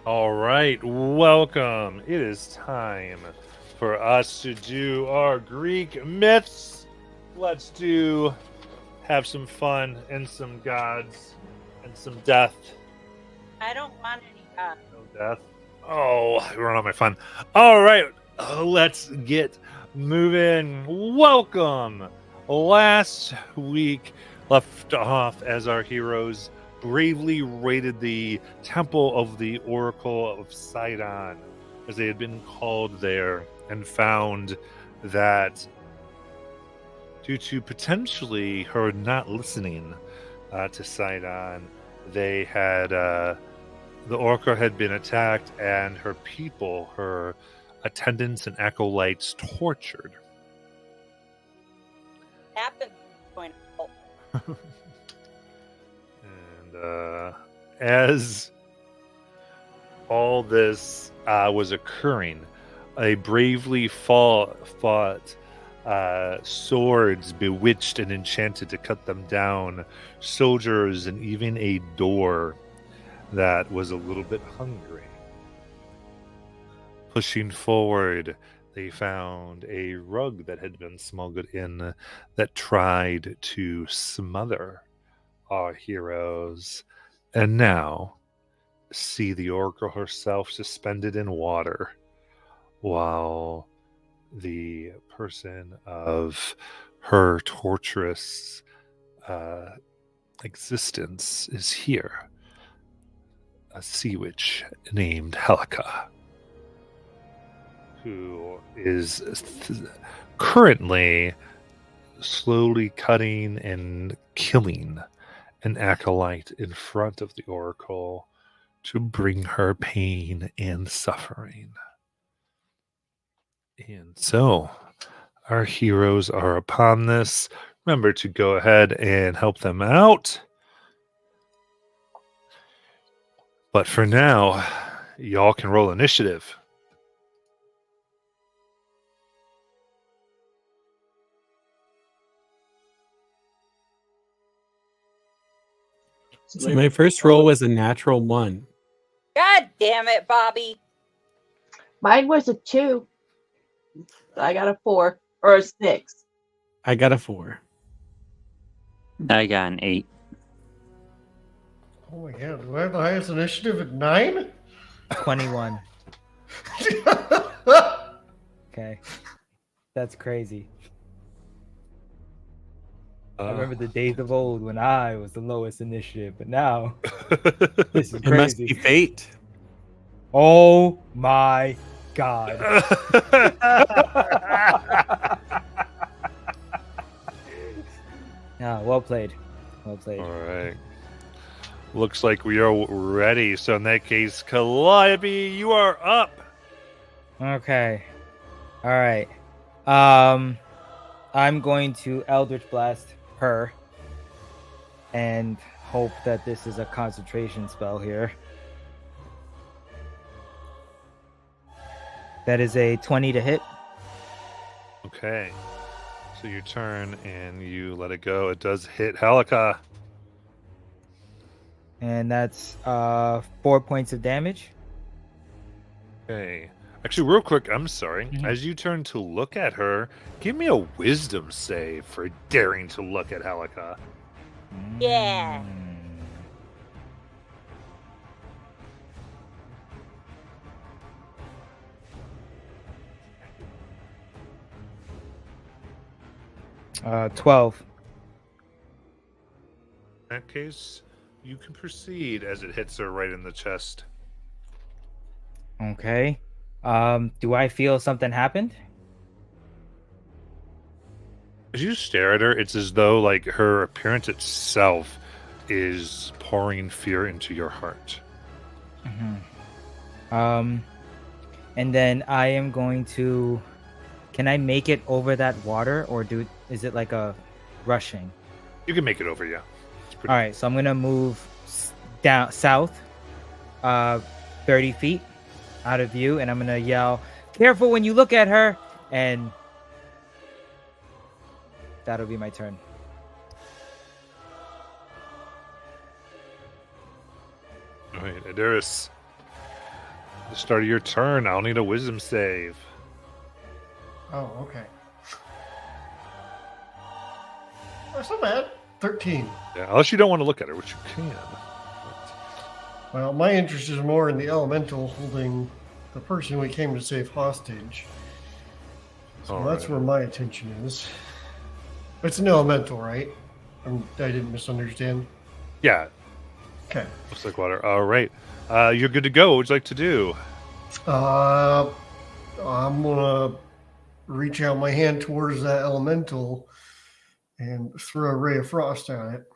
All right, welcome. It is time for us to do our Greek myths. Let's have some fun and some gods and some death. I don't want any. No death. Oh, I run on my fun. All right, let's get moving. Welcome. Last week left off as our heroes bravely raided the temple of the Oracle of Sidon, as they had been called there, and found that due to potentially her not listening to Sidon, they had the Oracle had been attacked, and her people, her attendants and acolytes, tortured. Happens point. And as all this was occurring, a bravely fought swords bewitched and enchanted to cut them down, soldiers, and even a door that was a little bit hungry. Pushing forward, they found a rug that had been smuggled in that tried to smother our heroes, and now see the Oracle herself suspended in water while the person of her torturous existence is here, a sea witch named Helica, who is currently slowly cutting and killing an acolyte in front of the Oracle to bring her pain and suffering. And so, our heroes are upon this. Remember to go ahead and help them out. But for now, y'all can roll initiative. So my first roll was a natural 1. God damn it, Bobby. Mine was a 2. I got a 4 or a 6. I got a 4. I got an 8. Oh my god, do I have the highest initiative at 9? 21. Okay. That's crazy. I remember the days of old when I was the lowest initiative, but now this is It must crazy. be fate. Oh my god. Well played. Well played. All right. Looks like we are ready. So in that case, Calliope, you are up. Okay. All right. I'm going to Eldritch Blast her and hope that this is a concentration spell here. That is a 20 to hit. Okay. So you turn and you let it go. It does hit Helica. And that's 4 points of damage. Okay. Actually, real quick, I'm sorry. Mhm. As you turn to look at her, give me a wisdom save for daring to look at Helica. Yeah. 12. In that case, you can proceed as it hits her right in the chest. Okay. Do I feel something happened? As you stare at her, it's as though like her appearance itself is pouring fear into your heart. And then I am going to. Can I make it over that water, or is it like a rushing? You can make it over, yeah. All right, so I'm gonna move down south, 30 feet out of view, and I'm gonna yell, "Careful when you look at her!" And that'll be my turn. All right, Adaris. the start of your turn. I'll need a wisdom save. Oh, okay. That's not bad. 13. Yeah, unless you don't want to look at her, which you can. Well, my interest is more in the elemental holding the person we came to save hostage. So All that's right. where my attention is. It's an elemental, right? I didn't misunderstand. Yeah, Okay. looks like water. All right. You're good to go. What would you like to do? I'm gonna reach out my hand towards that elemental and throw a ray of frost at it.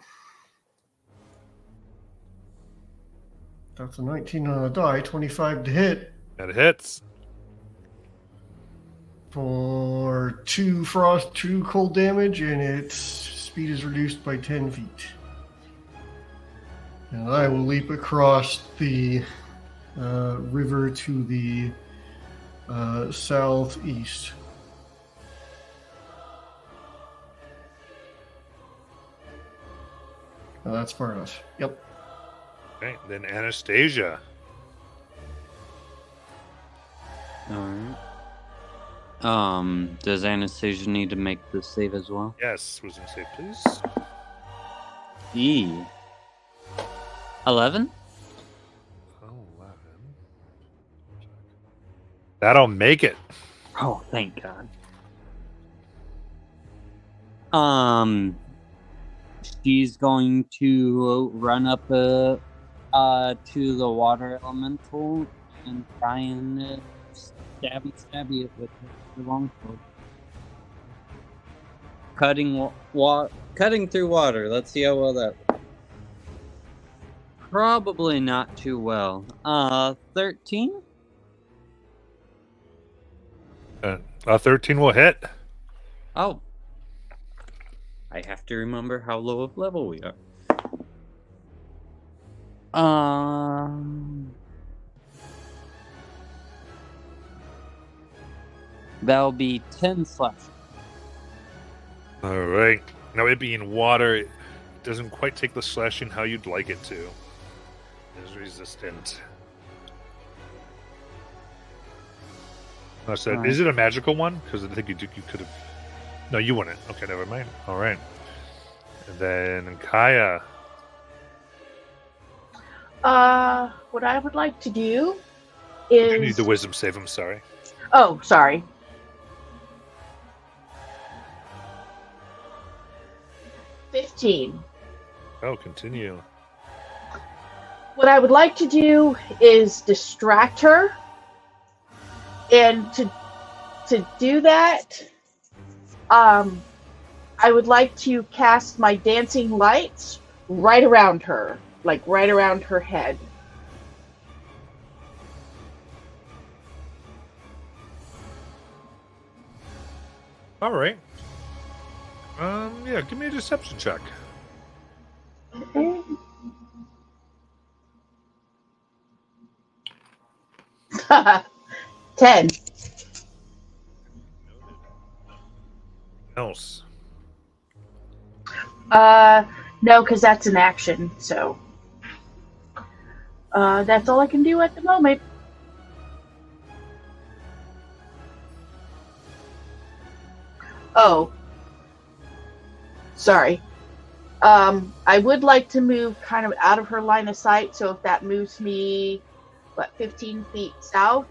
That's a 19 on the die, 25 to hit And it hits. for 2 cold damage, and its speed is reduced by 10 feet. And I will leap across the river to the southeast. That's far enough. Yep. Okay, then Anastasia. Alright. Does Anastasia need to make the save as well? Yes, wisdom save, please. 11? 11. That'll make it. Oh, thank God. She's going to run up to the water elemental and try and stabby it with the longsword. Cutting through water. Let's see how well that works. Probably not too well. 13? 13 will hit. Oh. I have to remember how low of level we are. That'll be 10 slash. All right. Now, it being water, it doesn't quite take the slashing how you'd like it to. It's resistant. I said, is it a magical one? Because I think you could have. No, you wouldn't. Okay, never mind. All right. And then Kaya. What I would like to do You need is. the wisdom save. I'm sorry. Oh, sorry. $15. Oh, continue. What I would like to do is distract her, and to do that, I would like to cast my dancing lights right around her, like right around her head. All right. Yeah, give me a deception check. Okay. 10. Else. No, because that's an action, so that's all I can do at the moment. Oh, sorry. I would like to move kind of out of her line of sight, so if that moves me, 15 feet south?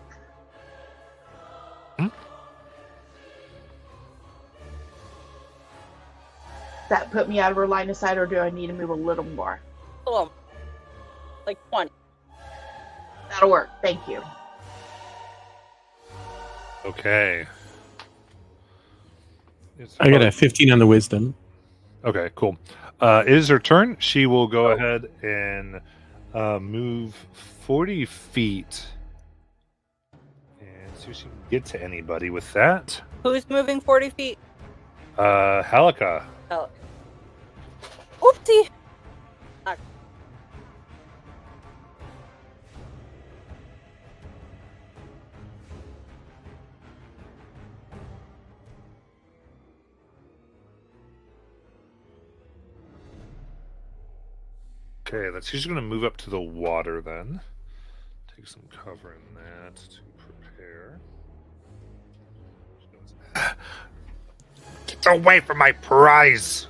That put me out of her line of sight, or do I need to move a little more? Hold on. Like 20. That'll work. Thank you. Okay. I got a 15 on the wisdom. Okay, cool. It is her turn. She will go ahead and move 40 feet and see if she can get to anybody with that. Who's moving 40 feet? Halika. Oh. Oopsie. Okay, she's going to move up to the water then. take some cover in that to prepare. Get away from my prize!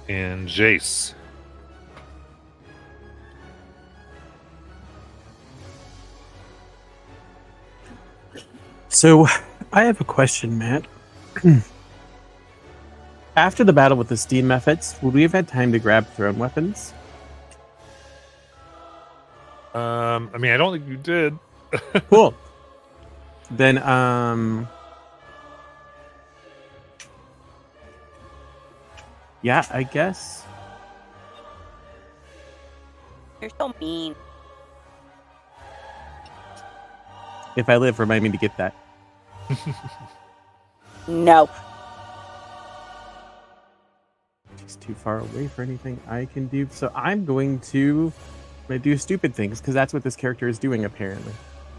And Jace. So, I have a question, Matt. After the battle with the steam methods, would we have had time to grab thrown weapons? I mean, I don't think you did. Cool. Then, yeah, I guess. You're so mean. If I live, remind me to get that. No. She's too far away for anything I can do. So I'm going to do stupid things because that's what this character is doing apparently.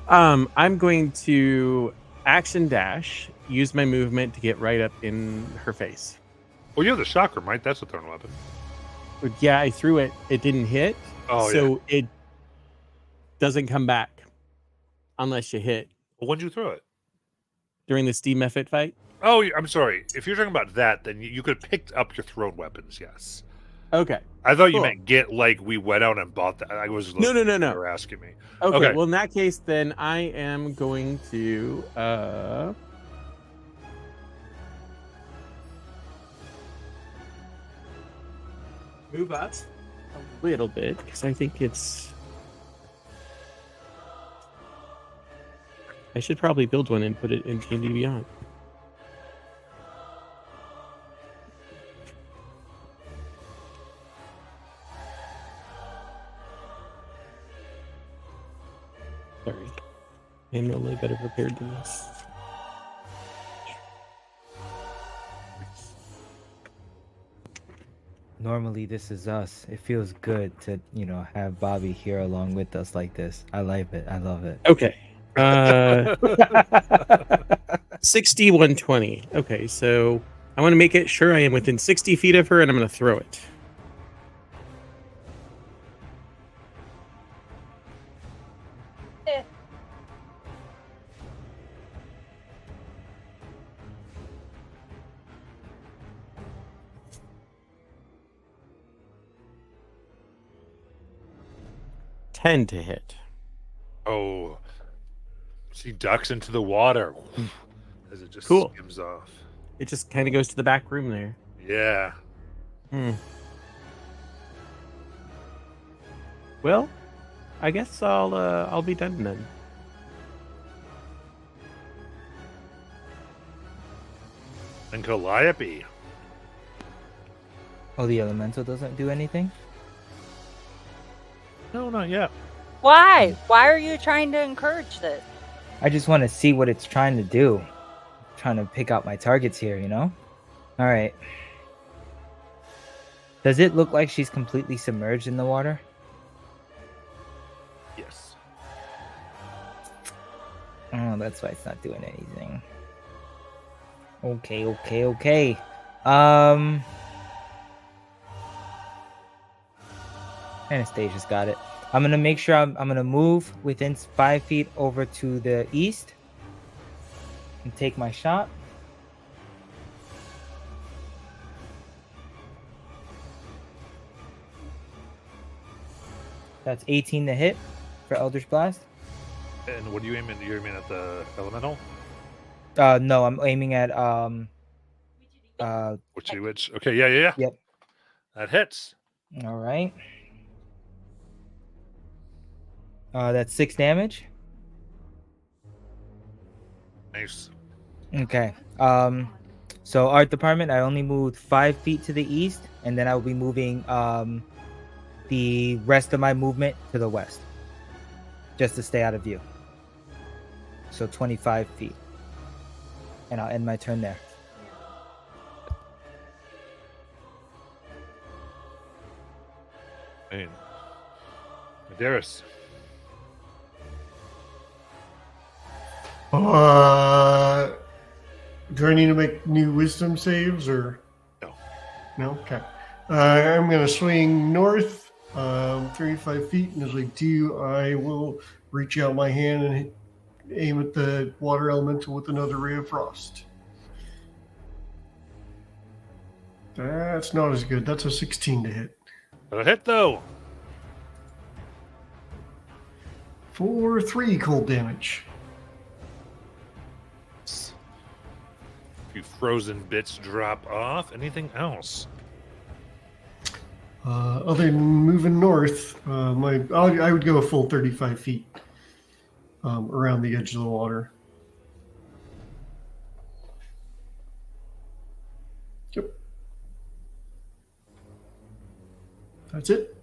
I'm going to action dash, use my movement to get right up in her face. Well, you have the chakram, right? That's a thrown weapon. But yeah, I threw it. It didn't hit. Oh, so it doesn't come back unless you hit Well, when'd you throw it? during the steam method fight. Oh, I'm sorry. If you're talking about that, then you could have picked up your thrown weapons, yes. Okay. I thought you Cool. meant get, like, we went out and bought that. I was No. You were asking me. Okay. Okay. Well, in that case, then I am going to move up a little bit because I think it's. I should probably build one and put it in D&D Beyond. Sorry. I'm normally better prepared than this. Normally, this is us. It feels good to, have Bobby here along with us like this. I like it. I love it. Okay. 60, 120. Okay, so I want to make it sure I am within 60 feet of her, and I'm going to throw it. Eh. Ten to hit. Oh. She ducks into the water as it just Cool. skims off. It just kind of goes to the back room there. Yeah. Well, I guess I'll be done then. And Calliope. Oh, the elemental doesn't do anything? No, not yet. Why? Why are you trying to encourage this? I just want to see what it's trying to do. Trying to pick out my targets here, All right. Does it look like she's completely submerged in the water? Yes. Oh, that's why it's not doing anything. Okay. Anastasia's got it. I'm gonna make sure I'm gonna move within 5 feet over to the east and take my shot. That's 18 to hit for Eldritch Blast. And what are you aiming? You're aiming at the elemental? No, I'm aiming at Which? Okay, yeah. Yep. That hits. All right. That's 6 damage. Nice. Okay. So art department, I only moved 5 feet to the east, and then I will be moving the rest of my movement to the west, just to stay out of view. So 25 feet, and I'll end my turn there. Man. Medeiros. Do I need to make new wisdom saves or No. no? Okay. I'm going to swing north 35 feet, and as I do, I will reach out my hand and aim at the water elemental with another ray of frost. That's not as good. That's a 16 to hit. A hit though. For 3 cold damage. A few frozen bits drop off. Anything else? Other than moving north, I would go a full 35 feet around the edge of the water. Yep. That's it.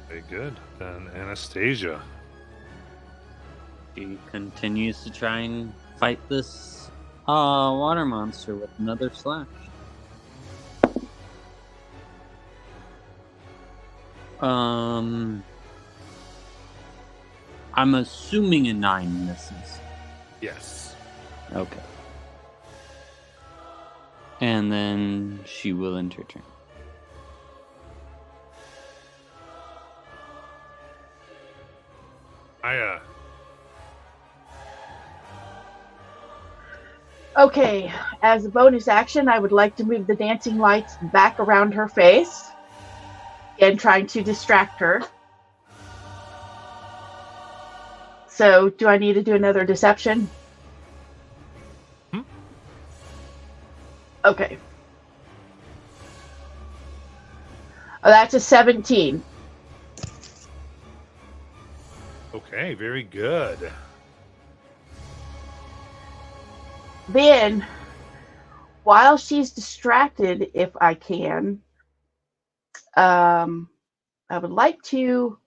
Very good. Then Anastasia. She continues to try and fight this water monster with another slash. I'm assuming a 9 misses. Yes. Okay. And then she will end her turn. Okay, as a bonus action, I would like to move the dancing lights back around her face. Again, trying to distract her. So, do I need to do another deception? Okay. Oh, that's a 17. Okay, very good. Then, while she's distracted, if I can, I would like to...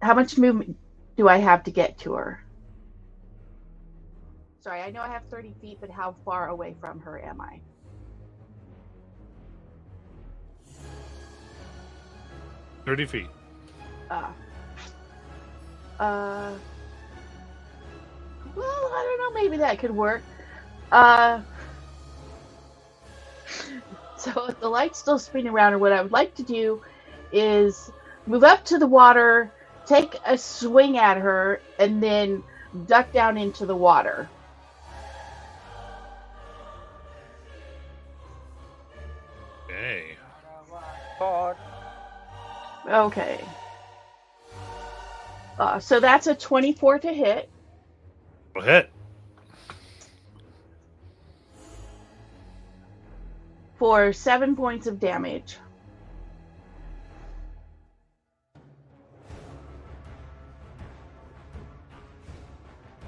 How much movement do I have to get to her? Sorry, I know I have 30 feet, but how far away from her am I? $30 feet. Well, I don't know, maybe that could work. So the light's still spinning around, and what I would like to do is move up to the water, take a swing at her, and then duck down into the water. Okay. Okay. So that's a 24 to hit. Go hit. For 7 points of damage.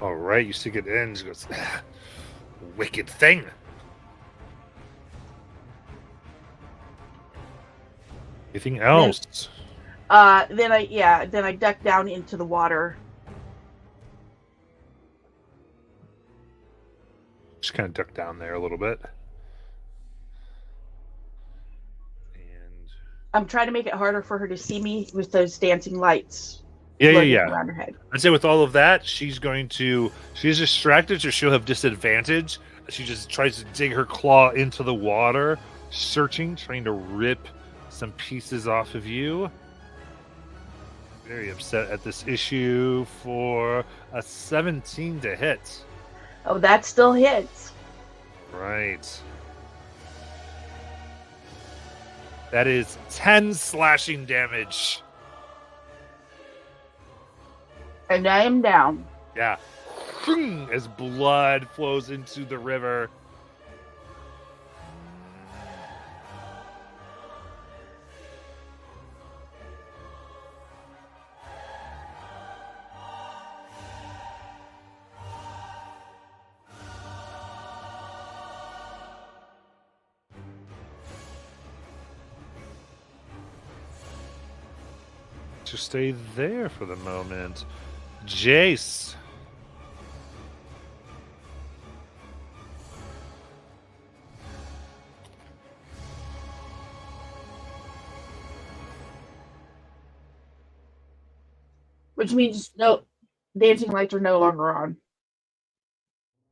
All right, you stick it in. She goes, wicked thing. Anything else? Then I duck down into the water. Just kind of duck down there a little bit. And I'm trying to make it harder for her to see me with those dancing lights. yeah. Around her head. I'd say with all of that, she's distracted, so she'll have disadvantage. She just tries to dig her claw into the water, searching, trying to rip some pieces off of you. Very upset at this issue for a 17 to hit. Oh, that still hits. Right. That is 10 slashing damage. And I am down. Yeah. As blood flows into the river. To stay there for the moment. Jace. Which means no dancing lights are no longer on.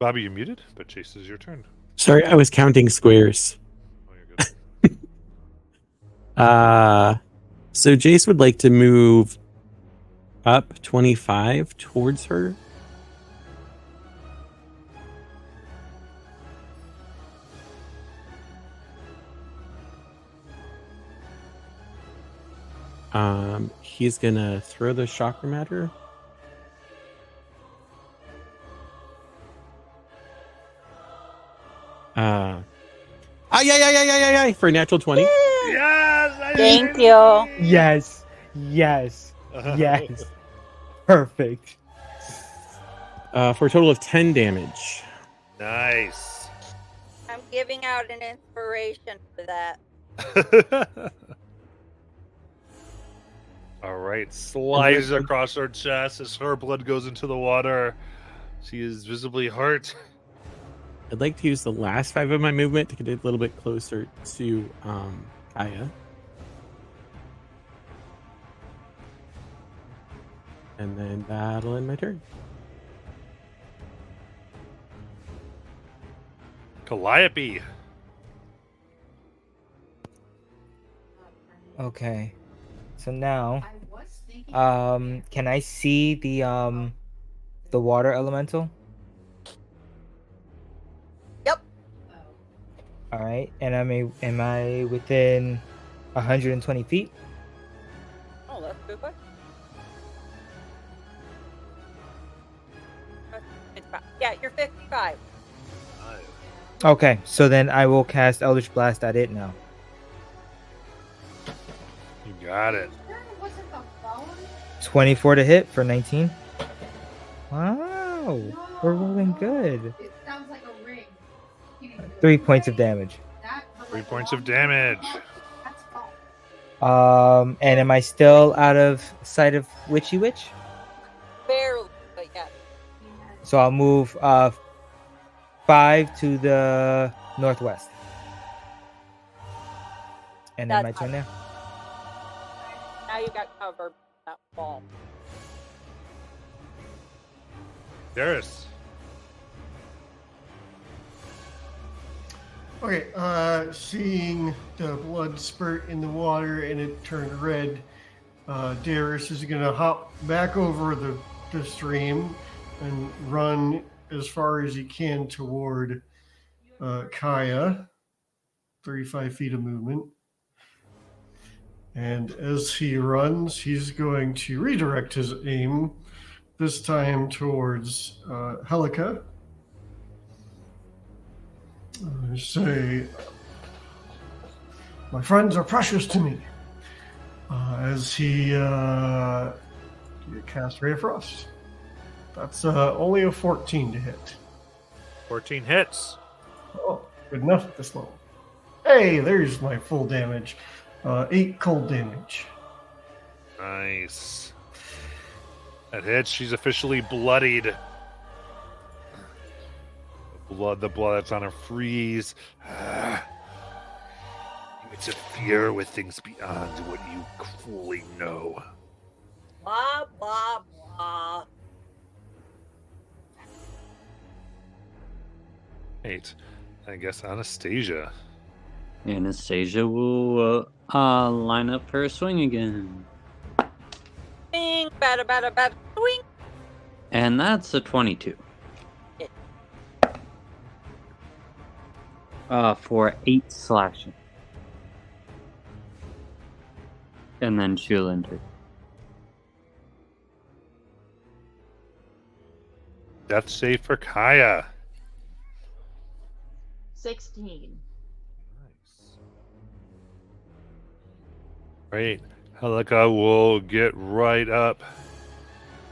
Bobby, you're muted, but Jace is your turn. Sorry, I was counting squares. Oh, So Jace would like to move up 25 towards her. He's gonna throw the chakram at her. For a natural 20. Yes! Thank you. Yes. Yes. Yes. Perfect. For a total of 10 damage. Nice. I'm giving out an inspiration for that. All right, slides across her chest as her blood goes into the water. She is visibly hurt. I'd like to use the last 5 of my movement to get a little bit closer to Kaya. And then that'll end my turn. Calliope. Okay. So now, can I see the water elemental? Yep. All right, and am I within 120 feet? Oh, that's a good question. Yeah, you're 55. Okay, so then I will cast Eldritch Blast at it now. You got it. 24 to hit for 19. Wow, we're rolling good. It sounds like a ring. 3 points of damage. 3 points of damage. And am I still out of sight of Witchy Witch? Barely, but yeah. So I'll move 5 to the northwest. And then That's my turn now. Now you got covered that ball. Darius. Okay, seeing the blood spurt in the water and it turned red, Darius is going to hop back over the stream and run as far as he can toward Kaya, 35 feet of movement. And as he runs, he's going to redirect his aim, this time towards Helica. Say, my friends are precious to me. As he casts Ray of Frost. That's only a 14 to hit. 14 hits. Oh, good enough at this level. Hey, there's my full damage. 8 cold damage. Nice. That hits. She's officially bloodied. The blood that's on her freeze. You interfere with things beyond what you fully know. Blah, blah, blah. 8. I guess Anastasia. Anastasia will line up for a swing again. Bing, bada, bada, bada, swing. And that's a 22. For 8 slashing. And then she'll enter. Death save for Kaya. 16. Nice. Great. Helica will get right up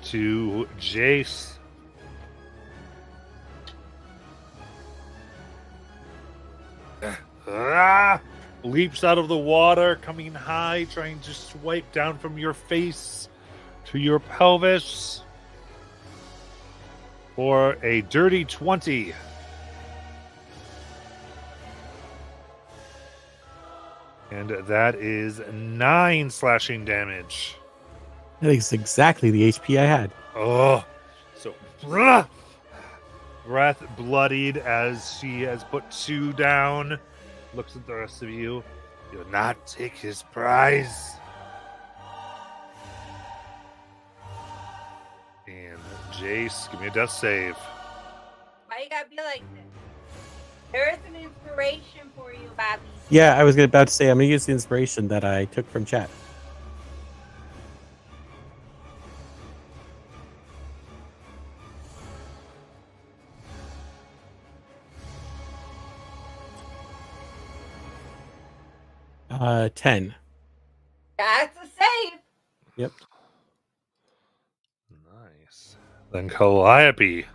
to Jace. Leaps out of the water, coming high, trying to swipe down from your face to your pelvis for a dirty 20. And that is 9 slashing damage. That is exactly the HP I had. Oh, so breath bloodied as she has put 2 down. Looks at the rest of you. Do not take his prize. And Jace, give me a death save. Why you gotta be like this? There is an inspiration for you, Bobby. Yeah, I was about to say I'm gonna use the inspiration that I took from chat. Uh, 10. That's a save. Yep. Nice. Then Calliope.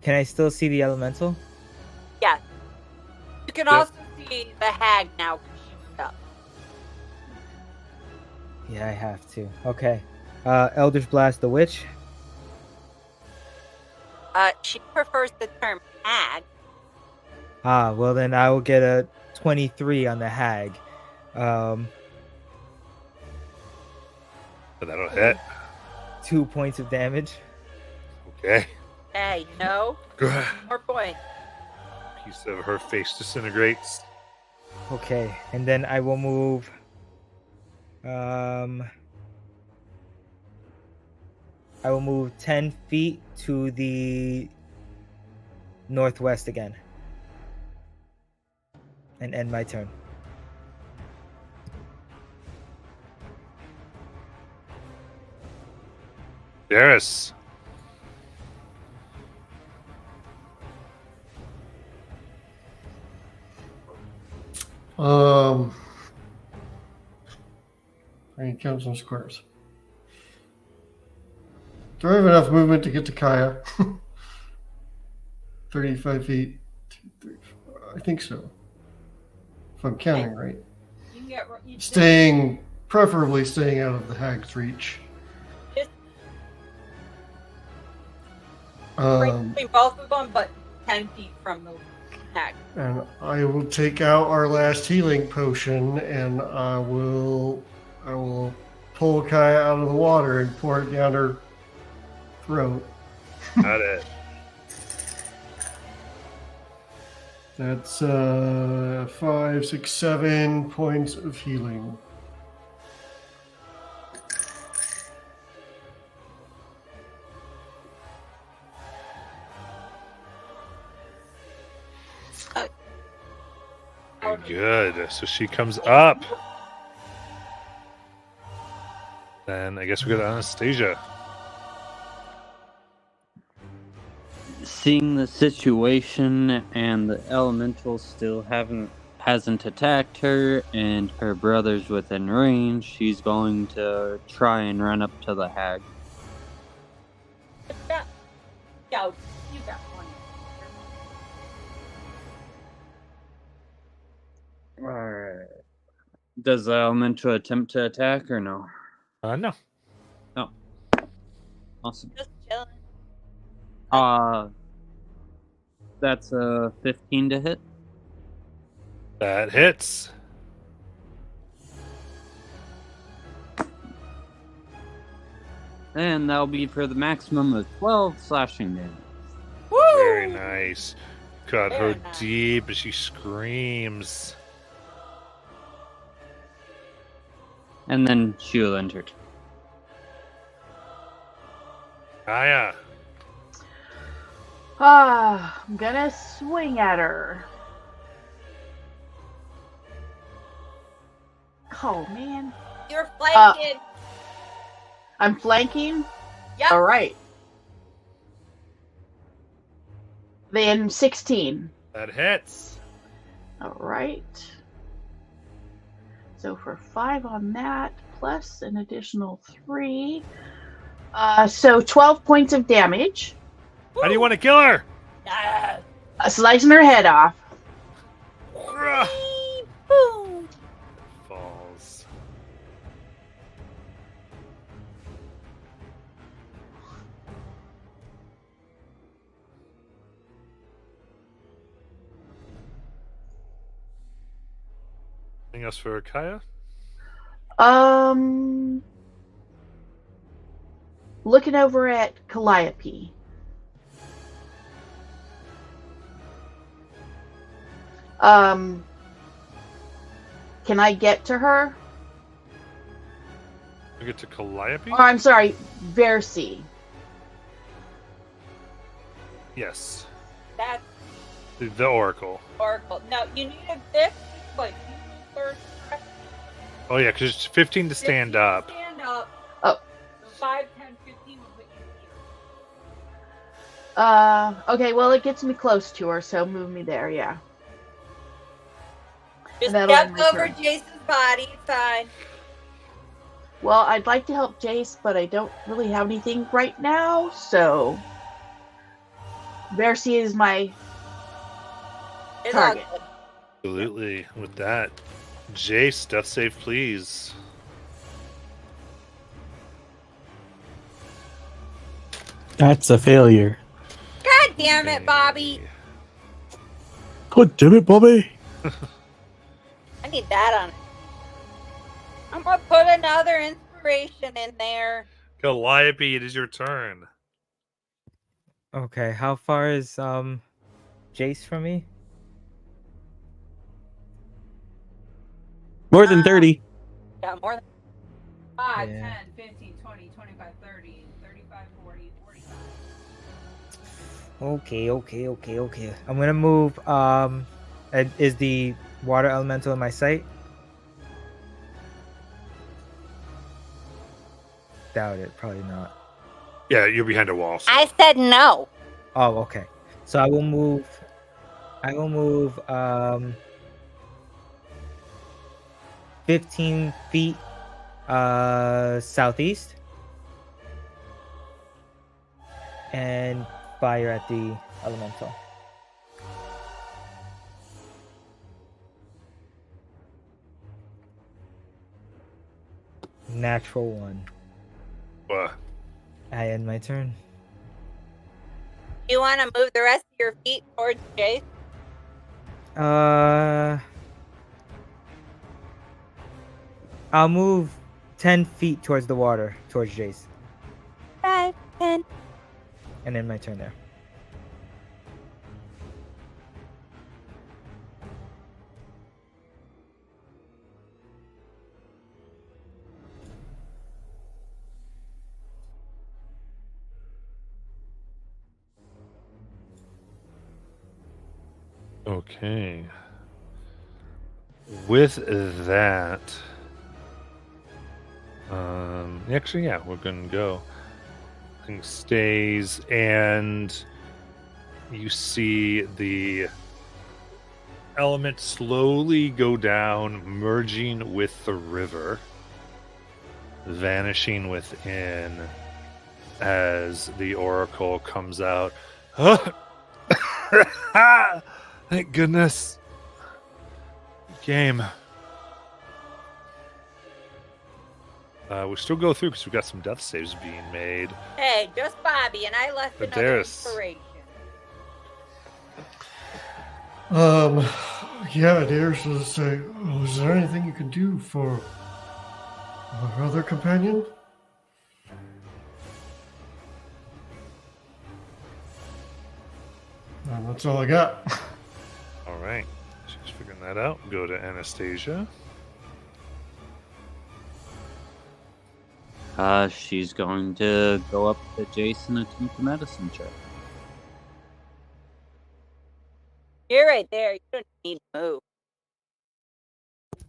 Can I still see the elemental? Yeah. You can Yep. also see the hag now because she moved up. Yeah, I have to. Okay. Eldritch Blast the witch. She prefers the term hag. Ah, well then I will get a 23 on the hag. But that'll hit. 2 points of damage. Okay. Hey, no. More point. Piece of her face disintegrates. Okay, and then I will move. I will move 10 feet to the northwest again. And end my turn. Darius. I can count some squares. Do I have enough movement to get to Kaya? 35 feet. 2, 3, 4. I think so. If I'm counting right. You can get Preferably staying out of the hag's reach. Just Um, basically both of them, but 10 feet from the hag. and I will take out our last healing potion, and I will pull Kaya out of the water and pour it down her throat. Got it. That's 5, 6, 7 points of healing. Good. So she comes up. Then I guess we go to Anastasia. Seeing the situation and the elemental still hasn't attacked her, and her brother's within range, she's going to try and run up to the hag. Yeah, you got one. Alright. Does the elemental attempt to attack or no? No. Awesome. Just chilling. That's a 15 to hit. That hits. And that'll be for the maximum of 12 slashing damage. Woo! Very nice. Got her Very nice. deep as she screams. And then she will enter. Kaya. I'm gonna swing at her. Oh man. You're flanking. I'm flanking? Yep. Alright. Then 16. That hits. Alright. So for 5 on that, plus an additional 3. So 12 points of damage. How do you want to kill her? Yes. Slicing her head off. Ugh. Boom. Falls. Anything else for Kaya? looking over at Calliope. Can I get to her? We get to Calliope? Or I'm sorry, Versi. Yes. That's The Oracle. Oracle. No, you need a 50, but you need 30. Oh, yeah, because it's 15 to stand 15 up. Stand up. Oh. So 5, 10, 15 will put you here. Okay, well, it gets me close to her, so move me there, yeah. Just That'll step end my over turn. Jason's body. It's fine. Well, I'd like to help Jace, but I don't really have anything right now, so Versi is my It's all target. good. Absolutely. With that, Jace, death save, please. That's a failure. God damn it, Bobby. God damn it, Bobby. I need that on it. I'm gonna put another inspiration in there. Calliope, it is your turn. Okay, how far is Jace from me? More than 30. Yeah, more than 5, Yeah. 10, 15, 20, 25, 30, 35, 40, 45. Okay. I'm gonna move. Is the water elemental in my sight? Doubt it. Probably not. Yeah, you're behind a wall. So. I said no. Oh, okay. So I will move. 15 feet southeast and fire at the elemental. Natural one. I end my turn. You want to move the rest of your feet towards Jace? I'll move 10 feet towards the water, towards Jace, 5, 10. and end my turn there. Okay. With that, actually, yeah, we're gonna go. Thing stays, and you see the element slowly go down, merging with the river, vanishing within as the oracle comes out. Thank goodness. Game. We still go through because we've got some death saves being made. Hey, just Bobby, and I left another Adaris. inspiration. Yeah, Darius will say, oh, is there anything you can do for our other companion? And that's all I got. All right. She's figuring that out. Go to Anastasia. She's going to go up to Jason and attempt the medicine check. You're right there. You don't need to move.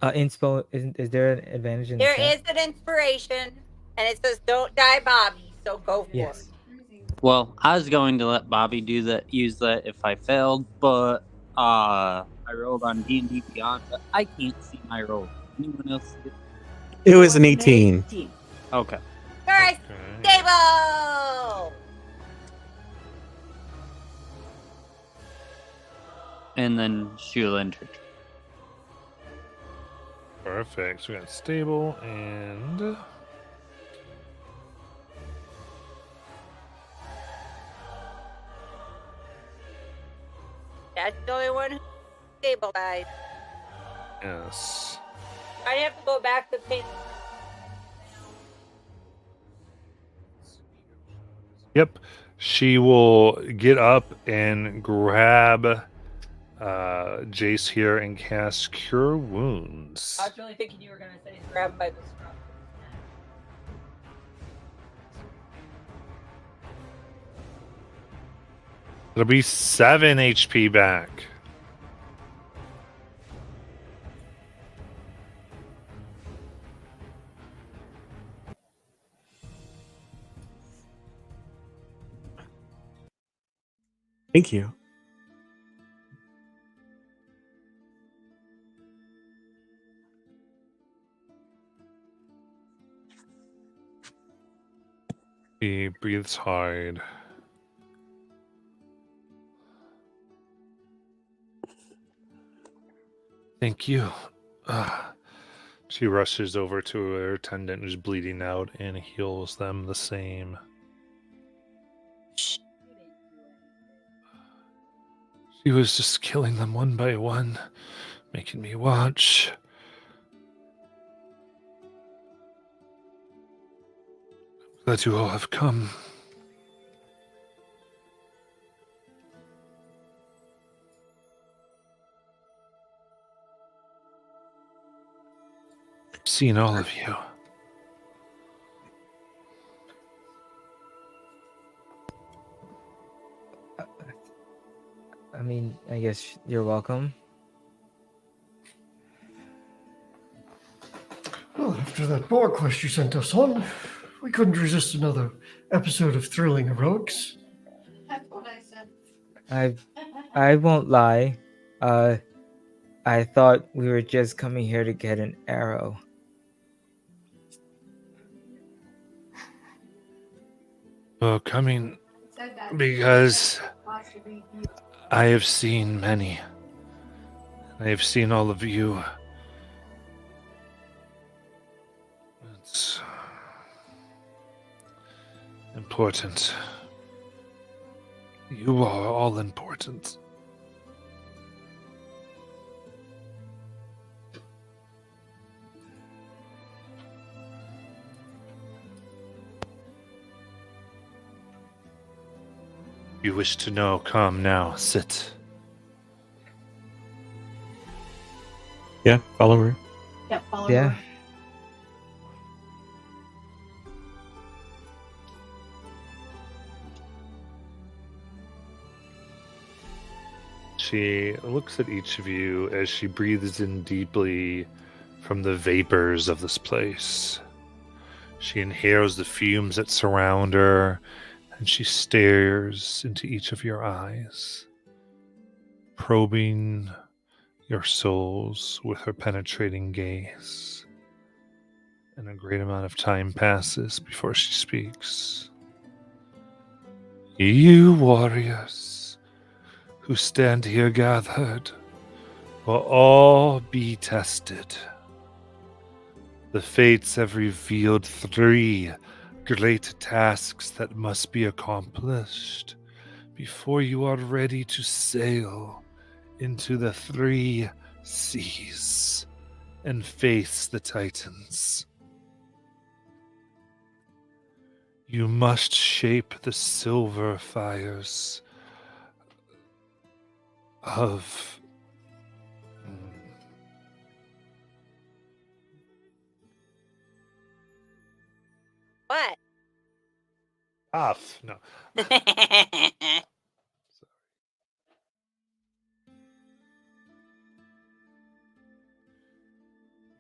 Inspo, is there an advantage in the There check? is an inspiration, and it says "Don't die, Bobby." So go for Yes. it. Well, I was going to let Bobby use that if I failed, but I rolled on D&D Beyond, but I can't see my roll. Anyone else see it? It was an 18. Okay. Alright, Okay. stable! And then Sheila and Trick. Perfect. So we got stable and That's the only one who's stabilized. yes. I have to go back to pin. She will get up and grab Jace here and cast Cure Wounds. I was really thinking you were going to say grab him by the scruff. It'll be 7 HP back. Thank you. He breathes hard. Thank you. She rushes over to her attendant who's bleeding out and heals them the same. She was just killing them one by one, making me watch. Glad you all have come. I've seen all of you. I mean, I guess you're welcome. Well, after that boar quest you sent us on, we couldn't resist another episode of thrilling heroics. That's what I said. I won't lie. I thought we were just coming here to get an arrow. Well, coming because I have seen many. I have seen all of you. It's important. You are all important. You wish to know, come now, sit. Yeah, follow her. Yep, follow Yeah. her. She looks at each of you as she breathes in deeply from the vapors of this place. She inhales the fumes that surround her, and she stares into each of your eyes, probing your souls with her penetrating gaze. And a great amount of time passes before she speaks. You warriors who stand here gathered will all be tested. The fates have revealed 3 great tasks that must be accomplished before you are ready to sail into the 3 seas and face the Titans. You must shape the silver fires of What? off. No.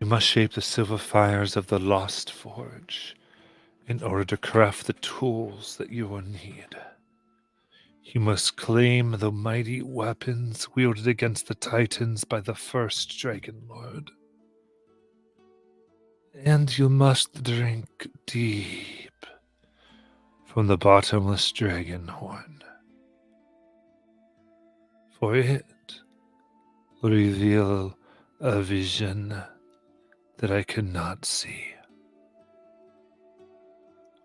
You must shape the silver fires of the Lost Forge in order to craft the tools that you will need. You must claim the mighty weapons wielded against the Titans by the first Dragon Lord. And you must drink deep from the bottomless dragon horn. For it will reveal a vision that I cannot see.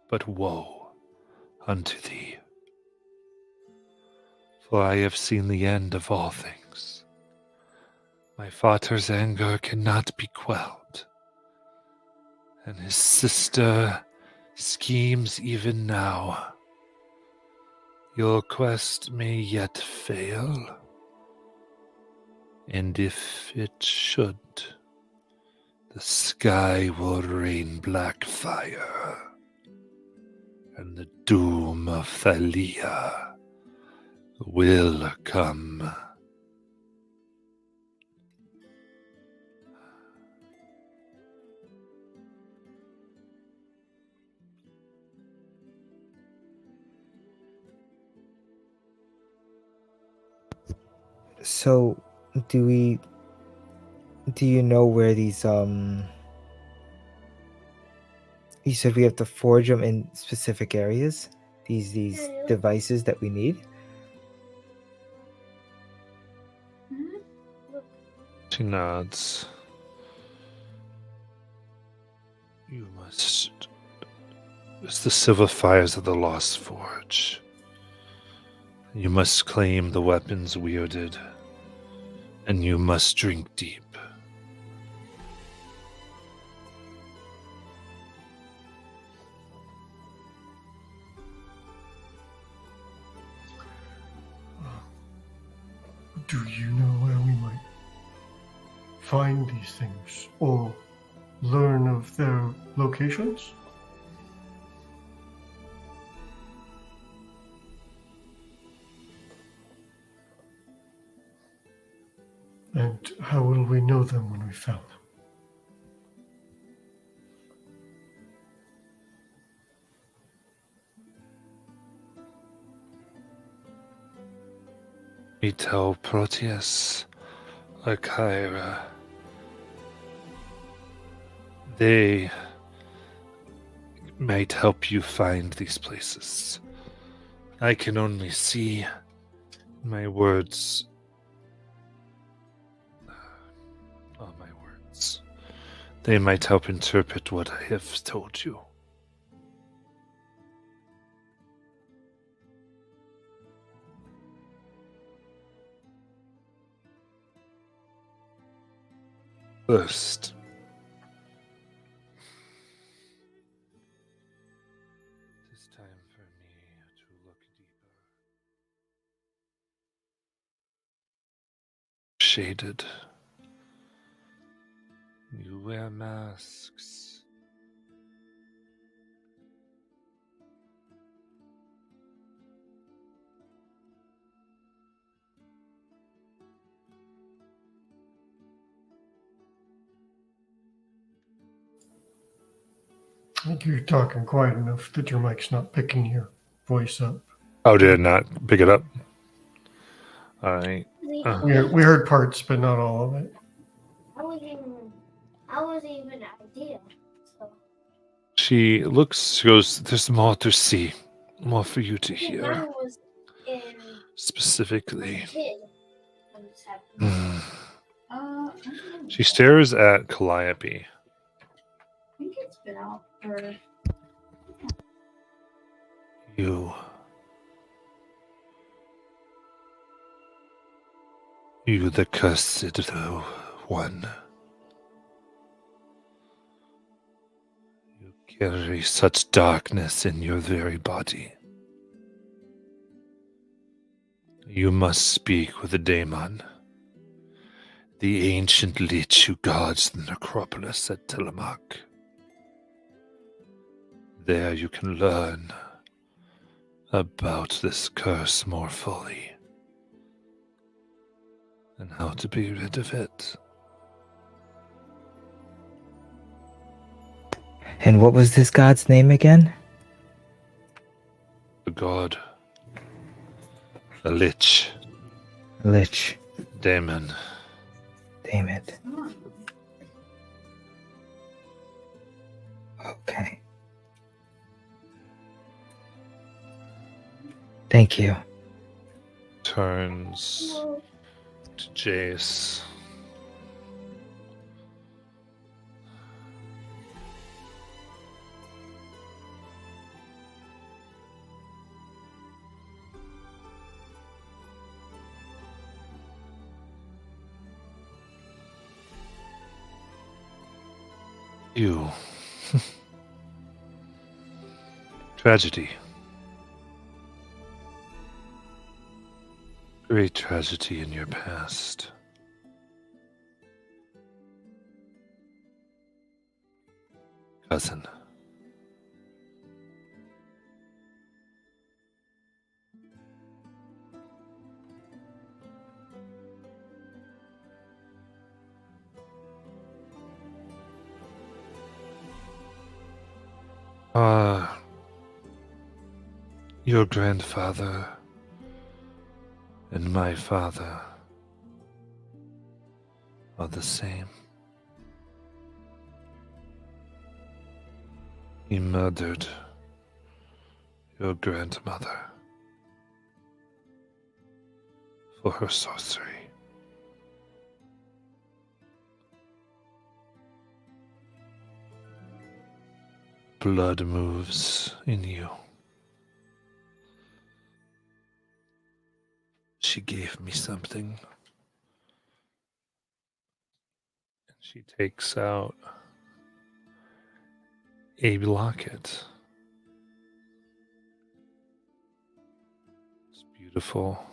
But woe unto thee, for I have seen the end of all things. My father's anger cannot be quelled, and his sister schemes even now Your quest may yet fail. And if it should, the sky will rain black fire, and the doom of Thalia will come. So, do you know where these you said we have to forge them in specific areas? These devices that we need? She nods. You must. It's the silver fires of the Lost Forge. You must claim the weapons wielded, and you must drink deep. Do you know where we might find these things or learn of their locations? And how will we know them when we found them? We tell Proteus or Kyra. They might help you find these places. I can only see my words. All my words. They might help interpret what I have told you. First, it is time for me to look deeper. Shaded. You wear masks. I think you're talking quiet enough that your mic's not picking your voice up. Oh, did it not pick it up? All right. We heard parts, but not all of it. I wasn't even an idea. So She looks, she goes, there's more to see, more for you to hear. mine was in Specifically. kid when this happened. She stares at Calliope. I think it's been out for You the cursed one. You carry such darkness in your very body. You must speak with the daemon, the ancient lich who guards the necropolis at Tillamook. There you can learn about this curse more fully and how to be rid of it. And what was this god's name again? The god, the lich, Lich. daemon. Damn it. Okay. Thank you. Turns to Jace. You. great tragedy in your past. Cousin. Your grandfather and my father are the same. He murdered your grandmother for her sorcery. Blood moves in you. She gave me something. And she takes out a locket. It's beautiful.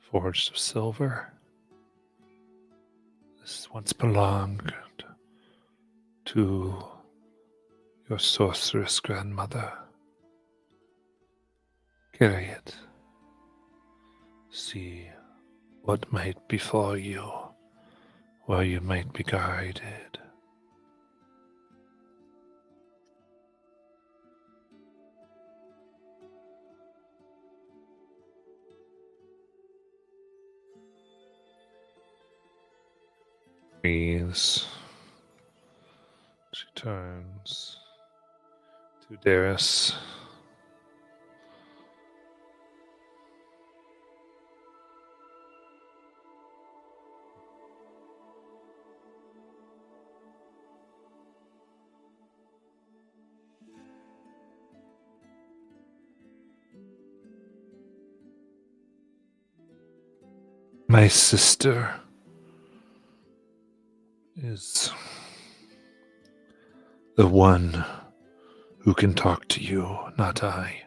Forged of silver. This once belonged to your sorceress grandmother. Carry it. See what might befall you, where you might be guided. Breathes. She turns to Darius. My sister is the one who can talk to you, not I.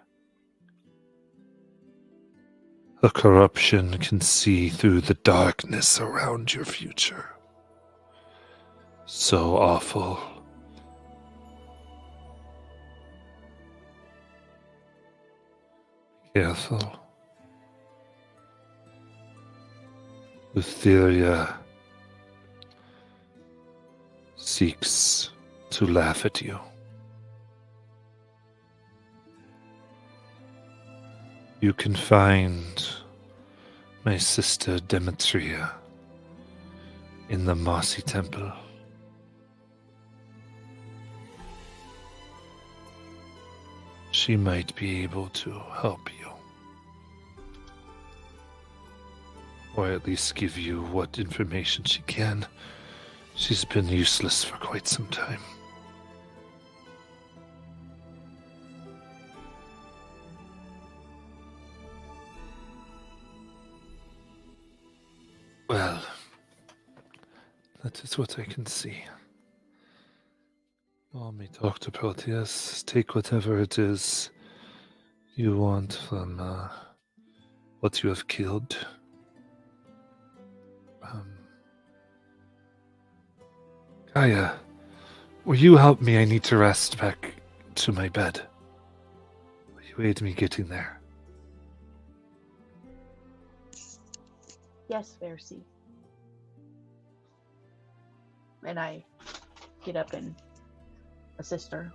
The corruption can see through the darkness around your future. So awful. Be careful. Lutheria seeks to laugh at you. You can find my sister Demetria in the Mossy Temple. She might be able to help you. Or at least give you what information she can. She's been useless for quite some time. Well, that is what I can see. Let me talk to Proteus. Take whatever it is you want from what you have killed. Kaya, will you help me? I need to rest back to my bed. Will you aid me getting there? Yes, Versi. And I get up and assist her.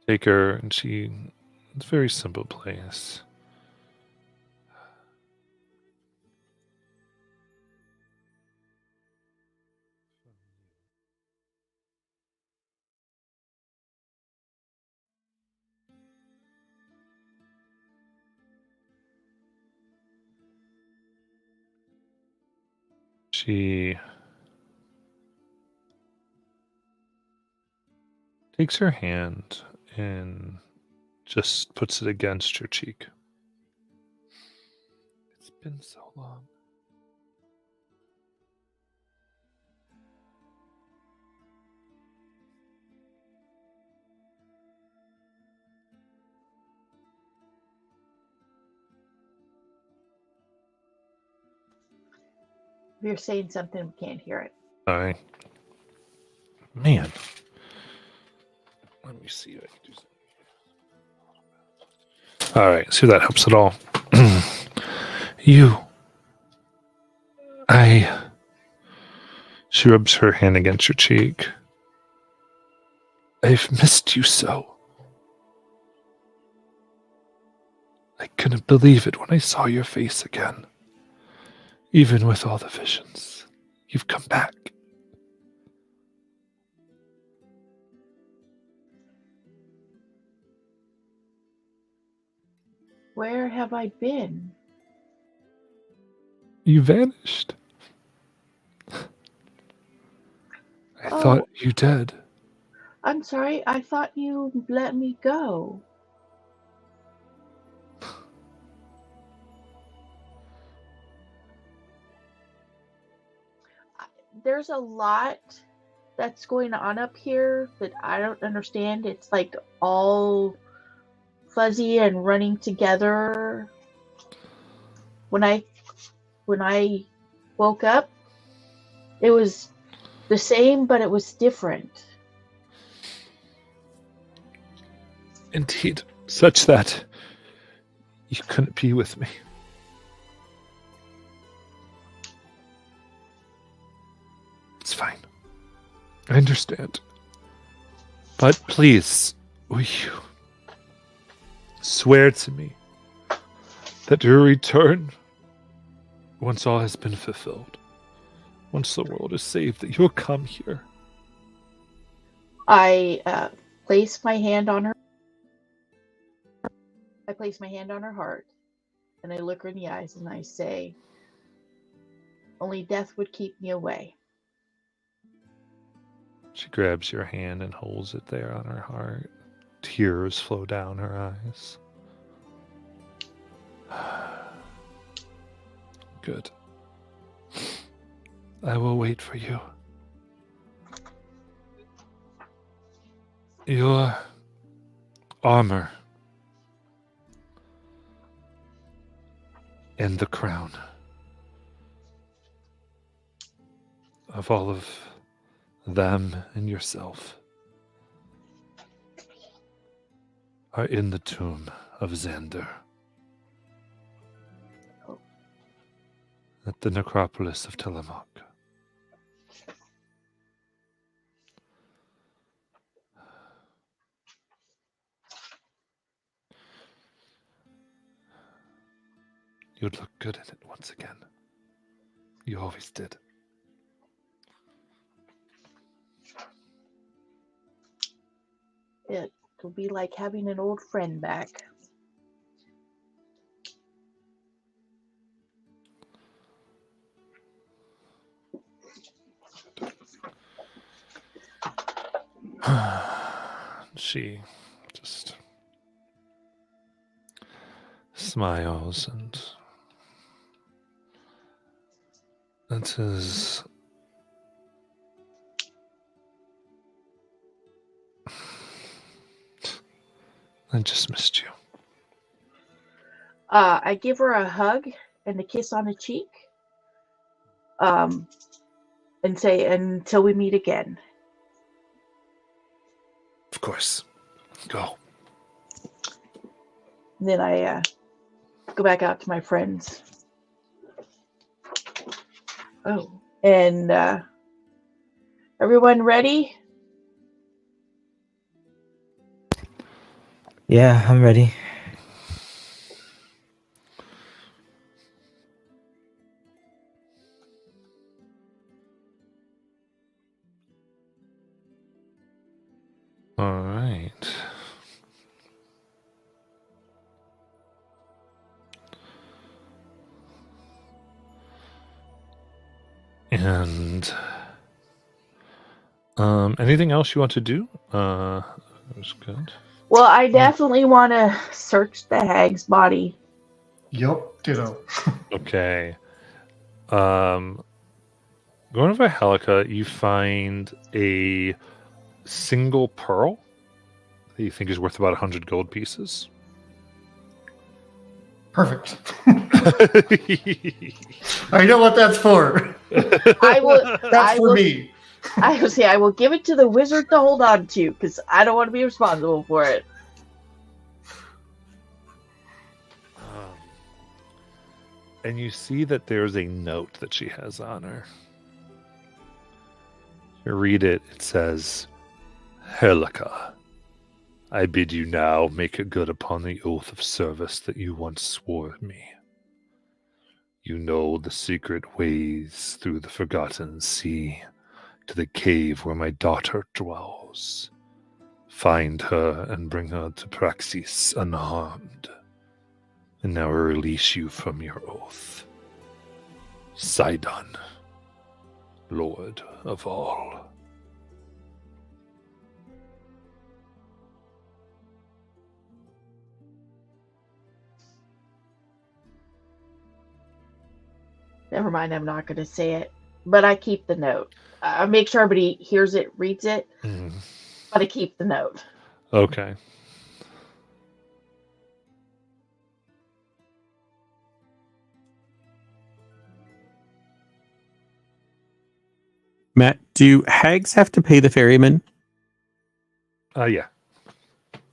Take her, and it's a very simple place. She takes her hand and just puts it against your cheek. It's been so long. If you're saying something, we can't hear it. Sorry. Man. Let me see if I can do something. Alright, see if that helps at all. She rubs her hand against your cheek. I've missed you so. I couldn't believe it when I saw your face again. Even with all the visions, you've come back. Where have I been? You vanished. I thought you did. I'm sorry, I thought you let me go. There's a lot that's going on up here that I don't understand. It's like all fuzzy and running together. When I woke up, it was the same, but it was different. Indeed, such that you couldn't be with me. It's fine. I understand. But please, will you swear to me that your return, once all has been fulfilled, once the world is saved, that you'll come here? I place my hand on her. I place my hand on her heart, and I look her in the eyes, and I say, "Only death would keep me away." She grabs your hand and holds it there on her heart. Tears flow down her eyes. Good. I will wait for you. Your armor and the crown of all of them and yourself are in the tomb of Xander at the necropolis of Tillamook. You'd look good in it once again. You always did. It'll be like having an old friend back. She just smiles and says, I just missed you. I give her a hug and a kiss on the cheek, and say, "Until we meet again." Of course. Go. And then I go back out to my friends. Oh, and everyone ready? Yeah, I'm ready. All right. And anything else you want to do? That was good. Well, I definitely want to search the hag's body. Yup, ditto. Okay. Going over Helica, you find a single pearl that you think is worth about 100 gold pieces. Perfect. I know what that's for. I will. That's I for will. me. I will say I will give it to the wizard to hold on to because I don't want to be responsible for it. And you see that there's a note that she has on her. You read it. It says, Helica, I bid you now make it good upon the oath of service that you once swore me. You know the secret ways through the forgotten sea to the cave where my daughter dwells. Find her and bring her to Praxis unharmed, and now I release you from your oath. Sidon, Lord of all. Never mind, I'm not going to say it, but I keep the note. I make sure everybody hears it, reads it, but I keep the note. Okay. Matt, do hags have to pay the ferryman? Yeah.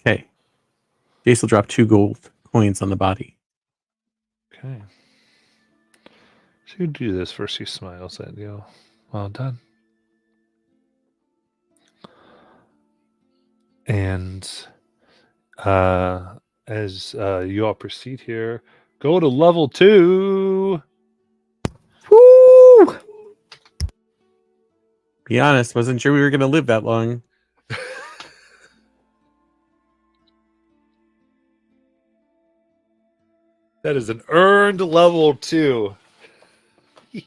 Okay. Jace will drop 2 gold coins on the body. Okay. So you do this first. He smiles at you. Well done. And as you all proceed here, go to level 2. Woo! Be honest, wasn't sure we were going to live that long. That is an earned level 2. Yeah,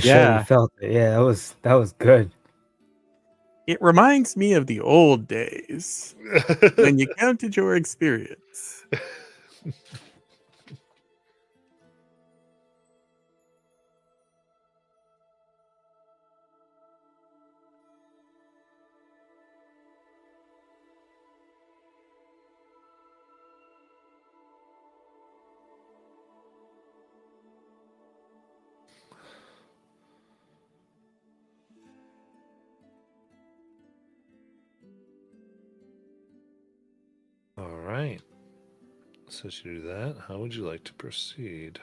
sure, Yeah. you felt it. Yeah, that was good. It reminds me of the old days when you counted your experience. All right. So to do that, how would you like to proceed?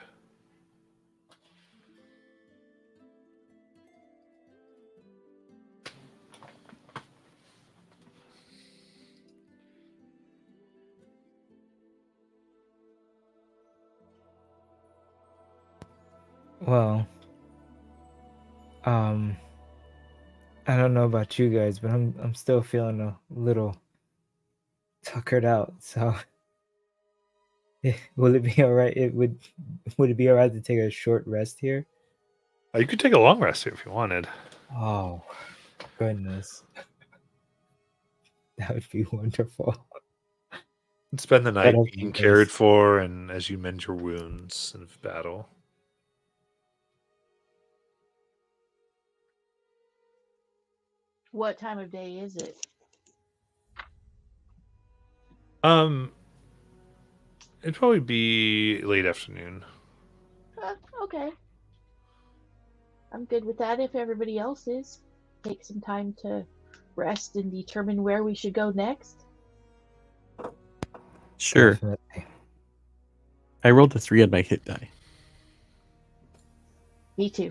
Well, I don't know about you guys, but I'm still feeling a little tuckered out. So, will it be all right? Would it be all right to take a short rest here? You could take a long rest here if you wanted. Oh, goodness, that would be wonderful. Spend the night That'll being be cared nice. for, and as you mend your wounds in battle. What time of day is it? It'd probably be late afternoon. Okay. I'm good with that if everybody else is. Take some time to rest and determine where we should go next. Sure. Definitely. I rolled a 3 on my hit die. Me too.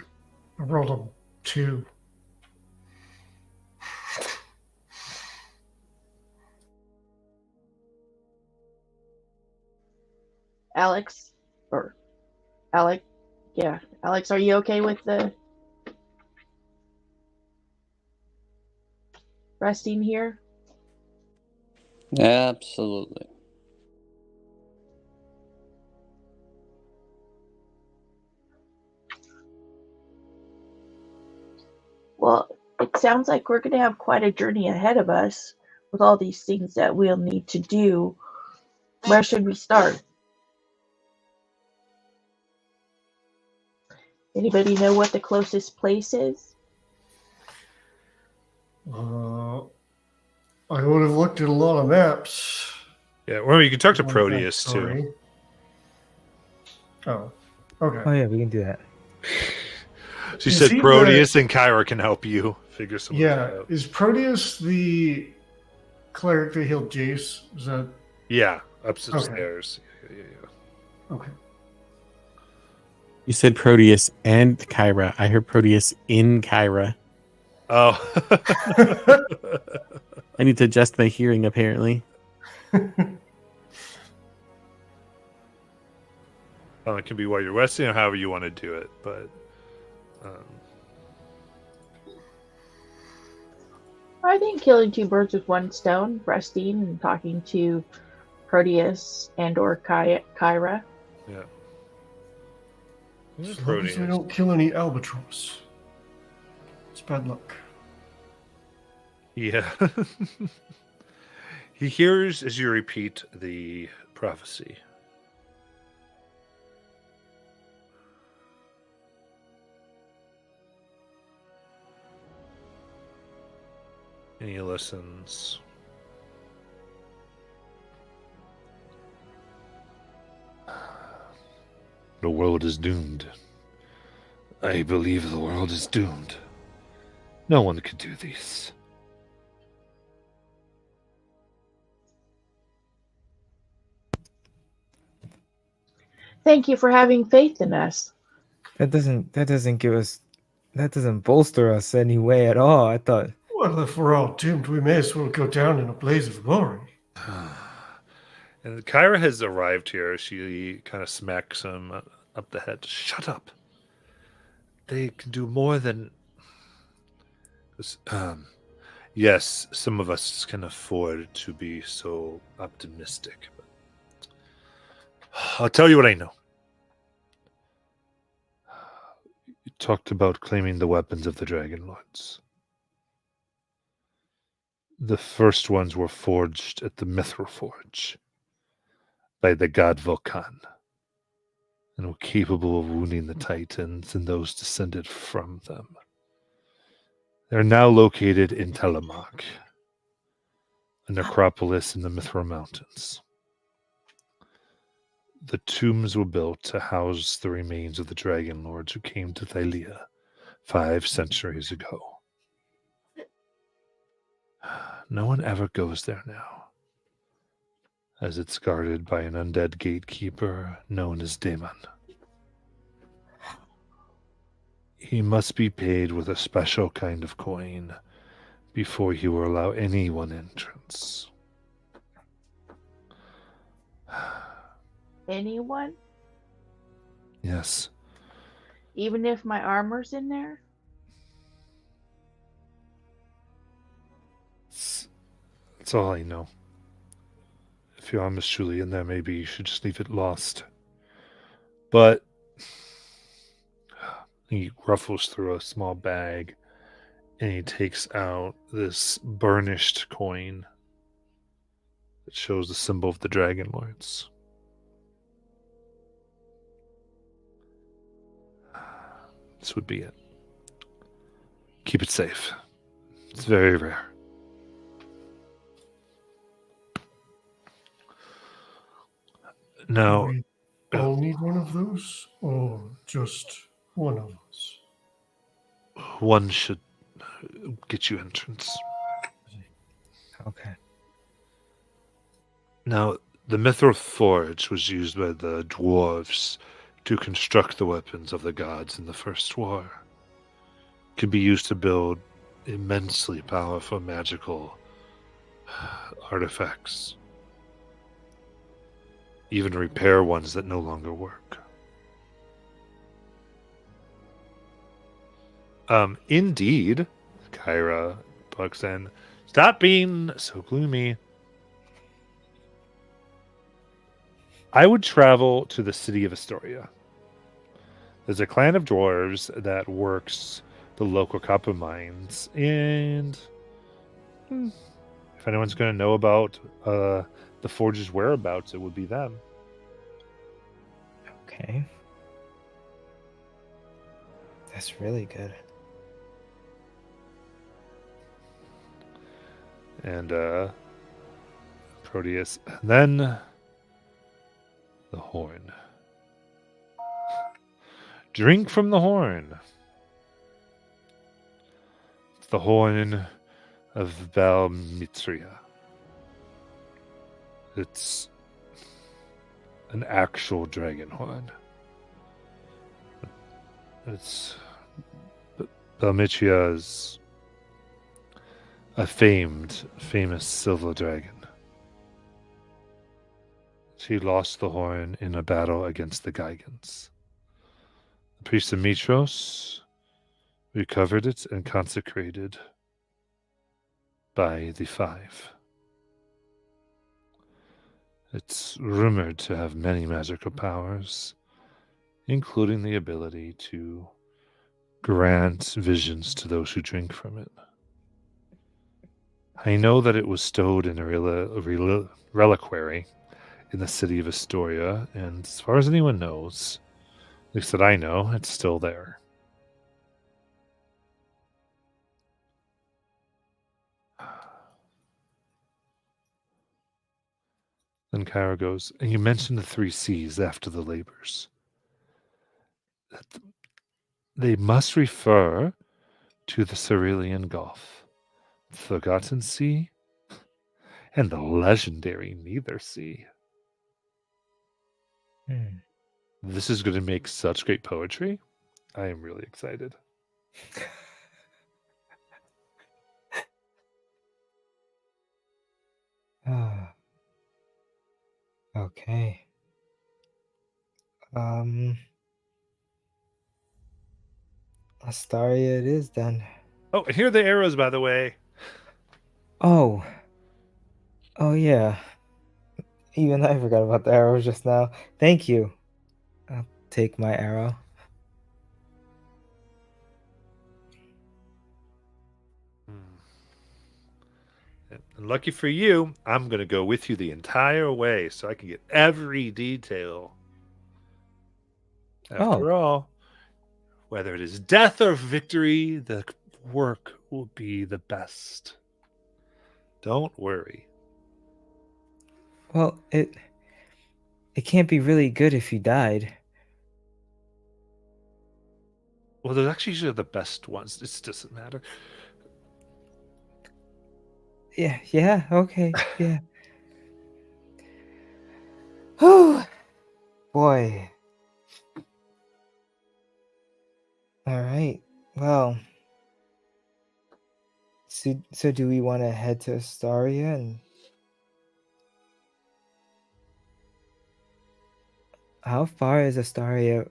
I rolled a 2. Alex, or Alec, yeah, Alex, are you okay with the resting here? Absolutely. Well, it sounds like we're going to have quite a journey ahead of us with all these things that we'll need to do. Where should we start? Anybody know what the closest place is? I would have looked at a lot of maps. Yeah, well, you can talk to on that Proteus too. story. Oh, okay. Oh yeah, we can do that. She Is said he Proteus and Kyra can help you figure some of Yeah, that out. is Proteus the cleric that healed Jace? Is that Yeah, up some Okay. stairs. Yeah. okay? You said Proteus and Kyra. I heard Proteus in Kyra. Oh. I need to adjust my hearing, apparently. It can be while you're resting or however you want to do it, but I think killing two birds with one stone, resting and talking to Proteus and or Kyra. yeah. As long as we don't kill any albatross. It's bad luck. Yeah. He hears as you repeat the prophecy. And he listens. The world is doomed. I believe the world is doomed. No one could do this. Thank you for having faith in us. That doesn't bolster us any way at all. I thought Well, if we're all doomed, we may as well go down in a blaze of glory. And Kyra has arrived here. She kind of smacks him up the head. Shut up. They can do more than... yes, some of us can afford to be so optimistic. But I'll tell you what I know. You talked about claiming the weapons of the Dragon Lords. The first ones were forged at the Mithril Forge by the god Vulcan, and were capable of wounding the Titans and those descended from them. They're now located in Telemark, a necropolis in the Mithril Mountains. The tombs were built to house the remains of the Dragon Lords who came to Thylia 5 centuries ago. No one ever goes there now, as it's guarded by an undead gatekeeper known as Daemon. He must be paid with a special kind of coin before he will allow anyone entrance. Anyone? Yes, Even if my armor's in there? that's all I know. If your arm is truly in there, maybe you should just leave it lost. But he ruffles through a small bag and he takes out this burnished coin that shows the symbol of the Dragon Lords. This would be it. Keep it safe. It's very rare. Now, We all need one of those, or just one of us? one should get you entrance. okay. Now, the Mithril Forge was used by the dwarves to construct the weapons of the gods in the First War. It could be used to build immensely powerful magical artifacts. Even repair ones that no longer work. Indeed, Kyra bucks in. Stop being so gloomy. I would travel to the city of Astoria. There's a clan of dwarves that works the local copper mines, and if anyone's going to know about the forge's whereabouts, it would be them. Okay. That's really good. And Proteus, and then the horn. Drink from the horn. the horn of Balmitria. It's an actual dragon horn. It's Balmitria is a famous silver dragon. She lost the horn in a battle against the Gigans. The priest Demetros recovered it and consecrated by the Five. It's rumored to have many magical powers, including the ability to grant visions to those who drink from it. I know that it was stowed in a reliquary in the city of Astoria, and as far as anyone knows, at least that I know, it's still there. Then Kyra goes, and you mentioned the 3 C's after the labors. They must refer to the Cerulean Gulf, the Forgotten Sea, and the legendary Neither Sea. This is going to make such great poetry. I am really excited. Okay. Astaria it is then. Oh, and here are the arrows, by the way. Oh. Oh yeah. Even I forgot about the arrows just now. Thank you. I'll take my arrow. And lucky for you, I'm going to go with you the entire way so I can get every detail. After all, whether it is death or victory, the work will be the best. Don't worry. Well, it can't be really good if you died. Well, they're actually usually the best ones. It doesn't matter. Yeah, okay, yeah. Whew. Boy. Alright, well. So do we want to head to Astaria and... How far is Astaria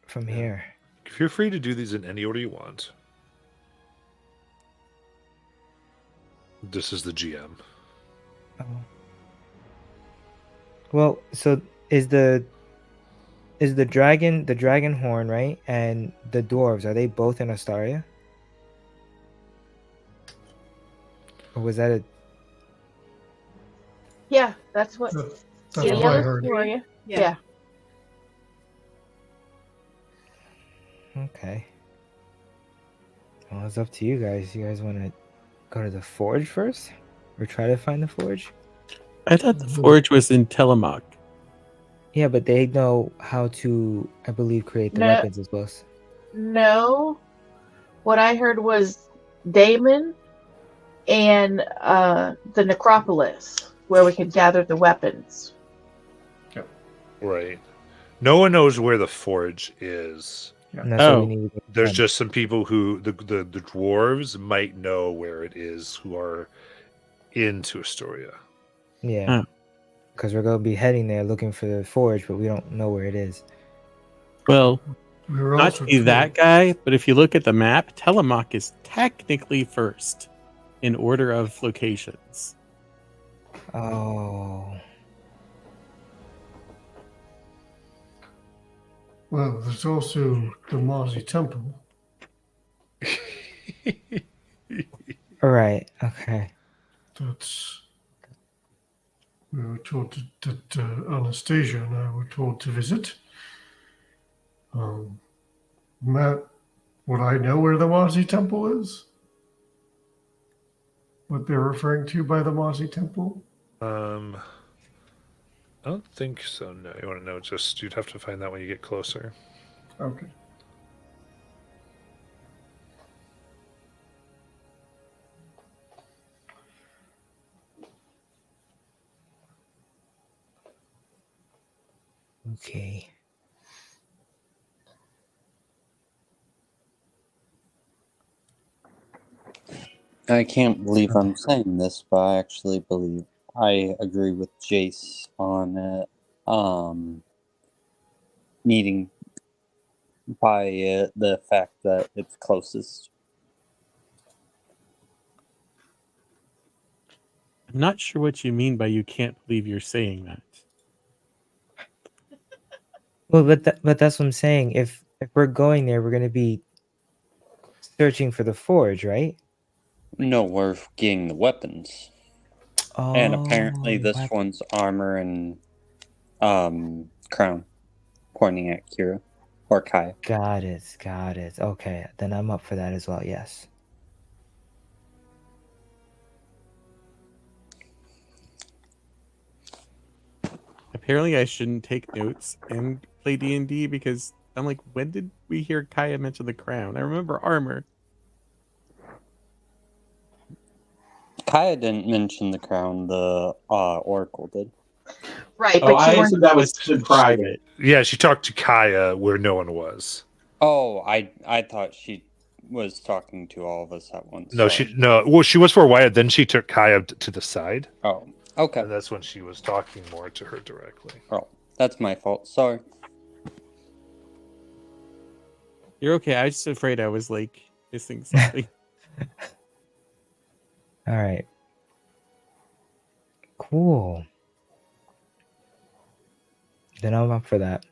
from here? Feel free to do these in any order you want. This is the GM. Oh. Well, so is the dragon horn, right? And the dwarves, are they both in Astaria? Or was that a... Yeah, that's what. That's Yeah, what I that's heard. Gloria. Yeah. Okay. Well, it's up to you guys. You guys want to go to the forge first? Or try to find the forge? I thought the forge was in Tillamook. Yeah, but they know how to, I believe, create the No. weapons as well. No. What I heard was Damon and the Necropolis, where we could gather the weapons. Right. No one knows where the forge is. And that's what Oh. we need to go There's find. just some people who the dwarves might know where it is who are into Astoria. Yeah. Because we're going to be heading there looking for the forge, but we don't know where it is. Well, We were not also to be that guy, but if you look at the map, Tillamook is technically first in order of locations. Oh. Well, there's also the Mozzie Temple. All right. Okay. That's. We were told that Anastasia and I were told to visit. Matt, would I know where the Mozzie Temple is? What they're referring to by the Mozzie Temple? I don't think so. No, you want to know? Just you'd have to find that when you get closer. Okay. Okay. I can't believe I'm saying this, but I actually believe I agree with Jace on it. Needing by the fact that it's closest. I'm not sure what you mean by you can't believe you're saying that. Well, but that's what I'm saying. If we're going there, we're gonna be searching for the forge, right? No, we're getting the weapons. Oh, And apparently this what? one's armor and crown. Pointing at Kira. Or Kai. Got it. Got it. Okay, then I'm up for that as well. Yes. Apparently, I shouldn't take notes and play D&D because I'm like, when did we hear Kaya mention the crown? I remember armor. Kaya didn't mention the crown, the Oracle did. Right, Oh, but you I weren't. said that was private. Yeah, she talked to Kaya where no one was. Oh, I thought she was talking to all of us at once. No, Sorry. Well, she was for Wyatt. Then she took Kaya to the side, Oh, okay. and that's when she was talking more to her directly. Oh, that's my fault. Sorry. You're okay. I was just afraid I was like missing something. All right. Cool. Then I'm up for that.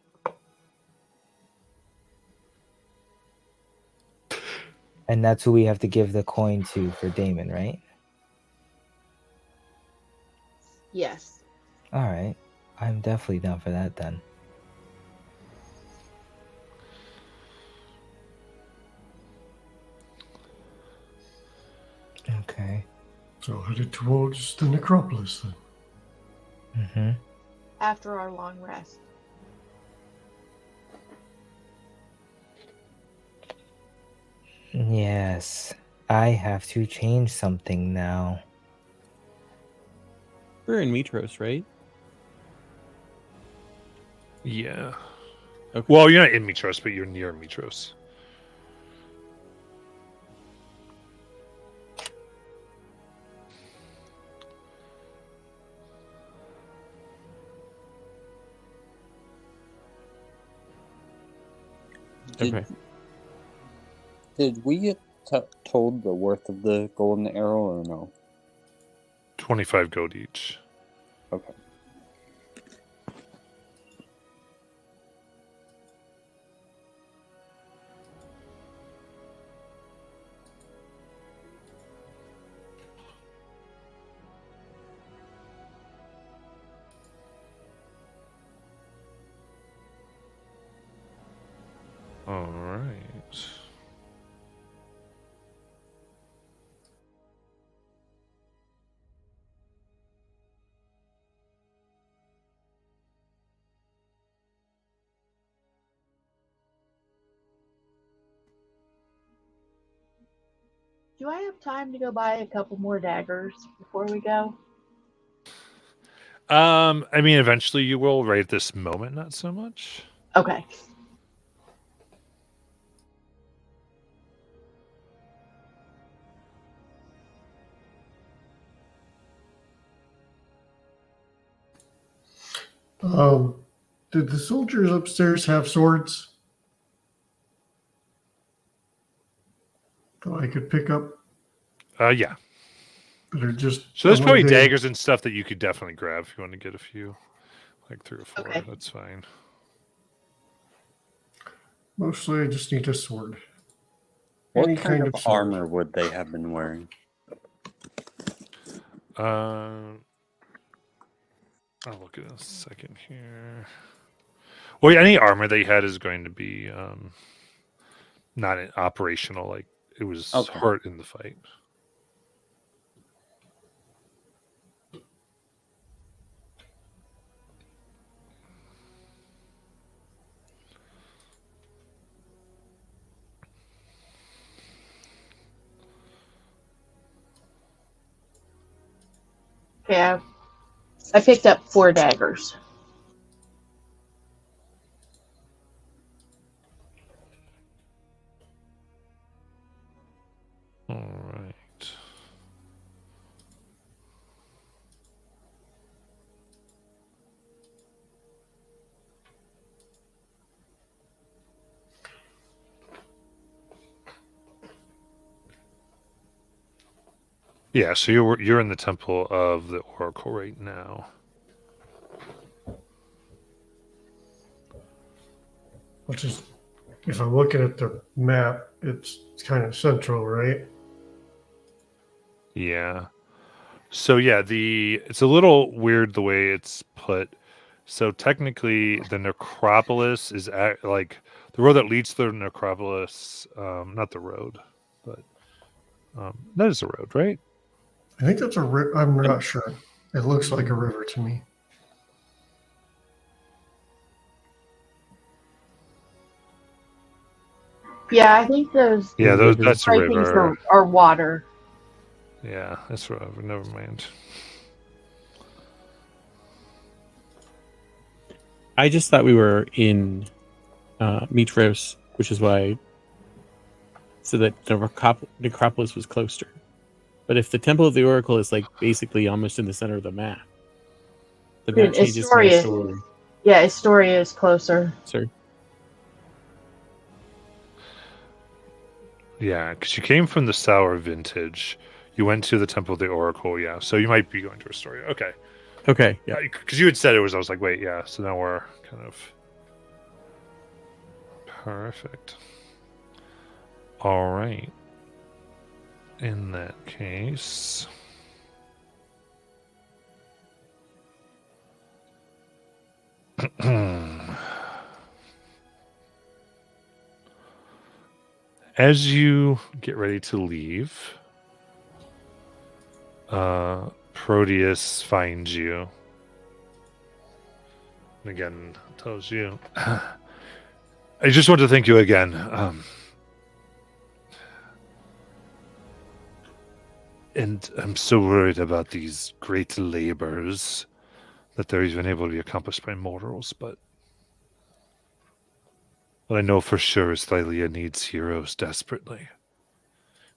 And that's who we have to give the coin to for Damon, right? Yes. All right. I'm definitely down for that then. Okay. So headed towards the necropolis then. Mm-hmm. After our long rest. Yes. I have to change something now. We're in Mitros, right? Yeah. Okay. Well, you're not in Mitros, but you're near Mitros. Okay. Did we get told the worth of the golden arrow or no? 25 gold each. Okay. All right. Do I have time to go buy a couple more daggers before we go? I mean, eventually you will. Right at this moment, not so much. Okay. Did the soldiers upstairs have swords that I could pick up Yeah. that are just So there's probably unlimited? daggers and stuff that you could definitely grab if you want to get a few, like 3 or 4. Okay. That's fine. Mostly, I just need a sword. What Any kind of sword. armor would they have been wearing? I'll look at it in a second here. Well, yeah, any armor they had is going to be not operational. Like it was Okay. hurt in the fight. Okay, I picked up 4 daggers. Yeah, so you're in the Temple of the Oracle right now. Which is, if I'm looking at the map, it's kind of central, right? Yeah. So yeah, it's a little weird the way it's put. So technically, the necropolis is like the road that leads to the necropolis. Not the road, but that is a road, right? I think that's a river. I'm not sure. It looks like a river to me. Yeah, I think those Yeah, that's a stripings river. are water. Yeah, that's a river. Never mind. I just thought we were in Mitros, which is why. So that the necropolis was closer. But if the Temple of the Oracle is like basically almost in the center of the map, then that changes my story. Yeah, Astoria is closer. Sir. Yeah, because you came from the Sour Vintage. You went to the Temple of the Oracle, yeah. So you might be going to Astoria. Okay. Okay, yeah. Because you had said it was, I was like, wait, yeah. So now we're kind of perfect. All right. In that case, as you get ready to leave, Proteus finds you. And again, tells you, I just want to thank you again. And I'm so worried about these great labors that they're even able to be accomplished by mortals, but what I know for sure is Thylia needs heroes desperately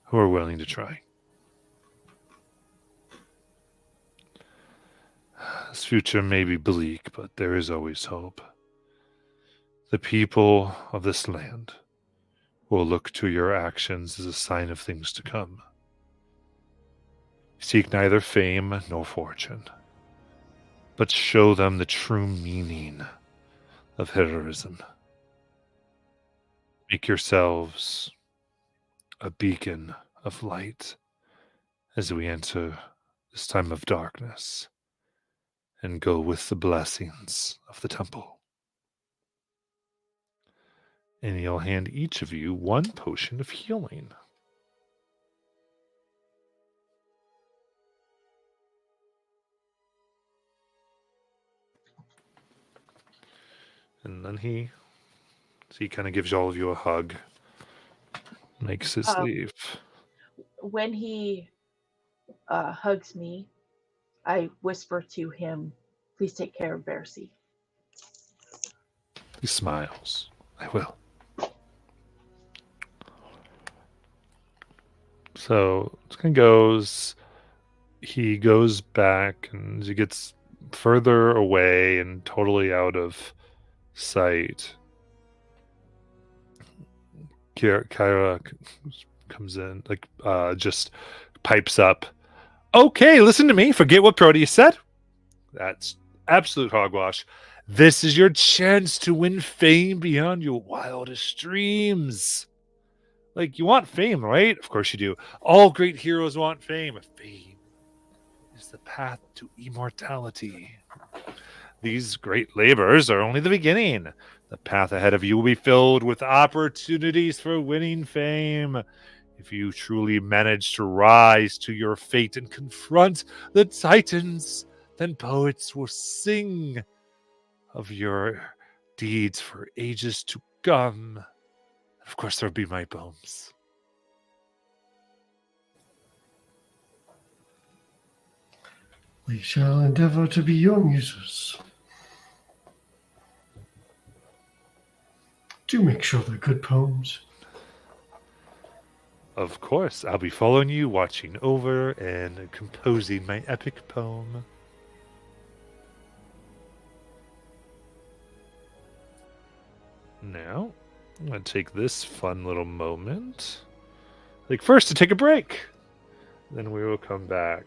who are willing to try. This future may be bleak, but there is always hope. The people of this land will look to your actions as a sign of things to come. Seek neither fame nor fortune, but show them the true meaning of heroism. Make yourselves a beacon of light as we enter this time of darkness and go with the blessings of the temple. And he'll hand each of you one potion of healing. And then he kind of gives all of you a hug, makes his leave. When he hugs me, I whisper to him, "Please take care of Bercy." He smiles. I will. So it kind of goes. He goes back, and as he gets further away and totally out of sight, Kyra comes in, like, just pipes up. Okay, listen to me. Forget what Proteus said. That's absolute hogwash. This is your chance to win fame beyond your wildest dreams. Like, you want fame, right? Of course you do. All great heroes want fame. Fame is the path to immortality. These great labors are only the beginning. The path ahead of you will be filled with opportunities for winning fame. If you truly manage to rise to your fate and confront the Titans, then poets will sing of your deeds for ages to come. Of course, there'll be my poems. We shall endeavor to be your muses. Do make sure they're good poems. Of course, I'll be following you, watching over, and composing my epic poem. Now, I'm going to take this fun little moment. Like, first, to take a break. Then we will come back.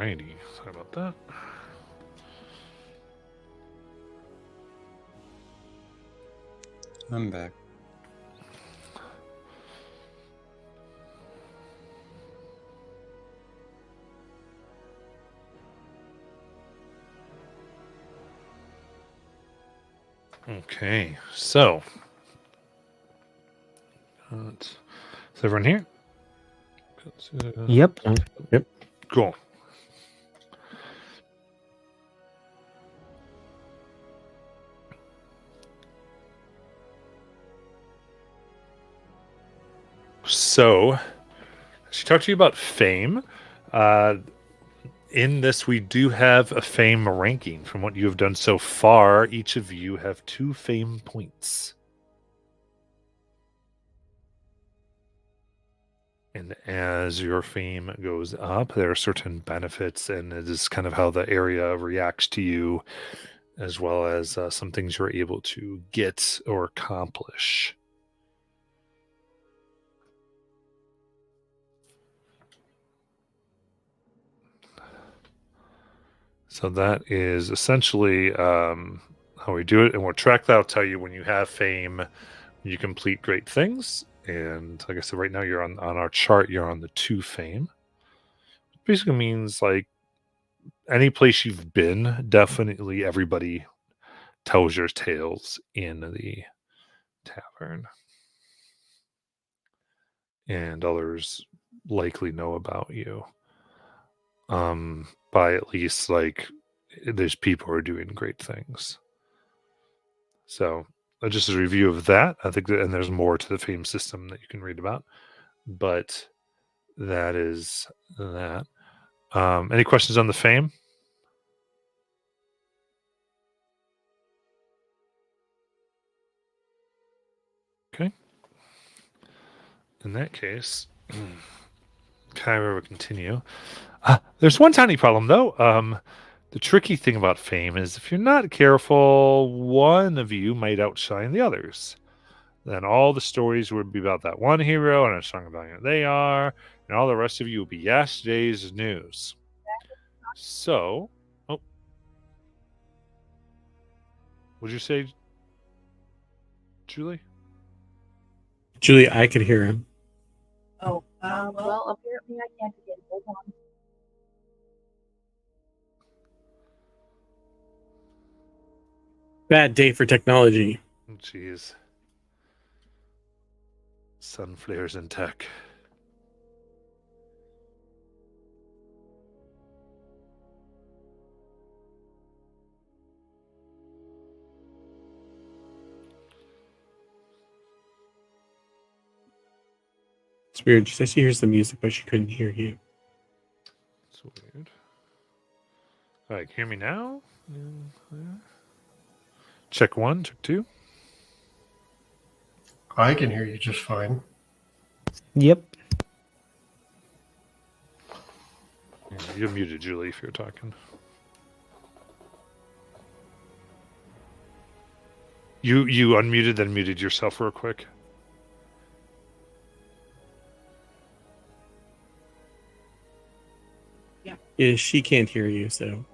Alrighty. Sorry about that. I'm back. Okay, so is everyone here? Yep. Yep. Cool. So, she talked to you about fame. In this, we do have a fame ranking. From what you have done so far, each of you have 2 fame points. And as your fame goes up, there are certain benefits, and it is kind of how the area reacts to you, as well as some things you're able to get or accomplish. So that is essentially how we do it, and we'll track that. I'll tell you when you have fame, you complete great things. And like I said, right now you're on our chart, you're on the 2 fame. Basically means like any place you've been, definitely everybody tells your tales in the tavern. And others likely know about you. By at least like there's people who are doing great things. So just a review of that. I think that, and there's more to the fame system that you can read about, but that is that. Any questions on the fame? Okay. In that case, Kyra will continue. There's one tiny problem, though. The tricky thing about fame is if you're not careful, one of you might outshine the others. Then all the stories would be about that one hero and a song about who they are, and all the rest of you will be yesterday's news. So, what'd you say, Julie? Julie, I could hear him. Oh, well, apparently I can't again. Hold on. Bad day for technology. Jeez. Sun flares in tech. It's weird. She says she hears the music, but she couldn't hear you. It's weird. All right, hear me now? Check 1, check 2. I can hear you just fine. Yep. Yeah, you're muted, Julie, if you're talking. You unmuted, then muted yourself real quick. Yeah, she can't hear you, so.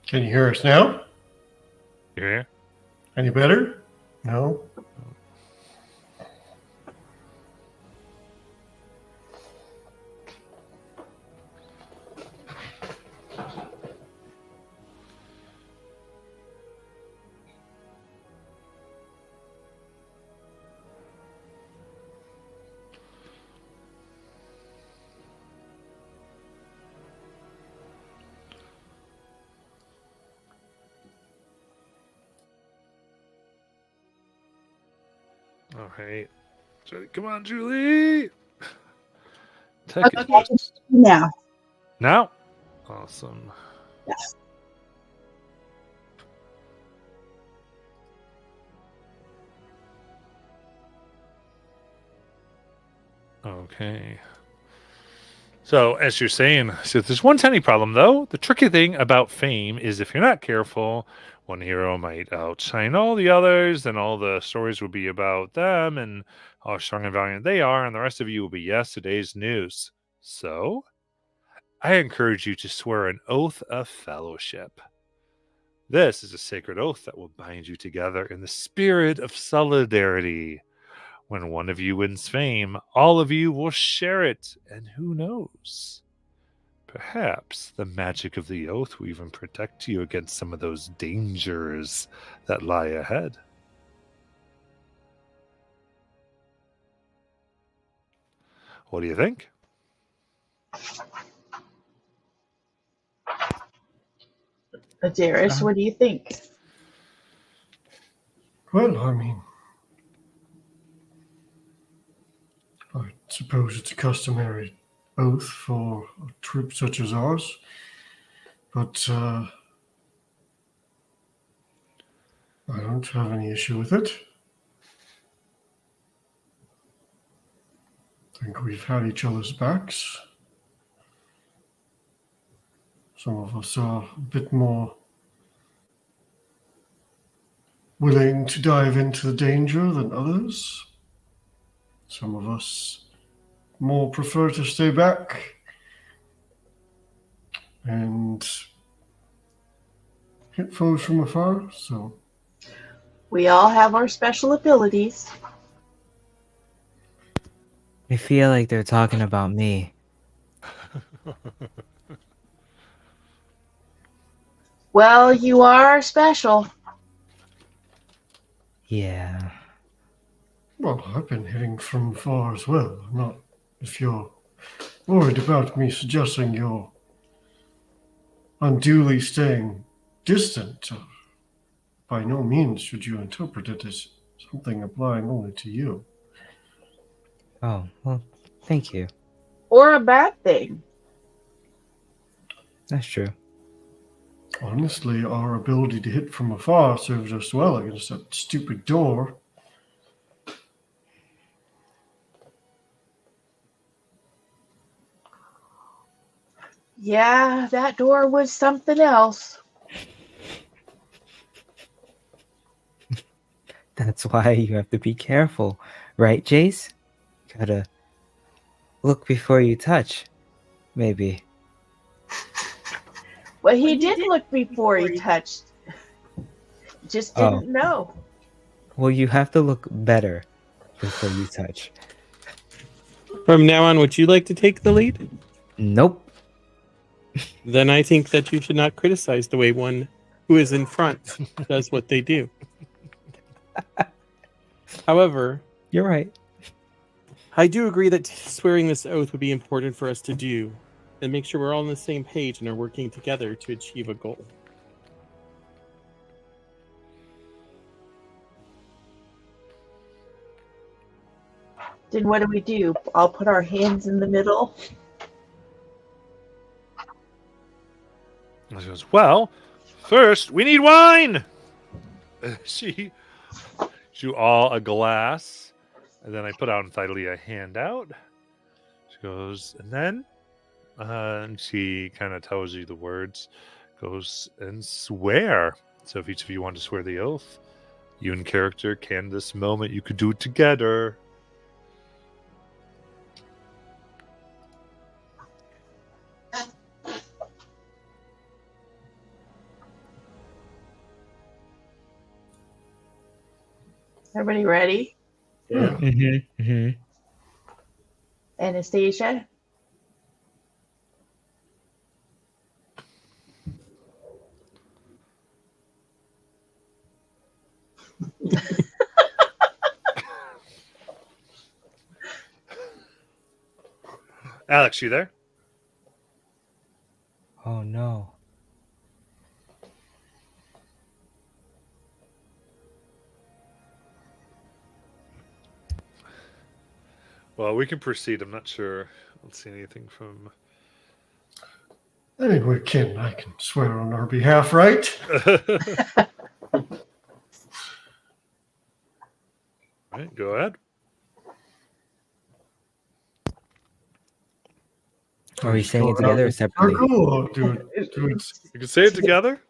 Can you hear us now? You hear? Any better? No? All right. Come on, Julie. Tech Okay, it. I can see you now. Now? Awesome. Yes. Okay. So, as you're saying, so there's one tiny problem, though. The tricky thing about fame is if you're not careful, one hero might outshine all the others, and all the stories will be about them and how strong and valiant they are, and the rest of you will be yesterday's news. So, I encourage you to swear an oath of fellowship. This is a sacred oath that will bind you together in the spirit of solidarity. When one of you wins fame, all of you will share it, and who knows? Perhaps the magic of the oath will even protect you against some of those dangers that lie ahead. What do you think? Darius, what do you think? Well, I mean, I suppose it's a customary oath for a troop such as ours, but I don't have any issue with it. I think we've had each other's backs. Some of us are a bit more willing to dive into the danger than others. Some of us more prefer to stay back and hit foes from afar. So We all have our special abilities. I feel like they're talking about me. Well, you are special. Yeah. well, I've been hitting from far as well. Not if you're worried about me suggesting you're unduly staying distant. By no means should you interpret it as something applying only to you. Oh, well, thank you. Or a bad thing. That's true. Honestly, our ability to hit from afar served us well against that stupid door. Yeah, that door was something else. That's why you have to be careful, right, Jace? Gotta look before you touch, maybe. Well, he did look before he touched. Just didn't know. Well, you have to look better before you touch. From now on, would you like to take the lead? Nope. Then I think that you should not criticize the way one who is in front does what they do. However, You're right. I do agree that swearing this oath would be important for us to do and make sure we're all on the same page and are working together to achieve a goal. Then what do? I'll put our hands in the middle. And she goes, well, first we need wine. She drew all a glass, and then I put out Thalia a handout. She goes, and then and she kind of tells you the words, goes and swear. So if each of you want to swear the oath, you in character can this moment. You could do it together. Everybody ready? Yeah. Mm-hmm. Mm-hmm. Anastasia? Alex, you there? Oh no. Well, we can proceed. I'm not sure. I don't see anything from. Anyway, Ken, I can swear on our behalf, right? Right, go ahead. Are we saying it together or separately? Cool. Do it. You can say it together.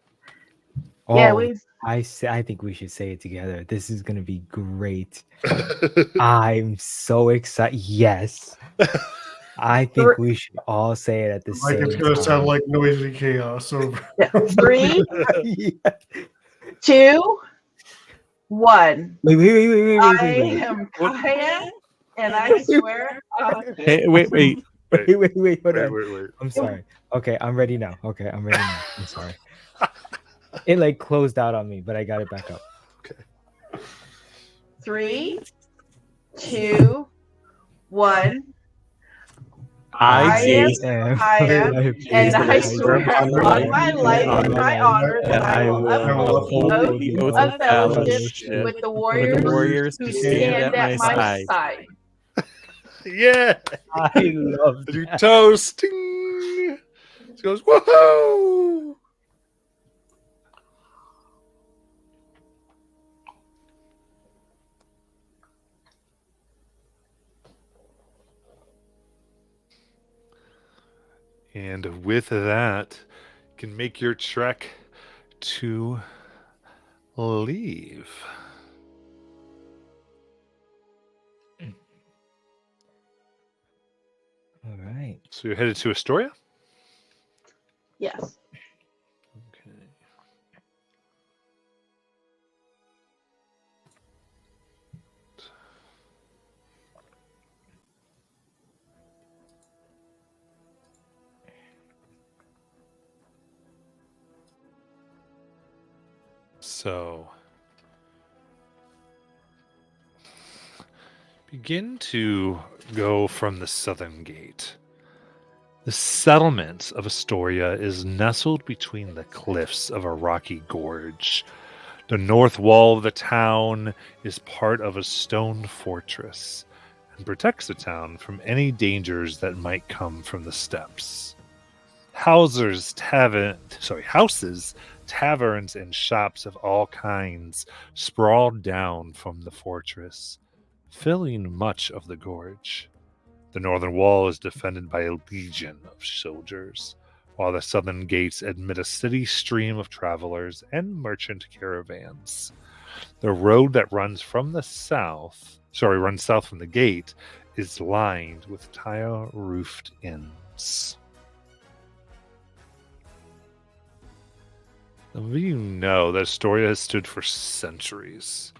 Yeah, Oh, we. I think we should say it together. This is gonna be great. I'm so excited. Yes. I think we should all say it at the Like same it's gonna time. sound like noisy chaos over. Yeah. 3, Yeah. 2, 1. Wait. I am Kaya, and I swear. Hey, wait. Wait, hold on. Wait. I'm sorry. Okay, I'm ready now. I'm sorry. It like closed out on me, but I got it back up. 3, 2, 1. I, am Jason, Kaya, and I swear on my life and my honor that I will uphold the oath of fellowship with the warriors who stand at my side. Yeah. I love Do that. toast. Ding. She goes, woohoo! And with that, you can make your trek to leave. All right. So you're headed to Astoria? Yes. Okay. So begin to go from the southern gate. The settlement of Astoria is nestled between the cliffs of a rocky gorge. The north wall of the town is part of a stone fortress and protects the town from any dangers that might come from the steppes. Houses, taverns, and shops of all kinds sprawled down from the fortress, filling much of the gorge. The northern wall is defended by a legion of soldiers, while the southern gates admit a steady stream of travelers and merchant caravans. The road that runs south from the gate, is lined with tile-roofed inns. You know that Astoria has stood for centuries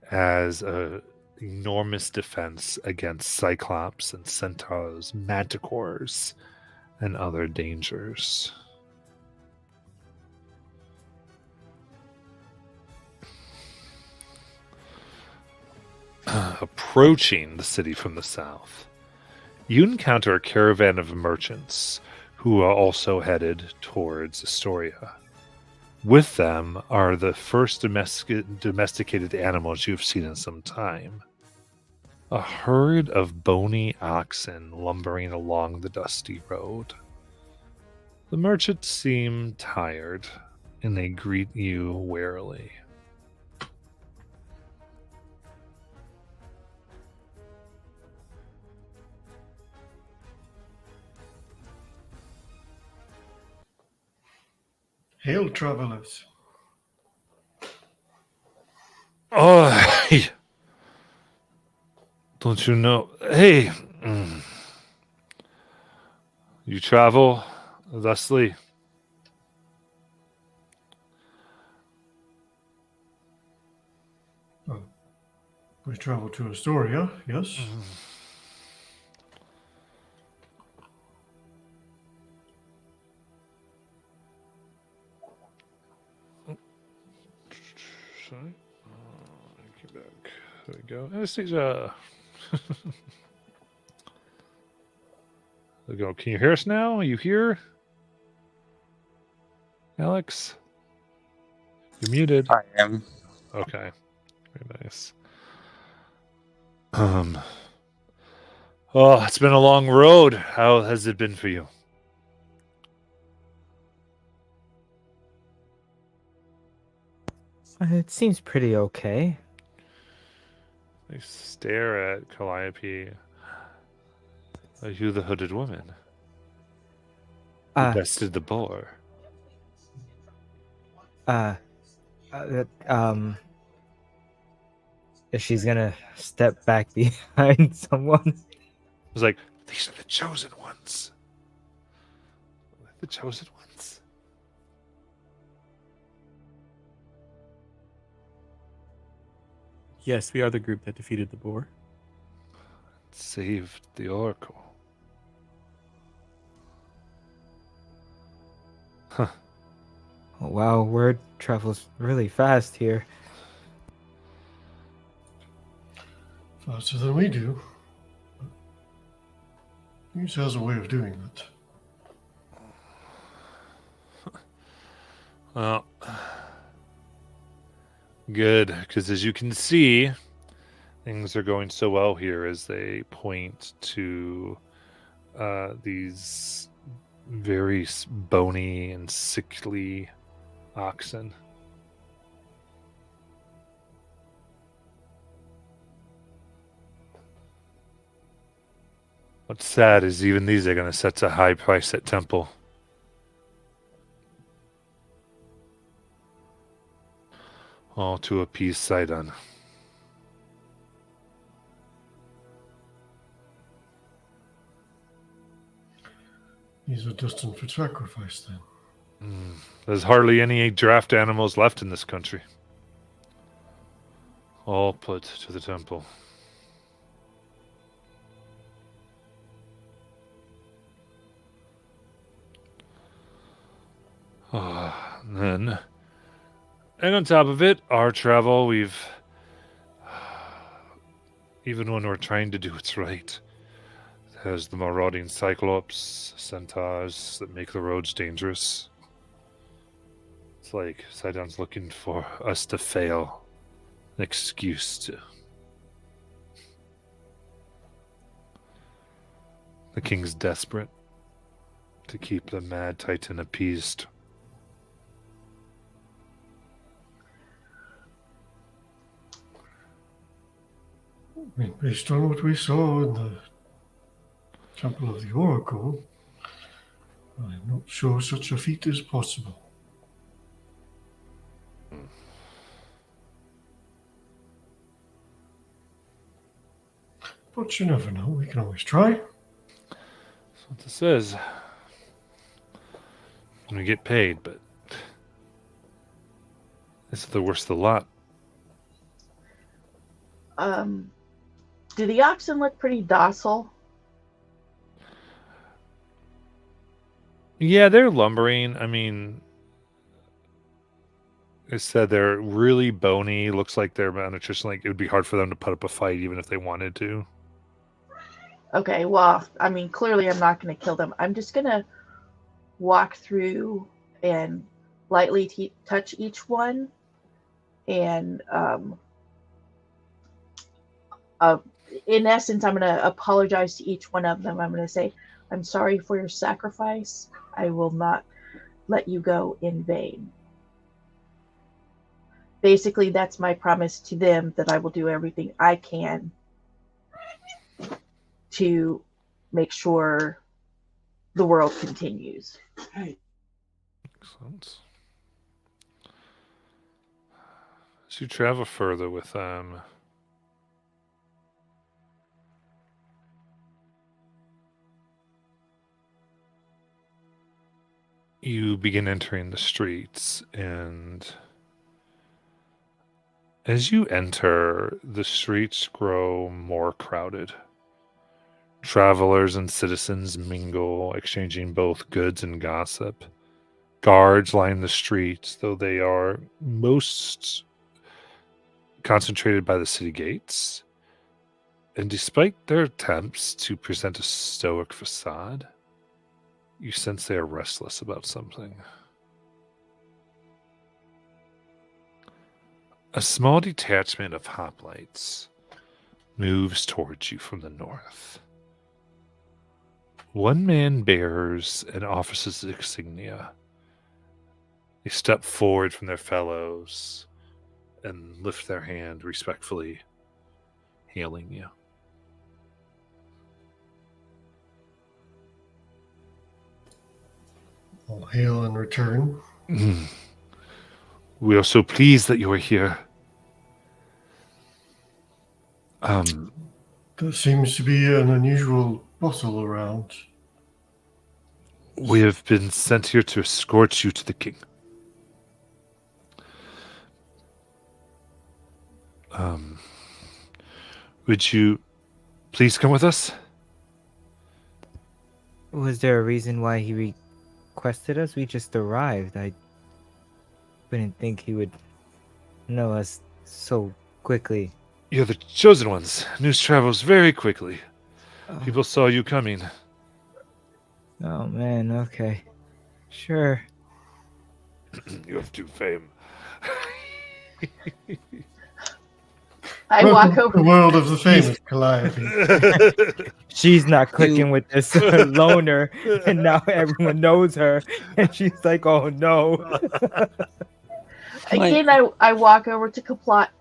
as an enormous defense against cyclops and centaurs, manticores, and other dangers. Approaching the city from the south, you encounter a caravan of merchants who are also headed towards Astoria. With them are the first domesticated animals you've seen in some time. A herd of bony oxen lumbering along the dusty road. The merchants seem tired, and they greet you warily. Hail, travelers. Oh, hey. Don't you know? Hey, you travel thusly? We travel to Astoria, yes? Sorry. Get back. There we go. Anesthesia. There we go. Can you hear us now? Are you here? Alex? You're muted. I am. Okay. Very nice. Oh, it's been a long road. How has it been for you? It seems pretty okay. I stare at Calliope. Are you the hooded woman? Who bested the boar? If she's gonna step back behind someone. I was like, these are the chosen ones. The chosen ones. Yes, we are the group that defeated the boar. Saved the oracle. Huh. Oh, wow, word travels really fast here. Faster than we do. He has a way of doing that. Well, good, because as you can see, things are going so well here as they point to these very bony and sickly oxen. What's sad is even these are going to set a high price at Temple. All to appease Sidon. These are destined for sacrifice then. There's hardly any draft animals left in this country. All put to the temple. And on top of it, our travel, we've... Even when we're trying to do what's right, there's the marauding cyclops, centaurs that make the roads dangerous. It's like Sidon's looking for us to fail. An excuse to... The king's desperate to keep the mad titan appeased. I mean, based on what we saw in the Temple of the Oracle, I'm not sure such a feat is possible. But you never know. We can always try. That's what this is. And we get paid, but this is the worst of the lot. Do the oxen look pretty docile? Yeah, they're lumbering. I mean, it said they're really bony. Looks like they're malnutrition. Like it would be hard for them to put up a fight even if they wanted to. Okay, well, I mean, clearly I'm not going to kill them. I'm just going to walk through and lightly touch each one. And in essence, I'm going to apologize to each one of them. I'm going to say, I'm sorry for your sacrifice. I will not let you go in vain. Basically, that's my promise to them, that I will do everything I can to make sure the world continues. Excellent. As you travel further with them, you begin entering the streets, and as you enter, the streets grow more crowded. Travelers and citizens mingle, exchanging both goods and gossip. Guards line the streets, though they are most concentrated by the city gates. And despite their attempts to present a stoic facade, you sense they are restless about something. A small detachment of hoplites moves towards you from the north. One man bears an officer's insignia. They step forward from their fellows and lift their hand respectfully, hailing you. All hail in return. We are so pleased that you are here. There seems to be an unusual bustle around. We have been sent here to escort you to the king. Would you please come with us? Was there a reason why he requested us? We just arrived. I wouldn't think he would know us so quickly. You're the chosen ones. News travels very quickly. People saw you coming. Oh man, okay. Sure. You have due fame. I walk over. The world of the famous Calliope. She's not clicking with this loner, and now everyone knows her, and she's like, "Oh no!" Again, I walk over to Calliope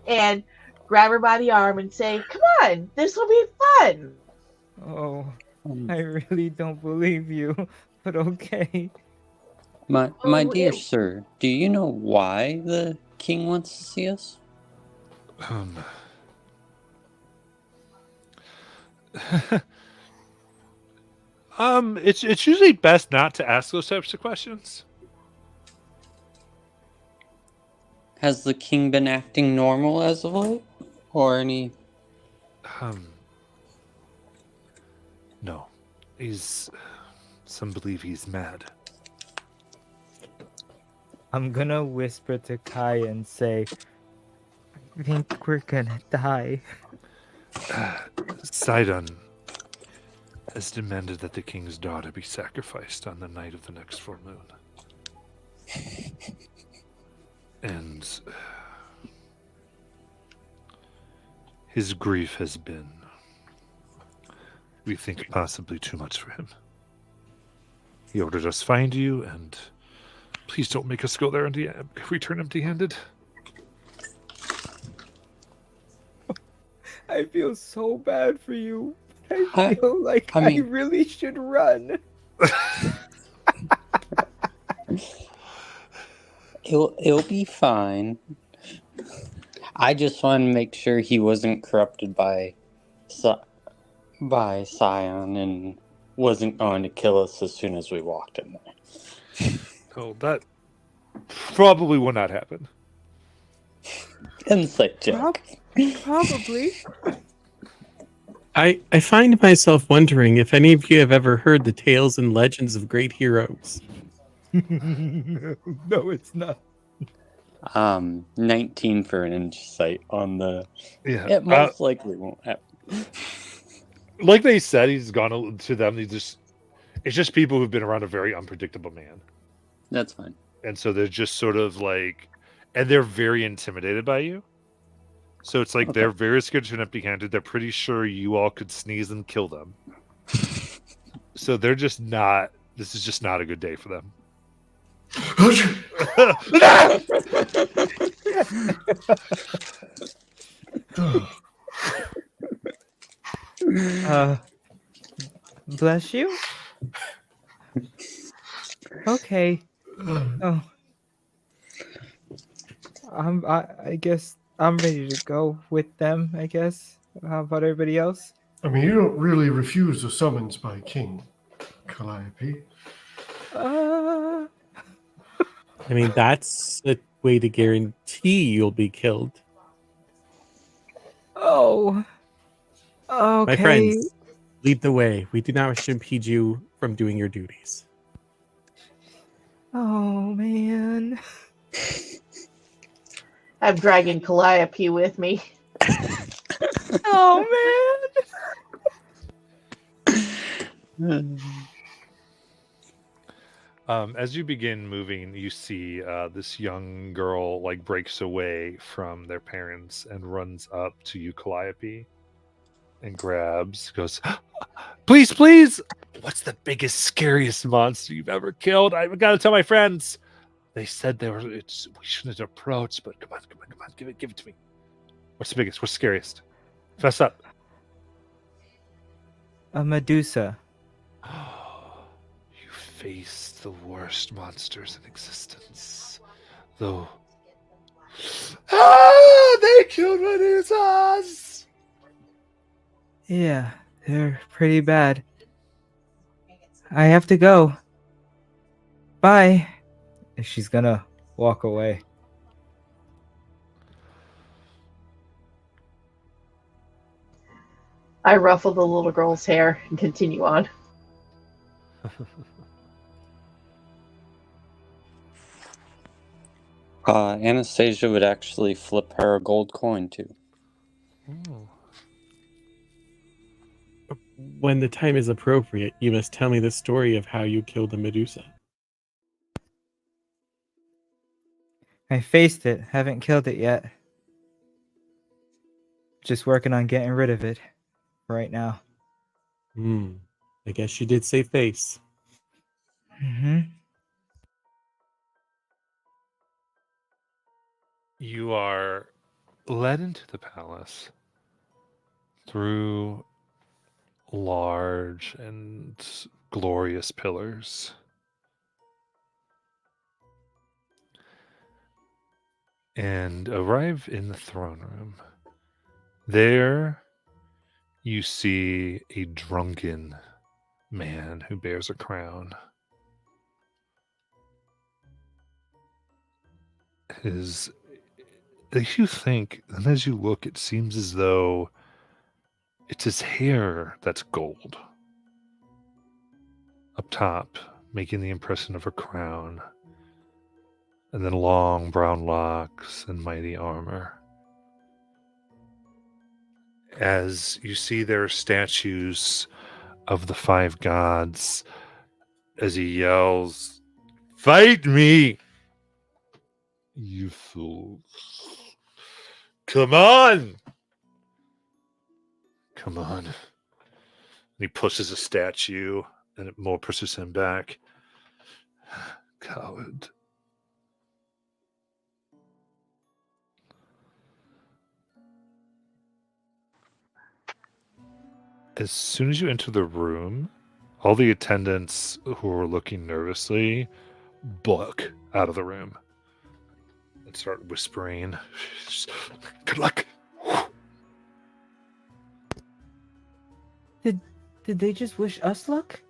and grab her by the arm and say, "Come on, this will be fun." Oh, I really don't believe you, but okay. My dear sir, do you know why the king wants to see us? It's usually best not to ask those types of questions. Has the king been acting normal as of late? Or any... No. Some believe he's mad. I'm gonna whisper to Kaya and say, "I think we're gonna die." Sidon has demanded that the king's daughter be sacrificed on the night of the next full moon. And his grief has been, we think, possibly too much for him. He ordered us find you, and please don't make us go there and return empty-handed. I feel so bad for you. I feel like I really should run. It'll be fine. I just want to make sure he wasn't corrupted by Scion and wasn't going to kill us as soon as we walked in there. Oh, that probably will not happen. Insight check. Probably. I find myself wondering if any of you have ever heard the tales and legends of great heroes. No, it's not. 19 for an insight on the... Yeah. It most likely won't happen. Like they said, he's gone to them. It's just people who've been around a very unpredictable man. That's fine. And so they're just sort of like, and they're very intimidated by you. So it's like they're very scared to empty-handed. They're pretty sure you all could sneeze and kill them. So they're just not. This is just not a good day for them. Bless you. Okay. Oh. I guess I'm ready to go with them, I guess. How about everybody else? I mean, you don't really refuse a summons by King Calliope. I mean, that's a way to guarantee you'll be killed. Oh. Okay. My friends, lead the way. We do not wish to impede you from doing your duties. Oh, man. I'm dragging Calliope with me. Oh, man. As you begin moving, you see this young girl like breaks away from their parents and runs up to you, Calliope, and goes, "Please, please! What's the biggest, scariest monster you've ever killed? I've got to tell my friends. They said we shouldn't approach, but come on, give it to me. What's the biggest? What's the scariest? Fess up." A Medusa. You faced the worst monsters in existence. Though. They killed Medusas! Yeah, they're pretty bad. I have to go. Bye. And she's gonna walk away. I ruffle the little girl's hair and continue on. Anastasia would actually flip her a gold coin too. Ooh. When the time is appropriate, you must tell me the story of how you killed the Medusa. I faced it. Haven't killed it yet. Just working on getting rid of it right now. I guess you did say face. You are led into the palace through large and glorious pillars. And arrive in the throne room. There you see a drunken man who bears a crown. As you think, and as you look, it seems as though it's his hair that's gold. Up top, making the impression of a crown. And then long brown locks and mighty armor. As you see there are statues of the 5 gods, as he yells, "Fight me, you fools. Come on! Come on." And he pushes a statue, and it more pushes him back. Coward. As soon as you enter the room, all the attendants who are looking nervously book out of the room and start whispering, "Good luck." Did they just wish us luck?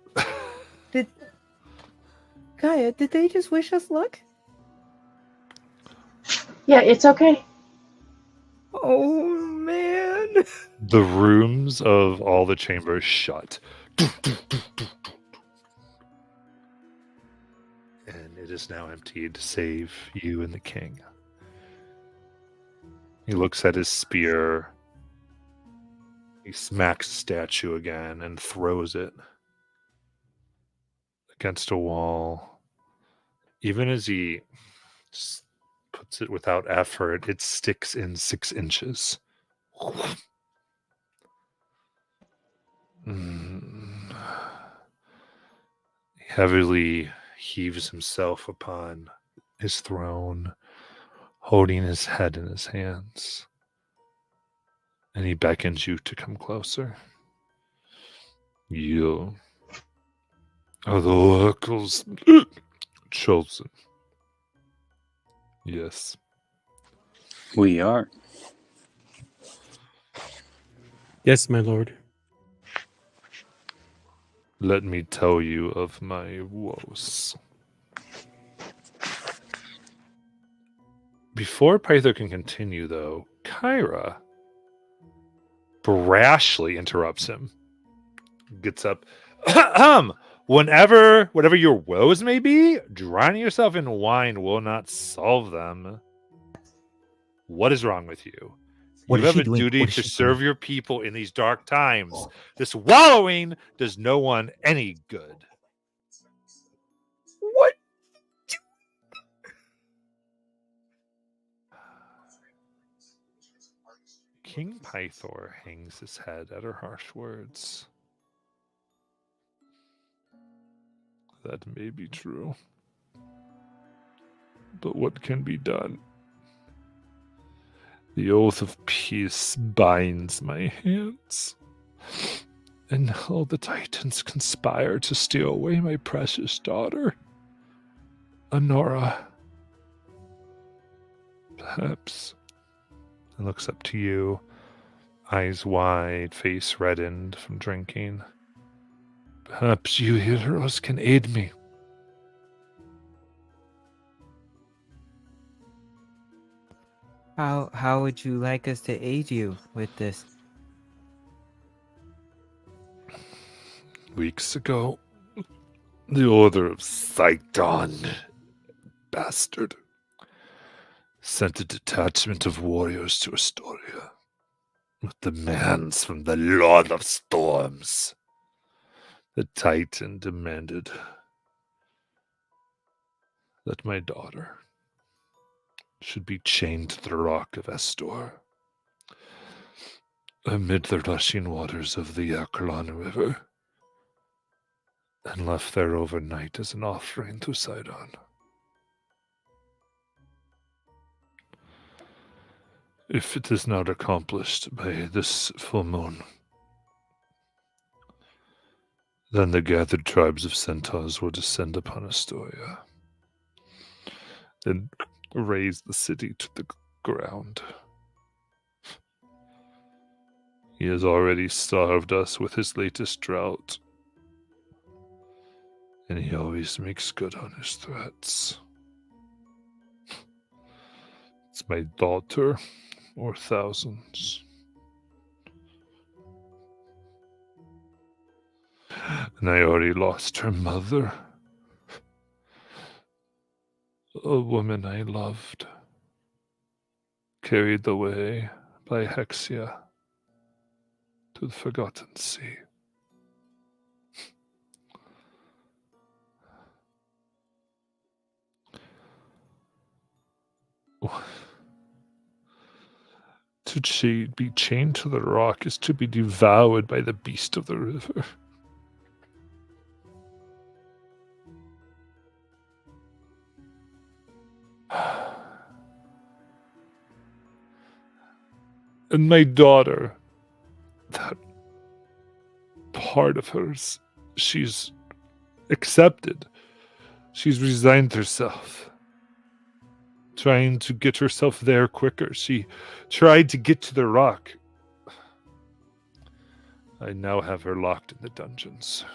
Gaia, did they just wish us luck? Yeah, it's okay. Oh man. The rooms of all the chambers shut. And it is now emptied, save you and the king. He looks at his spear. He smacks the statue again and throws it against a wall. Even as he just puts it without effort, it sticks in 6 inches. He heavily heaves himself upon his throne, holding his head in his hands. And he beckons you to come closer. You are the oracle's chosen. Yes. We are. Yes, my lord. Let me tell you of my woes. Before Pytho can continue, though, Kyra brashly interrupts him. Gets up. Whatever your woes may be, drowning yourself in wine will not solve them. What is wrong with you? What You is have she a doing? duty What is to she serve your people in these dark times. This wallowing does no one any good. What? King Pythor hangs his head at her harsh words. That may be true. But what can be done? The oath of peace binds my hands. And now the Titans conspire to steal away my precious daughter, Honora. Perhaps. And looks up to you, eyes wide, face reddened from drinking. Perhaps you heroes can aid me. How would you like us to aid you with this? Weeks ago, the Order of Sidon, bastard, sent a detachment of warriors to Astoria with demands from the Lord of Storms. The Titan demanded that my daughter should be chained to the rock of Astor amid the rushing waters of the Akerlon River and left there overnight as an offering to Sidon. If it is not accomplished by this full moon, then the gathered tribes of centaurs will descend upon Astoria and raze the city to the ground. He has already starved us with his latest drought, and he always makes good on his threats. It's my daughter, or thousands. And I already lost her mother, a woman I loved, carried away by Hexia to the Forgotten Sea. To be chained to the rock is to be devoured by the beast of the river. And my daughter, that part of hers, she's accepted. She's resigned herself, trying to get herself there quicker. She tried to get to the rock. I now have her locked in the dungeons.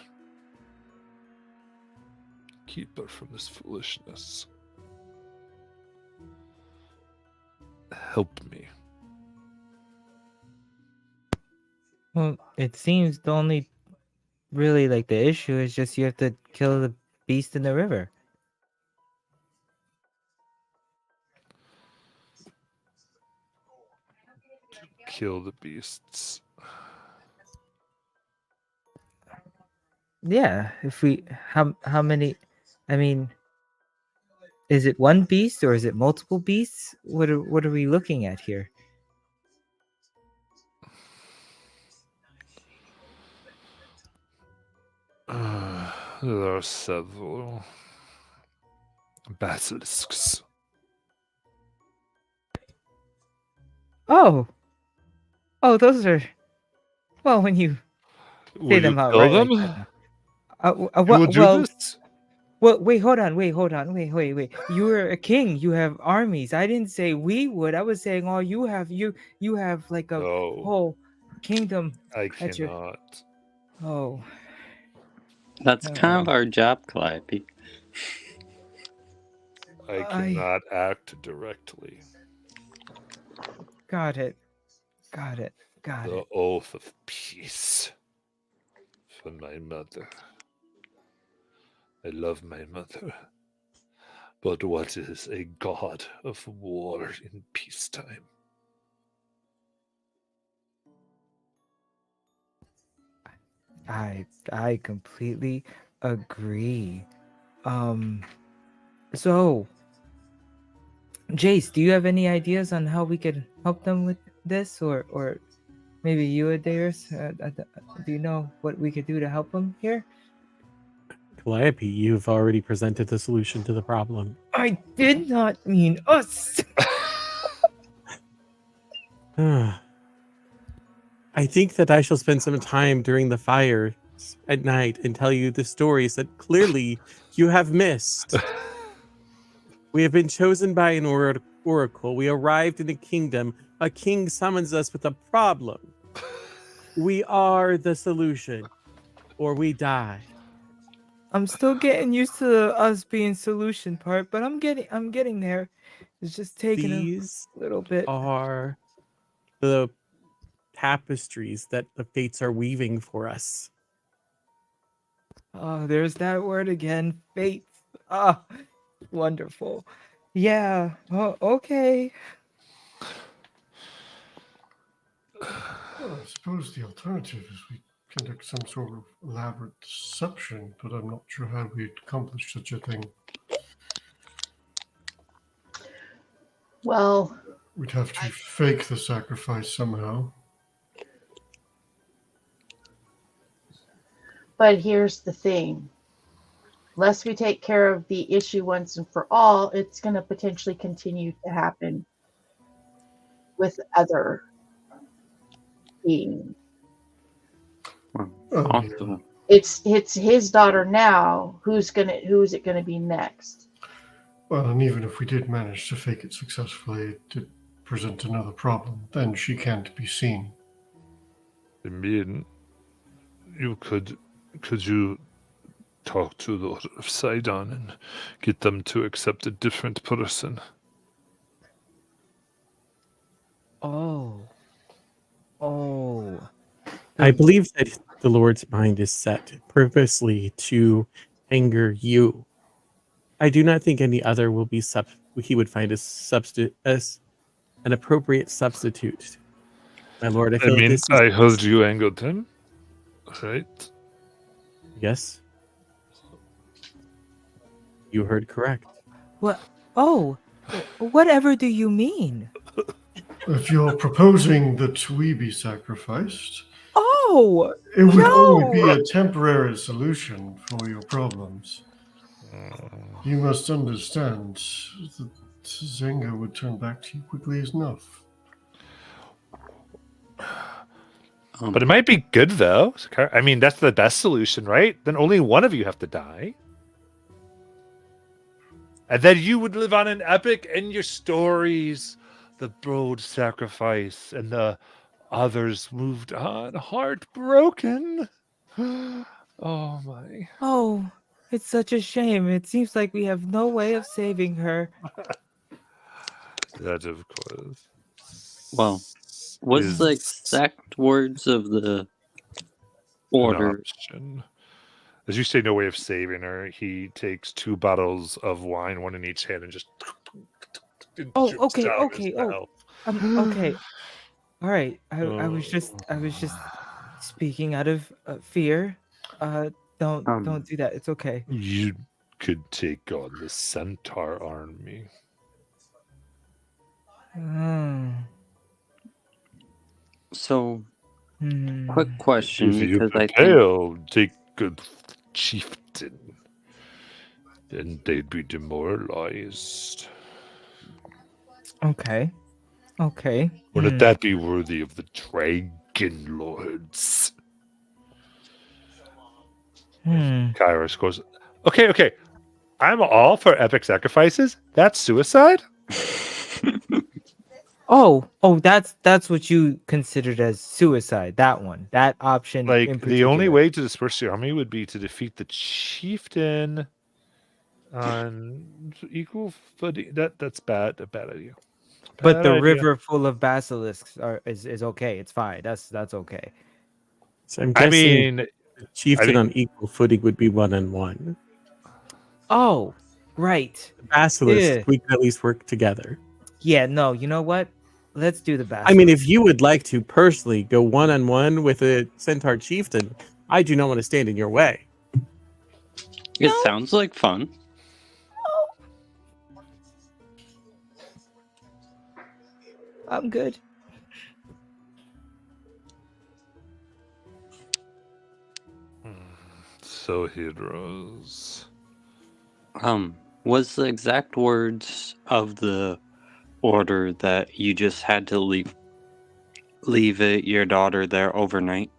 Keep her from this foolishness. Help me. Well, it seems the only really like the issue is just you have to kill the beast in the river. Kill the beasts. Yeah, if we how many? I mean, is it one beast or is it multiple beasts? What are we looking at here? There are several basilisks. Oh, those are. Well, when you Will say you them out kill right them? like that. You will do this? Well, wait, hold on, wait. You are a king. You have armies. I didn't say we would. I was saying all you have. You have like a No, whole kingdom. I at your- cannot. Oh, That's kind of our job, Calliope. I cannot act directly. got it. The oath of peace for my mother. I love my mother. But what is a god of war in peacetime? I completely agree. So Jace, do you have any ideas on how we could help them with this, or maybe you, Adairus? Do you know what we could do to help them here? Calliope, you've already presented the solution to the problem. I did not mean us. I I think that I shall spend some time during the fire at night and tell you the stories that clearly you have missed. We have been chosen by an oracle. We arrived in a kingdom. A king summons us with a problem. We are the solution, or we die. I'm still getting used to the us being solution part, but I'm getting there. It's just taking These a little bit. are the tapestries that the fates are weaving for us. Oh, there's that word again. Fate. Ah, wonderful. Yeah. Oh, okay. Well, I suppose the alternative is we conduct some sort of elaborate deception, but I'm not sure how we'd accomplish such a thing. Well, We'd have to fake the sacrifice somehow. but here's the thing. Unless we take care of the issue once and for all, it's going to potentially continue to happen with other beings. Oh, Possible. It's his daughter now. Who is it gonna be next? Well, and even if we did manage to fake it successfully, it did present another problem. Then she can't be seen. I mean, could you talk to the Order of Sidon and get them to accept a different person? Oh. I believe that the Lord's mind is set purposely to anger you. I do not think any other will be he would find as an appropriate substitute. My lord, I feel like mean, this is, I heard you angered him, right? yes. You heard correct. What? Oh, whatever do you mean? If you're proposing that we be sacrificed, Oh, it would No! only be a temporary solution for your problems. You must understand that Zenga would turn back to you quickly as enough. But it might be good, though. I mean, that's the best solution, right? Then only one of you have to die. And then you would live on an epic in your stories. The broad sacrifice and the others moved on, heartbroken. Oh, my. oh, it's such a shame. It seems like we have no way of saving her. That, of course. Well, what's the exact words of the order? Option. As you say, no way of saving her, he takes 2 bottles of wine, one in each hand, and just. Oh, shoots okay, down okay, his oh. mouth. Okay. All right. I was just speaking out of fear. Don't do that. It's okay. You could take on the Centaur army. So, Hmm. quick question, If you because I think fail, take a chieftain, then they'd be demoralized. Okay. Wouldn't that be worthy of the Dragon Lords? Kairos goes, okay. I'm all for epic sacrifices. That's suicide? Oh, that's what you considered as suicide. That one, that option. Like, in the only particular. way to disperse the army would be to defeat the chieftain on equal footing. That's bad. A bad idea. But Bad the idea. river full of basilisks is okay. It's fine. That's okay. So I'm I guessing mean, chieftain on equal footing would be 1-on-1. Oh, right. The basilisk, Yeah. we could at least work together. Yeah. No. You know what? Let's do the basilisks. I mean, if you would like to personally go 1-on-1 with a centaur chieftain, I do not want to stand in your way. it sounds like fun. I'm good. So heroes. Was the exact words of the order that you just had to leave leave your daughter there overnight.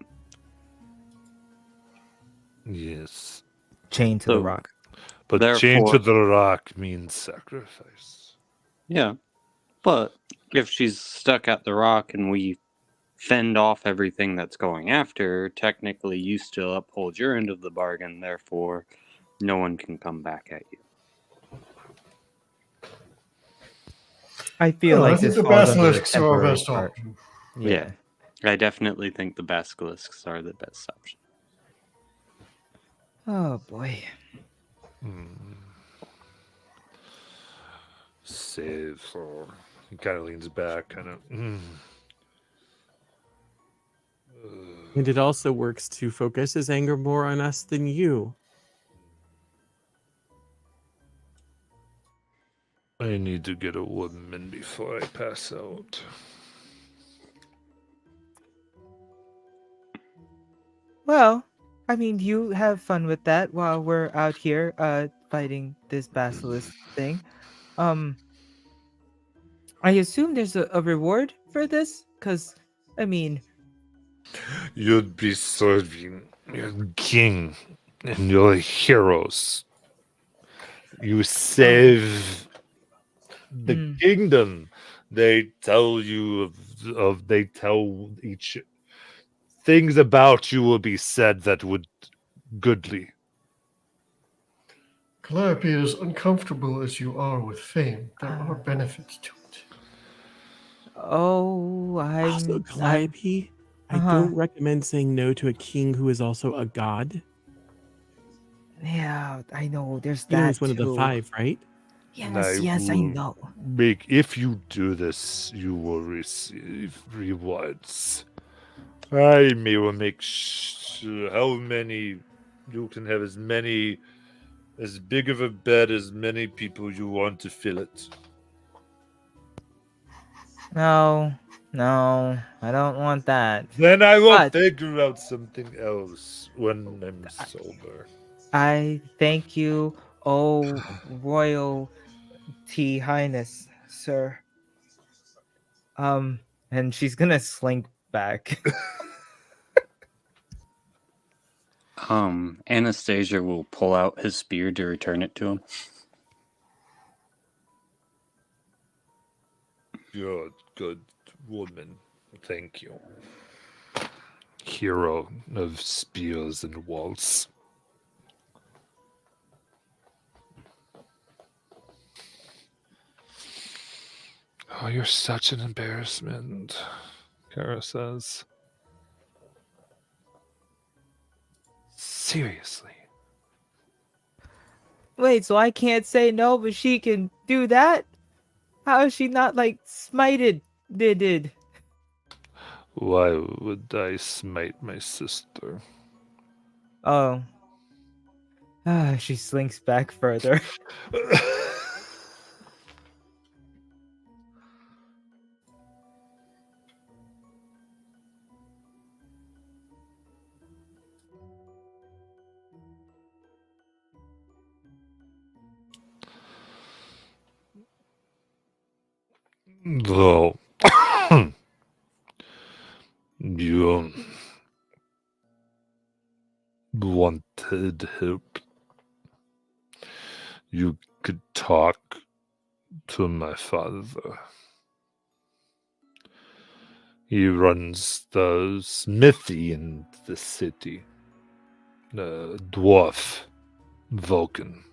Yes. Chained to the So, rock. But chained Therefore- to the rock means sacrifice. Yeah. But if she's stuck at the rock and we fend off everything that's going after her, technically you still uphold your end of the bargain, therefore no one can come back at you. I feel Well, I like think this the falls under the basilisks are our temporary best part. option. Yeah. I definitely think the basilisks are the best option. Oh boy. Save. He kind of leans back, kind of. And it also works to focus his anger more on us than you. I need to get a woman before I pass out. Well, I mean, you have fun with that while we're out here fighting this basilisk thing. I assume there's a reward for this, because I mean, You'd be serving your king and your heroes. You save the kingdom. They tell you they tell each things about you will be said that would goodly. Calliope, as uncomfortable as you are with fame, there are benefits to it. oh, Also, Calliope, I don't recommend saying no to a king who is also a god. Yeah, I know. There's You know, that he's one of the too. 5, right? Yes, I will know. if you do this, you will receive rewards. I will make how many you can have as big of a bed as many people you want to fill it. No, I don't want that. Then I will But figure out something else when I'm sober. I thank you, oh royal highness, sir. And she's gonna slink back. Anastasia will pull out his spear to return it to him. You're a good woman. Thank you. Hero of spears and walls. Oh, you're such an embarrassment, Kara says. Seriously. Wait, so I can't say no, but she can do that? How is she not like smited? Did? Why would I smite my sister? Oh. She slinks back further. Though you wanted help, you could talk to my father. He runs the smithy in the city. The dwarf Vulcan.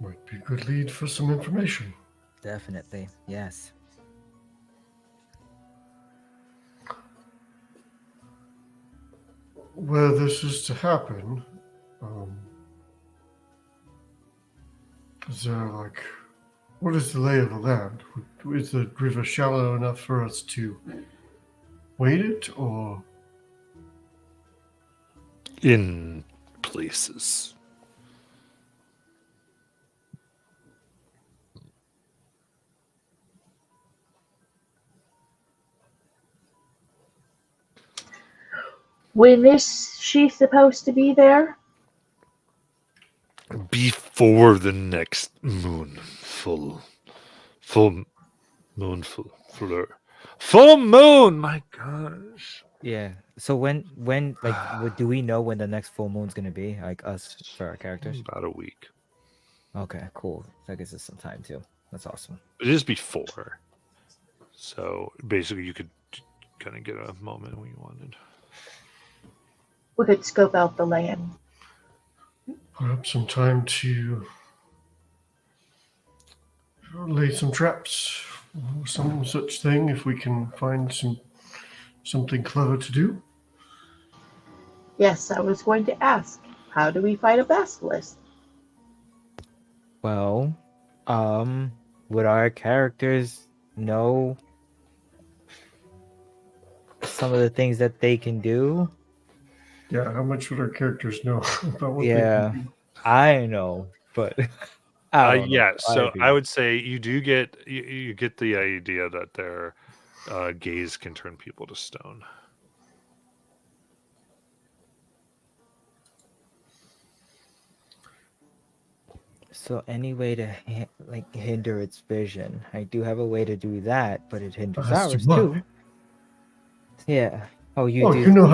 Might be a good lead for some information. Definitely, yes. Where this is to happen, is there what is the lay of the land? Is the river shallow enough for us to wade it, or? In places. When is she supposed to be there? Before the next moon full moon full moon. My gosh. Yeah. So when do we know when the next full moon's gonna be? Like us for our characters. About a week. Okay, cool. That gives us some time too. That's awesome. It is before. So basically, you could kind of get a moment when you wanted. We could scope out the land. Put up some time to lay some traps, some such thing, if we can find something clever to do. Yes, I was going to ask. How do we fight a basilisk? Well, would our characters know some of the things that they can do? Yeah, how much would our characters know about what Yeah, they can do? I know, but I don't know. Yeah, so do. I would say you do get you get the idea that their gaze can turn people to stone. So any way to hinder its vision? I do have a way to do that, but it hinders That's ours too much. too. Yeah. Oh, you Oh, do. you know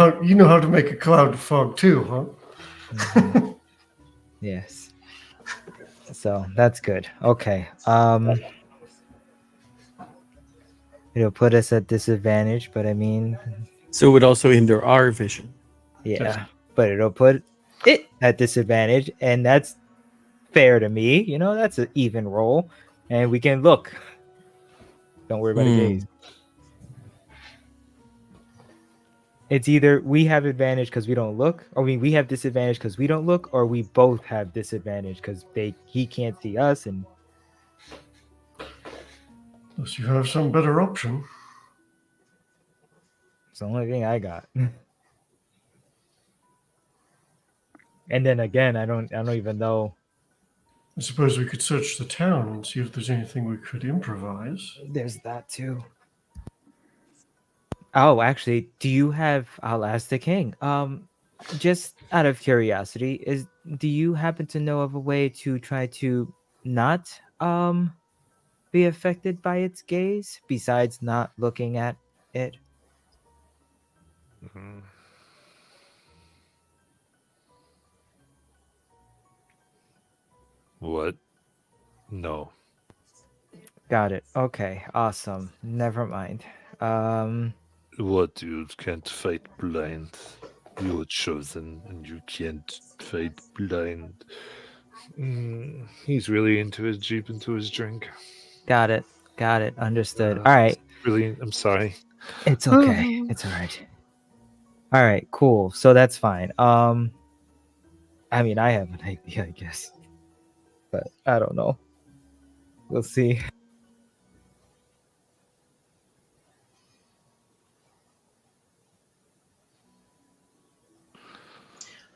how to make a cloud fog too, huh? Mhm. Yes. So that's good. Okay. It'll put us at disadvantage, but I mean, So it would also hinder our vision. yeah, but it'll put it at disadvantage, and that's fair to me. You know, that's an even roll, and we can look. Don't worry about the gaze. It's either we have advantage because we don't look, or we have disadvantage because we don't look, or we both have disadvantage because he can't see us, and Unless you have some better option. it's the only thing I got. And then again, I don't even know. I suppose we could search the town and see if there's anything we could improvise. There's that too. Oh, actually, do you have? I'll ask the king. Just out of curiosity, do you happen to know of a way to try to not be affected by its gaze besides not looking at it? Mhm. What? No. Got it. Okay, awesome. Never mind. What? You can't fight blind. You're chosen, and you can't fight blind. He's really into his Jeep, into his drink. Got it. Understood. Uh, All right. Really, I'm sorry. It's okay. It's all right. All right, cool. So that's fine. I mean, I have an idea, I guess, but I don't know. We'll see.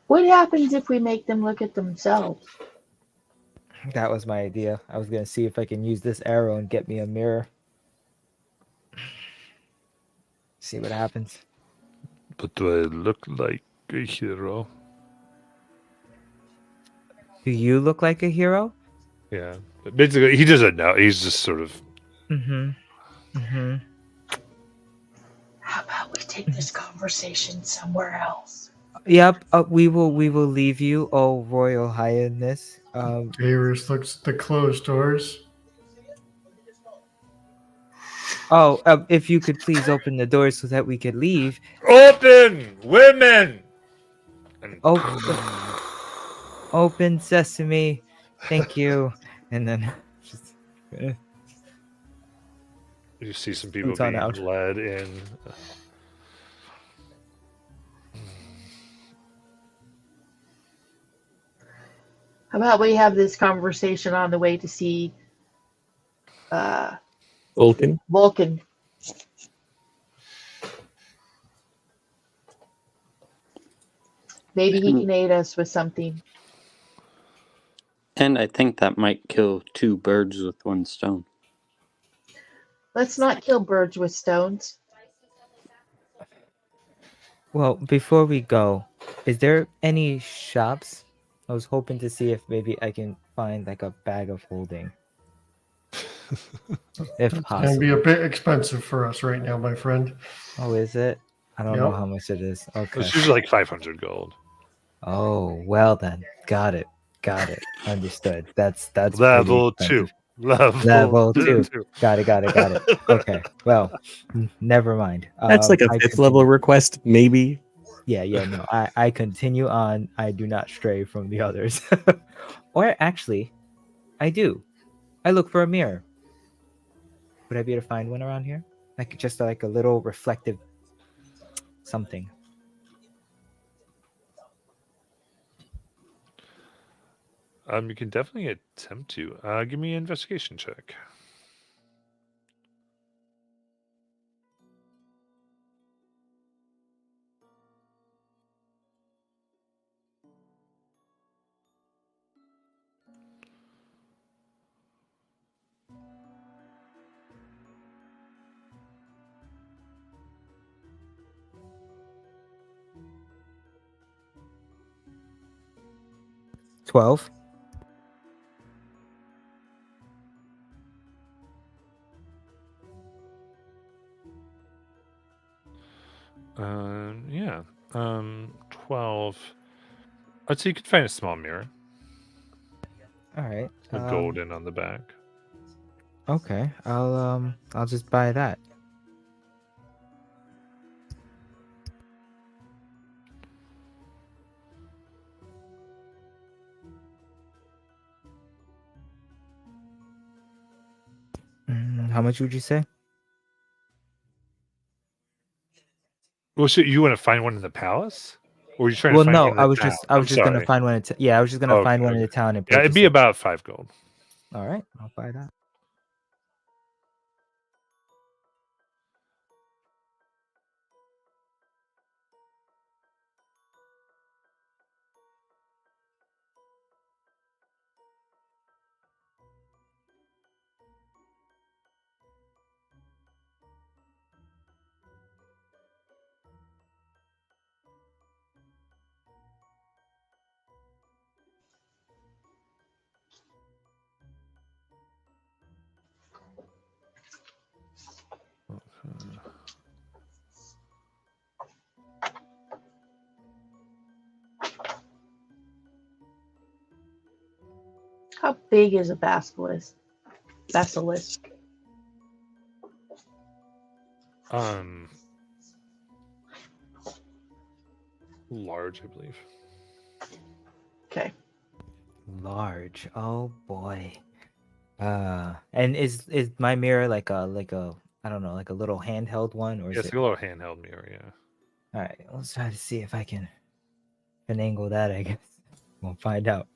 What happens if we make them look at themselves? That was my idea. I was gonna see if I can use this arrow and get me a mirror. See what happens. But do I look like a hero? Do you look like a hero? Yeah. But basically, he doesn't know. He's just sort of. How about we take this conversation somewhere else? Yep. We will leave you, oh Royal Highness. Darius looks at the closed doors. If you could please open the door so that we could leave. Open, women. And Open sesame. Thank you. And then just you see some people Boots on being out. led in. How about we have this conversation on the way to see Vulcan. Vulcan? Maybe he can aid us with something. And I think that might kill two birds with one stone. Let's not kill birds with stones. Well, before we go, is there any shops? I was hoping to see if maybe I can find like a bag of holding, if It's going to be a possible. bit expensive for us right now, my friend. Oh, is it? I don't know Yep. how much it is. Okay. It's usually like 500 gold. Oh, well then. Got it. Understood. That's pretty Level expensive. 2. Level Level 2. 2. Got it. Okay. Well, never mind. That's like a I fifth level continue. request, maybe. Yeah, no. I continue on. I do not stray from the others. Or actually, I do. I look for a mirror. Would I be able to find one around here? Like just like a little reflective something. You can definitely attempt to. Give me an investigation check. $12. Yeah. 12. I'd say you could find a small mirror All right. with golden on the back. Okay. I'll just buy that. How much would you say? Well, so you want to find one in the palace? Or are you trying Well, to find no, one in the I was town? just I was I'm just gonna sorry. find one. I was just gonna find one in Okay. the town and Yeah, it'd purchase be it. about 5 gold. All right, I'll buy that. How big is a basilisk? Basilisk. Large, I believe. Okay. Large. Oh boy. And is my mirror like a I don't know, like a little handheld one, or Yeah, is it's it? a little handheld mirror, yeah. All right, let's try to see if I can finagle that. I guess we'll find out.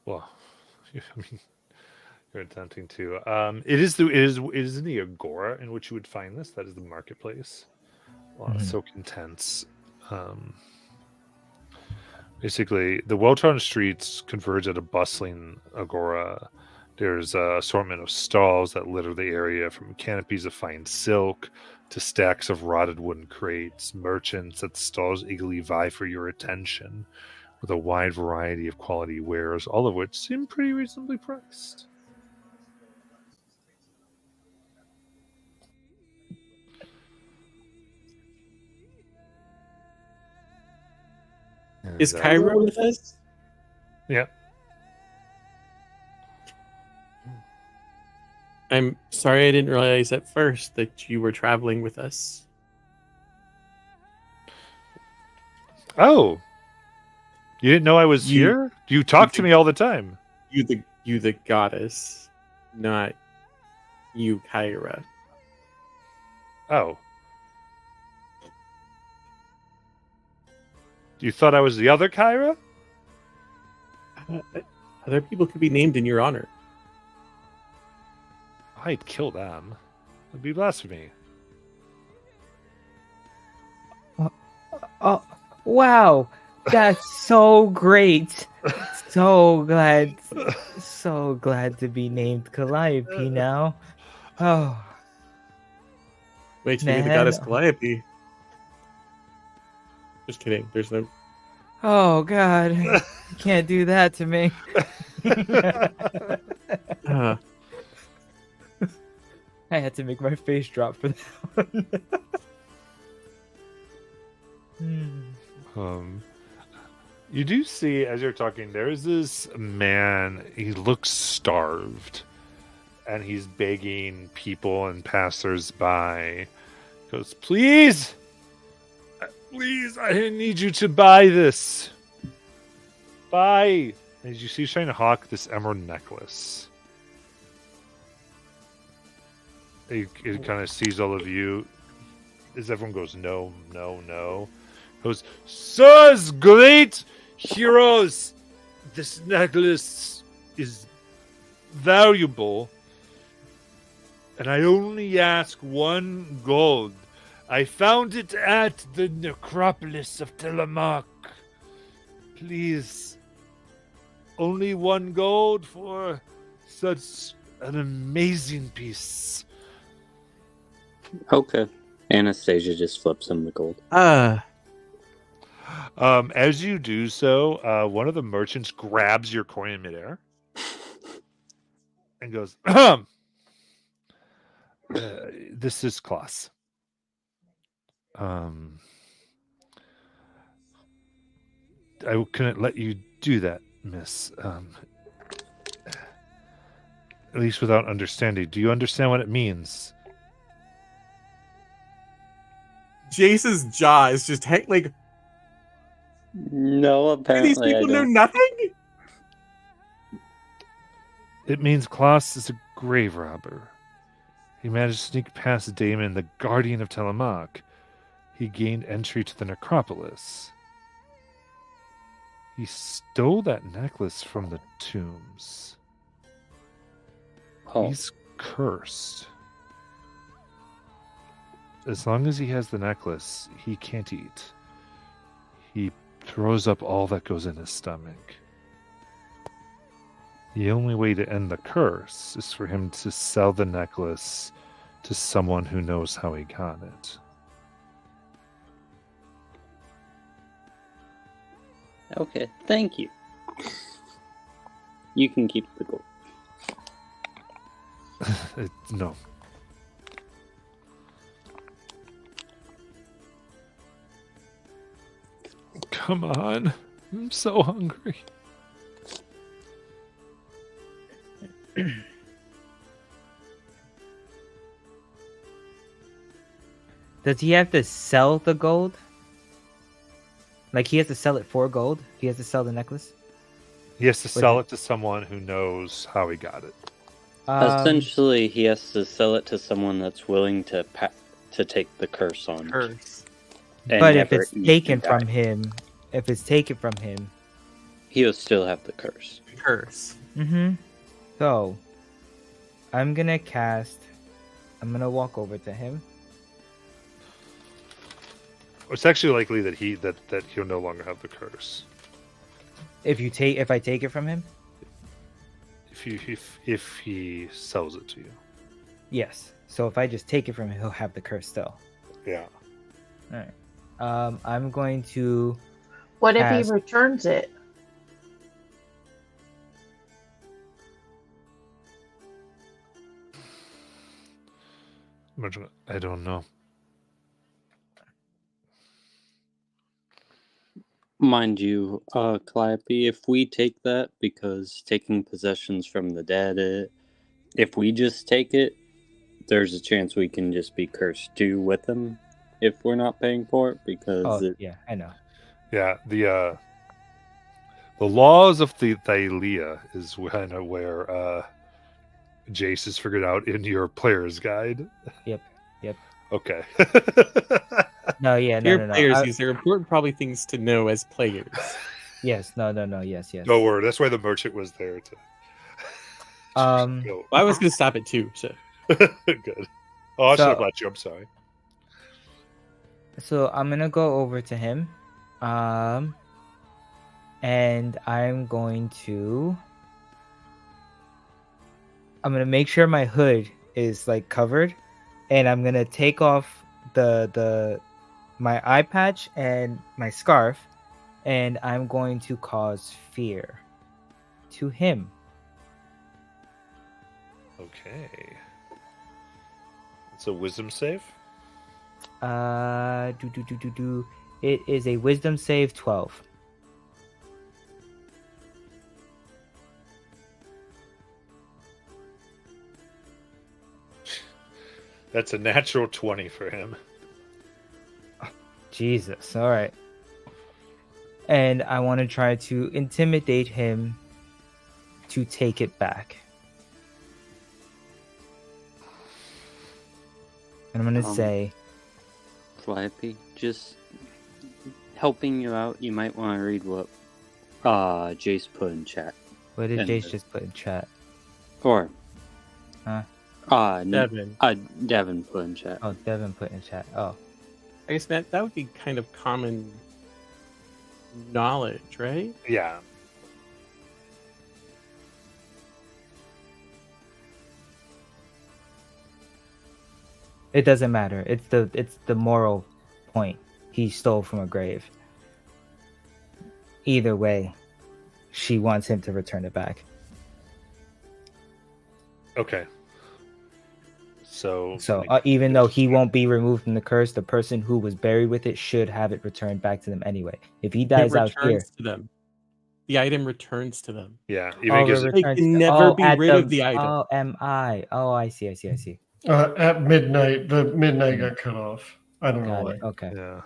Well, I mean, you're attempting to. It is in the agora in which you would find this. That is the marketplace. So intense. Basically, the well-trodden streets converge at a bustling agora. There's an assortment of stalls that litter the area, from canopies of fine silk to stacks of rotted wooden crates. Merchants at the stalls eagerly vie for your attention, with a wide variety of quality wares, all of which seem pretty reasonably priced. Is Cairo with us? Yeah. I'm sorry I didn't realize at first that you were traveling with us. Oh, you didn't know I was You- here? You talk to me all the time. You the goddess, not you, Kyra. Oh. You thought I was the other Kyra? Other people could be named in your honor. I'd kill them. It'd be blasphemy. Oh, wow. That's so great. So glad to be named Calliope now. Oh, Wait till you're the Man. goddess Calliope. Just kidding. There's no. Oh God, you can't do that to me. I had to make my face drop for that one. You do see, as you're talking, there's this man. He looks starved, and he's begging people and passers-by. He goes, please, I need you to buy this. Buy. As you see, he's trying to hawk this emerald necklace. It kind of sees all of you. As everyone goes, no, no, no. Goes, sirs, great heroes, this necklace is valuable, and I only ask 1 gold. I found it at the necropolis of Tillamook. Please, only 1 gold for such an amazing piece. Okay. Anastasia just flips him the gold. As you do so, one of the merchants grabs your coin in midair and goes, this is Klaus. I couldn't let you do that, miss. At least without understanding. Do you understand what it means? Jace's jaw is just like. No, Do apparently these people I know don't. nothing? It means Klaus is a grave robber. He managed to sneak past Damon, the guardian of Tillamook. He gained entry to the necropolis. He stole that necklace from the tombs. Oh, He's cursed. As long as he has the necklace, he can't eat. He throws up all that goes in his stomach. The only way to end the curse is for him to sell the necklace to someone who knows how he got it. okay. Thank you. You can keep the gold. No. Come on. I'm so hungry. Does he have to sell the gold? Like he has to sell it for gold? He has to sell the necklace? He has to sell it to someone who knows how he got it. Essentially, he has to sell it to someone that's willing to take the curse on. Curse. and But if never it's eat taken and die. from him, He'll still have the curse. Curse. So, I'm gonna walk over to him. It's actually likely that he'll no longer have the curse If I take it from him? if he sells it to you. Yes. So if I just take it from him, he'll have the curse still. Yeah. Alright. I'm going to What if Pass. he returns it? I don't know. Mind you, Calliope, if we take that, because taking possessions from the dead, if we just take it, there's a chance we can just be cursed too with them if we're not paying for it, because yeah, I know. Yeah, the laws of the Thylia is kind of where Jace has figured out in your player's guide. Yep. Okay. No, yeah, Your no. players, these are important, probably things to know as players. Yes, no, yes. No word. That's why the merchant was there to. Go. I was going to stop it too. So Good. Oh, I should have So- let you. I'm sorry. So I'm gonna go over to him, and I'm going to make sure my hood is like covered, and I'm gonna take off the my eye patch and my scarf, and I'm going to cause fear to him. Okay. It's a wisdom save. It is a wisdom save 12. That's a natural 20 for him. Jesus. All right. And I want to try to intimidate him to take it back. And I'm going to say, Flappy, just helping you out, you might want to read what Jace put in chat. what did And Jace just put in chat? Or Huh? Devin. Devin put in chat. Oh, Devin put in chat. Oh, I guess that would be kind of common knowledge, right? Yeah. it doesn't matter. It's the moral point. He stole from a grave. Either way, she wants him to return it back. Okay. So Even though he won't be removed from the curse, the person who was buried with it should have it returned back to them anyway. If he dies It out here, returns to them. The item returns to them. yeah, even gives it, They can never be rid of the item. Oh, MI. Oh, I see. At midnight, the midnight got cut off. I don't know Got why. it. Okay. yeah.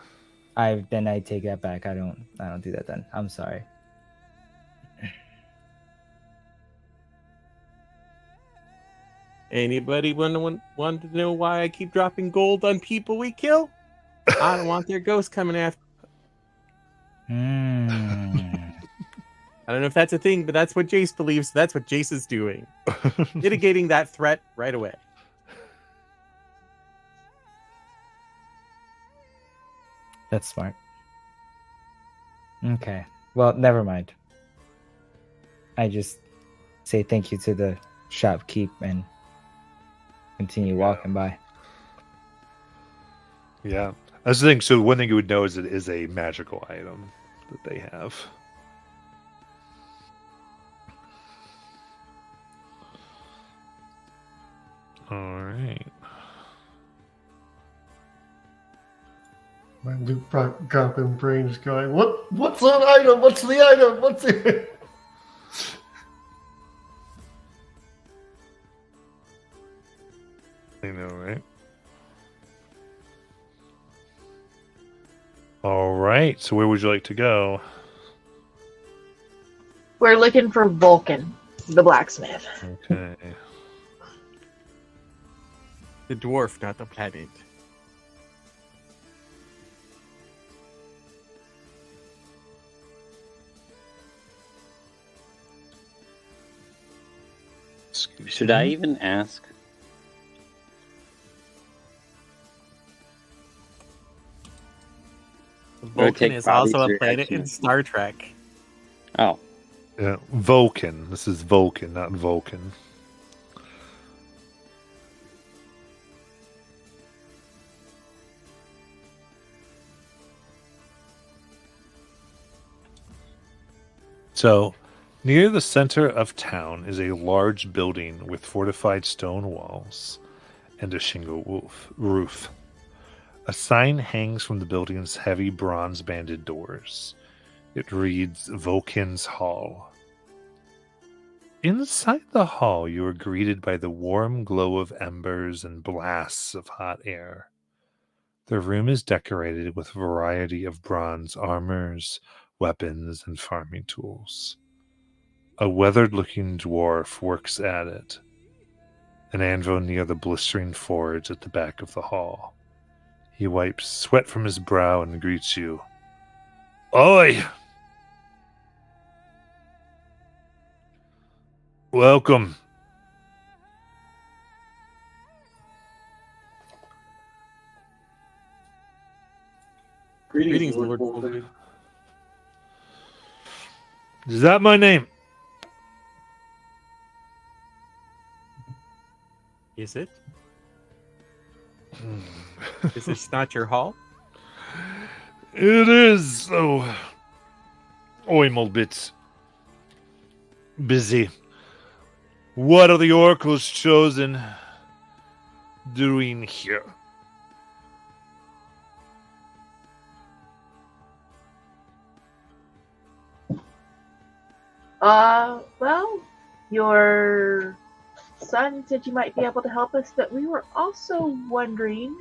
I take that back. I don't do that then. I'm sorry. Anybody want to know why I keep dropping gold on people we kill? I don't want their ghosts coming after. I don't know if that's a thing, but that's what Jace believes. So that's what Jace is doing. Mitigating that threat right away. That's smart. Okay. Well, never mind. I just say thank you to the shopkeep and continue walking by. Yeah. That's the thing. So one thing you would know is it is a magical item that they have. All right. My Luke Goblin brain is going, what's that item? What's the item? What's it? I know, right? All right. So where would you like to go? We're looking for Vulcan, the blacksmith. Okay. The dwarf, not the planet. Should I even ask? Vulcan take is also Bobby's a planet reaction. in Star Trek. Oh, Yeah, Vulcan. This is Vulcan, not Vulcan. So, near the center of town is a large building with fortified stone walls and a shingle roof. A sign hangs from the building's heavy bronze-banded doors. It reads Vulcan's Hall. Inside the hall, you are greeted by the warm glow of embers and blasts of hot air. The room is decorated with a variety of bronze armors, weapons, and farming tools. A weathered-looking dwarf works at it, an anvil near the blistering forge at the back of the hall. He wipes sweat from his brow and greets you. Oi! Welcome. Greetings, Lord Vulcan. Is that my name? Is it? Is this not your hall? It is. Oh, I'm a bit busy. What are the oracles chosen doing here? Well, your son said you might be able to help us, but we were also wondering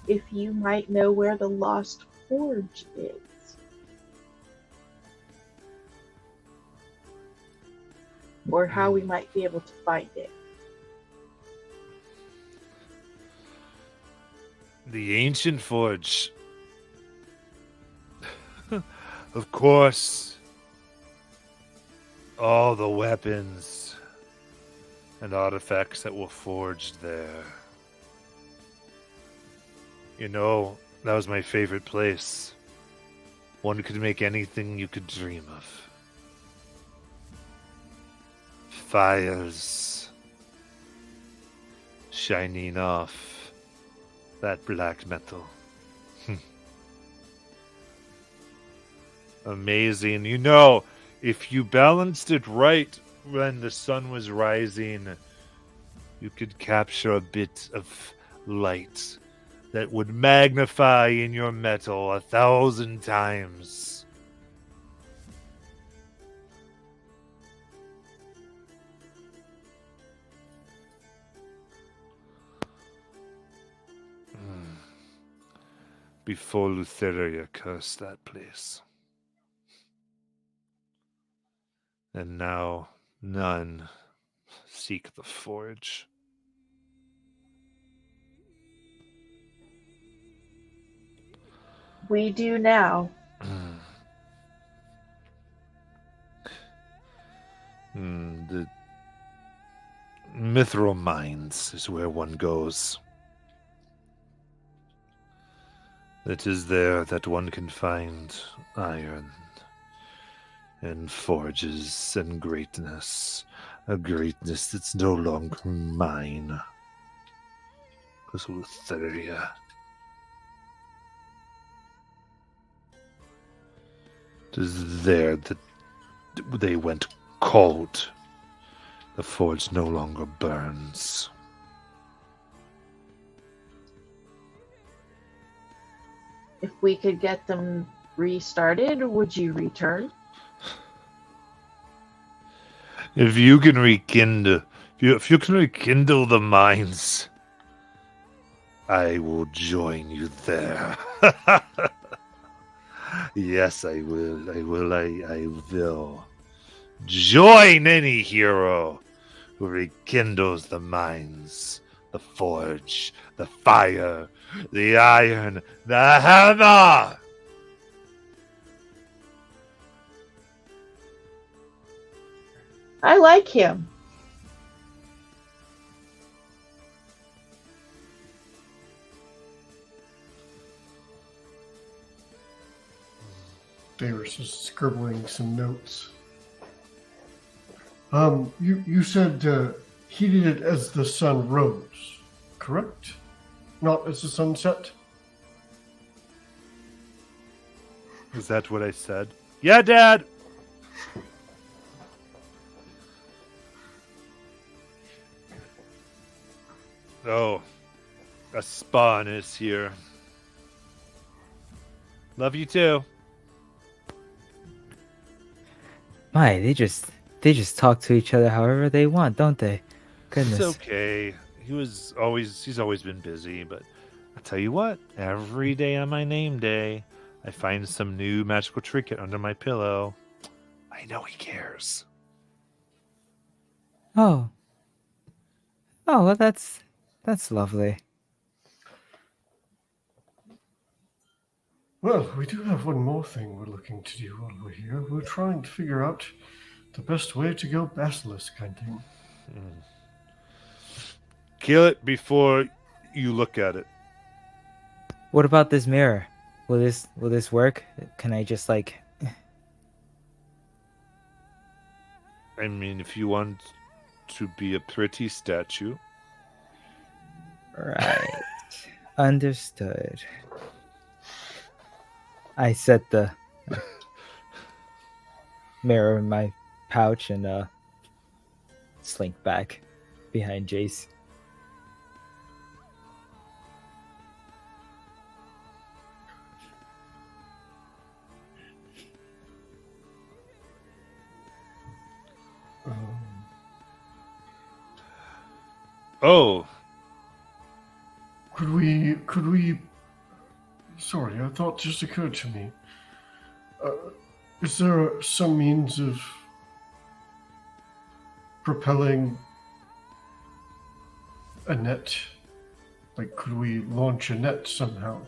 if you might know where the Lost Forge is. Or how we might be able to find it. The ancient forge. Of course. All the weapons and artifacts that were forged there. You know, that was my favorite place. One could make anything you could dream of. Fires shining off that black metal. Amazing. You know, if you balanced it right when the sun was rising, you could capture a bit of light that would magnify in your metal 1,000 times. Before Lutheria cursed that place. And now none seek the forge. We do now. The Mithril Mines is where one goes. It is there that one can find iron and forges and greatness. A greatness that's no longer mine. Because Lutheria. It is there that they went cold. The forge no longer burns. If we could get them restarted, would you return? If you can rekindle, if you can rekindle the mines, I will join you there. Yes, I will. I will. Join any hero who rekindles the mines, the forge, the fire, the iron, the hammer! I like him. Davis is scribbling some notes. You said he did it as the sun rose, correct? Not as the sun set? Is that what I said? Yeah, Dad! Oh, a spawn is here. Love you too. My, they just talk to each other however they want, don't they? Goodness. It's okay. He's always been busy, but I'll tell you what, every day on my name day, I find some new magical trinket under my pillow. I know he cares. Oh. Oh, well, that's lovely. Well, we do have one more thing we're looking to do while we're here. We're trying to figure out the best way to go basilisk hunting. Kill it before you look at it. What about this mirror? Will this work? Can I just like I mean, if you want to be a pretty statue. Right. Understood. I set the mirror in my pouch and slink back behind Jace. Oh, Could we? Sorry, a thought just occurred to me. Is there some means of propelling a net? Like, could we launch a net somehow?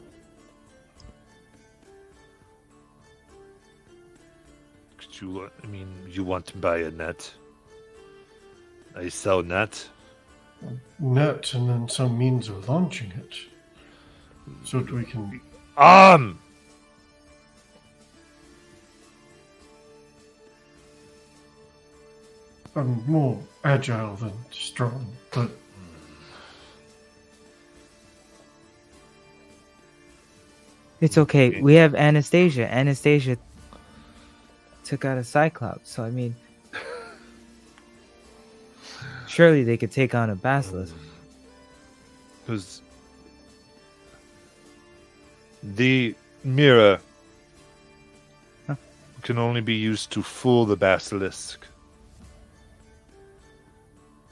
could you? I mean, you want to buy a net? I sell net. Net and then some means of launching it, so that we can. Um. I'm more agile than strong, but It's okay. Okay. We have Anastasia. Anastasia took out a Cyclops, so I mean, surely they could take on a Basilisk. Because the mirror Huh? can only be used to fool the basilisk.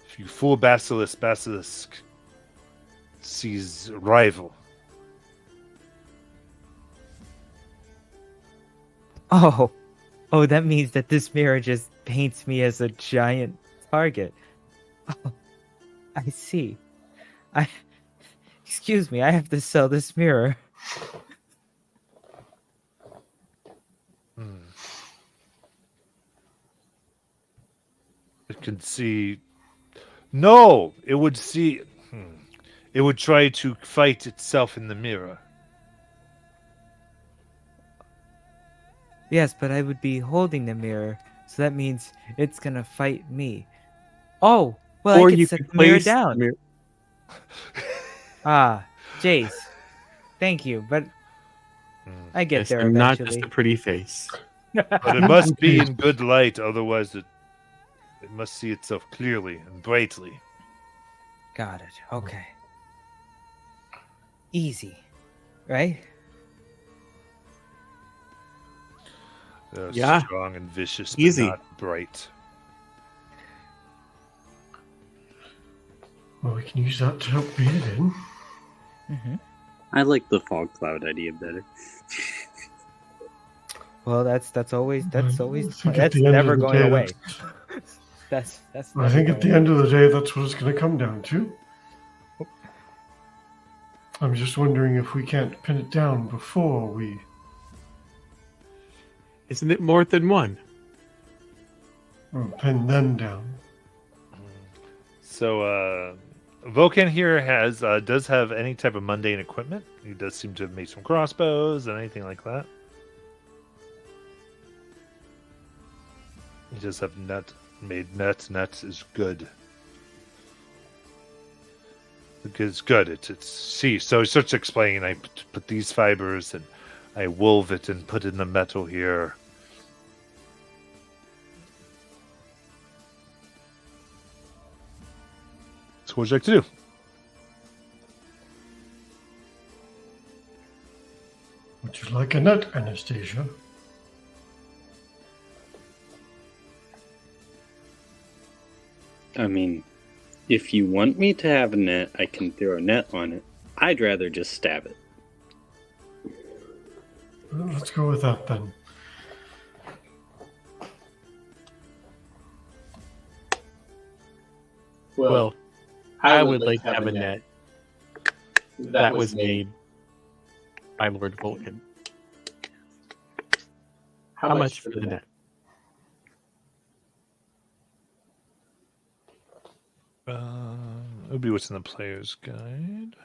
If you fool basilisk, basilisk sees rival. Oh, that means that this mirror just paints me as a giant target. Oh, I see. Excuse me, I have to sell this mirror. It can see. No, it would see. It would try to fight itself in the mirror. Yes, but I would be holding the mirror, so that means it's gonna fight me. Oh, well, or I could you set could the mirror place down. the mirror- Ah, Jace, thank you, but I get Yes, there I'm not eventually. just a pretty face. But it must be in good light, otherwise it must see itself clearly and brightly. Got it. Okay. Easy, right? They're Yeah. strong and vicious, Easy. but not bright. well, we can use that to help bait it in. Mm-hmm. I like the fog cloud idea better. Well, that's always I think at that's the end never of the going day, away. That's I never think at the going end of the day, that's what it's going to come down to. I'm just wondering if we can't pin it down before we. Isn't it more than one? Pin them down. So, Vulcan here does have any type of mundane equipment. He does seem to have made some crossbows and anything like that. He does have made nets. Nets is good. It's good. It's see. So he starts explaining. I put these fibers and I wove it and put in the metal here. So what would you like to do? Would you like a net, Anastasia? I mean, if you want me to have a net, I can throw a net on it. I'd rather just stab it. Well, let's go with that then. Well, I would like to have a net that was made by Lord Vulcan. How much for the net? It would be what's in the player's guide.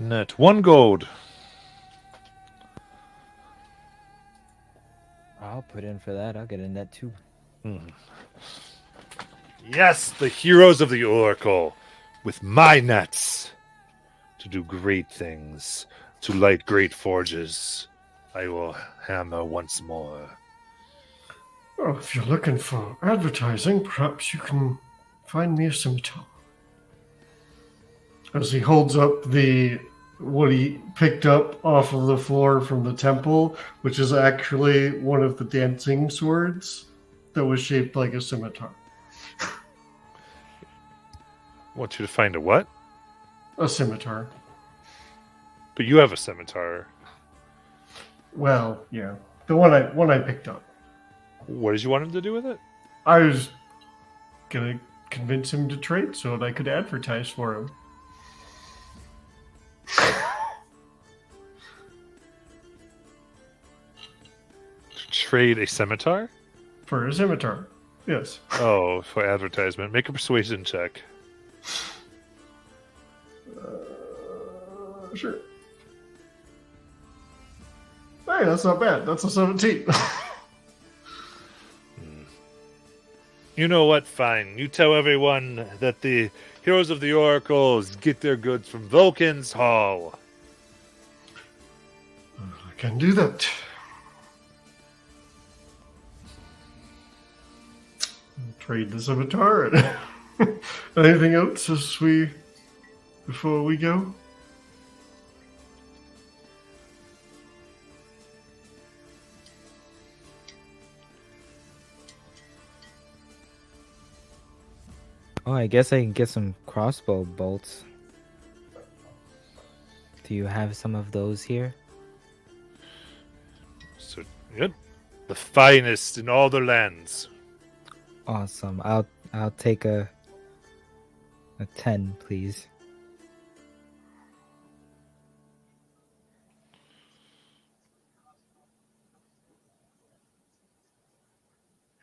Net 1 gold. I'll put in for that. I'll get a net too. Yes, the heroes of the Oracle, with my nets, to do great things, to light great forges. I will hammer once more. Oh, if you're looking for advertising, perhaps you can find me a scimitar. As he holds up what he picked up off of the floor from the temple, which is actually one of the dancing swords that was shaped like a scimitar. Want you to find a what? A scimitar. But you have a scimitar. Well, yeah, the one I picked up. What did you want him to do with it? I was gonna convince him to trade so that I could advertise for him. Trade a scimitar? For a scimitar, yes. Oh, for advertisement. Make a persuasion check. Sure. Hey, that's not bad. That's a 17. You know what? Fine. You tell everyone that the heroes of the oracles get their goods from Vulcan's Hall. I can do that. Trade the scimitar. Anything else before we go? Oh, I guess I can get some crossbow bolts. Do you have some of those here? So, good. The finest in all the lands. Awesome. I'll take a 10, please.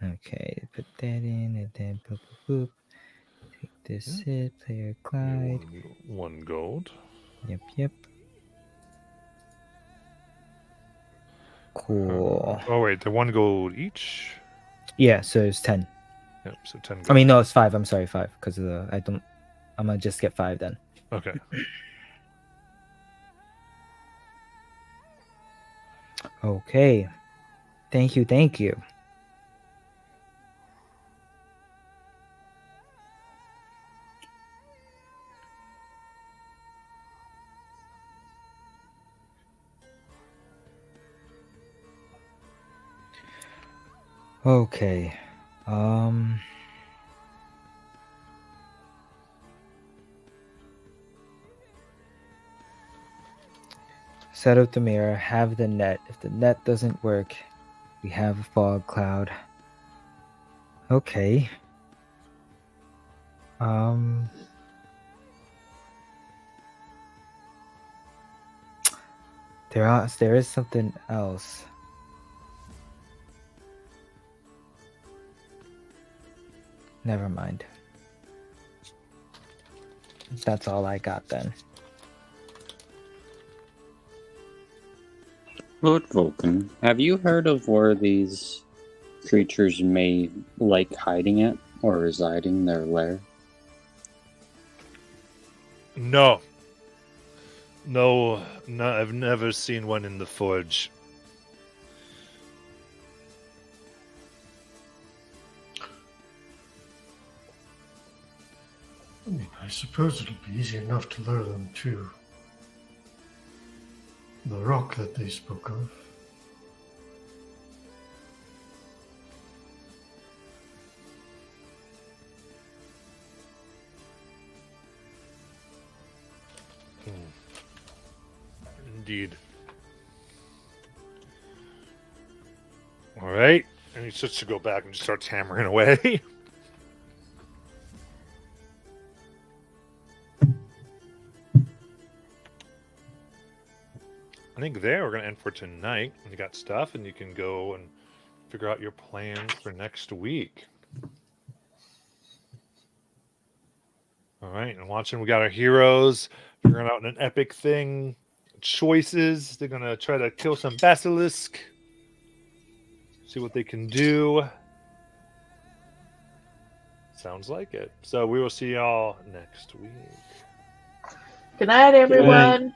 Okay, put that in and then boop boop boop. Take this hit, player Clyde. One gold. Yep. Cool. Oh wait, they're one gold each. Yeah, so it's 10. Yep, so 10 gold. I mean, no, it's 5. I'm sorry, 5. Because I'm gonna just get 5 then. Okay. Okay. Thank you. Okay. Set up the mirror, have the net. If the net doesn't work, we have a fog cloud. Okay. There is something else. Never mind. That's all I got then. Lord Vulcan, have you heard of where these creatures may like hiding at or residing their lair? No, I've never seen one in the forge. I mean, I suppose it'll be easy enough to lure them to the rock that they spoke of. Indeed. All right, and he starts to go back and just starts hammering away. I think we're going to end for tonight. You got stuff, and you can go and figure out your plans for next week. All right, and watching, we got our heroes figuring out an epic thing. Choices. They're going to try to kill some basilisk. See what they can do. Sounds like it. So we will see y'all next week. Good night, everyone.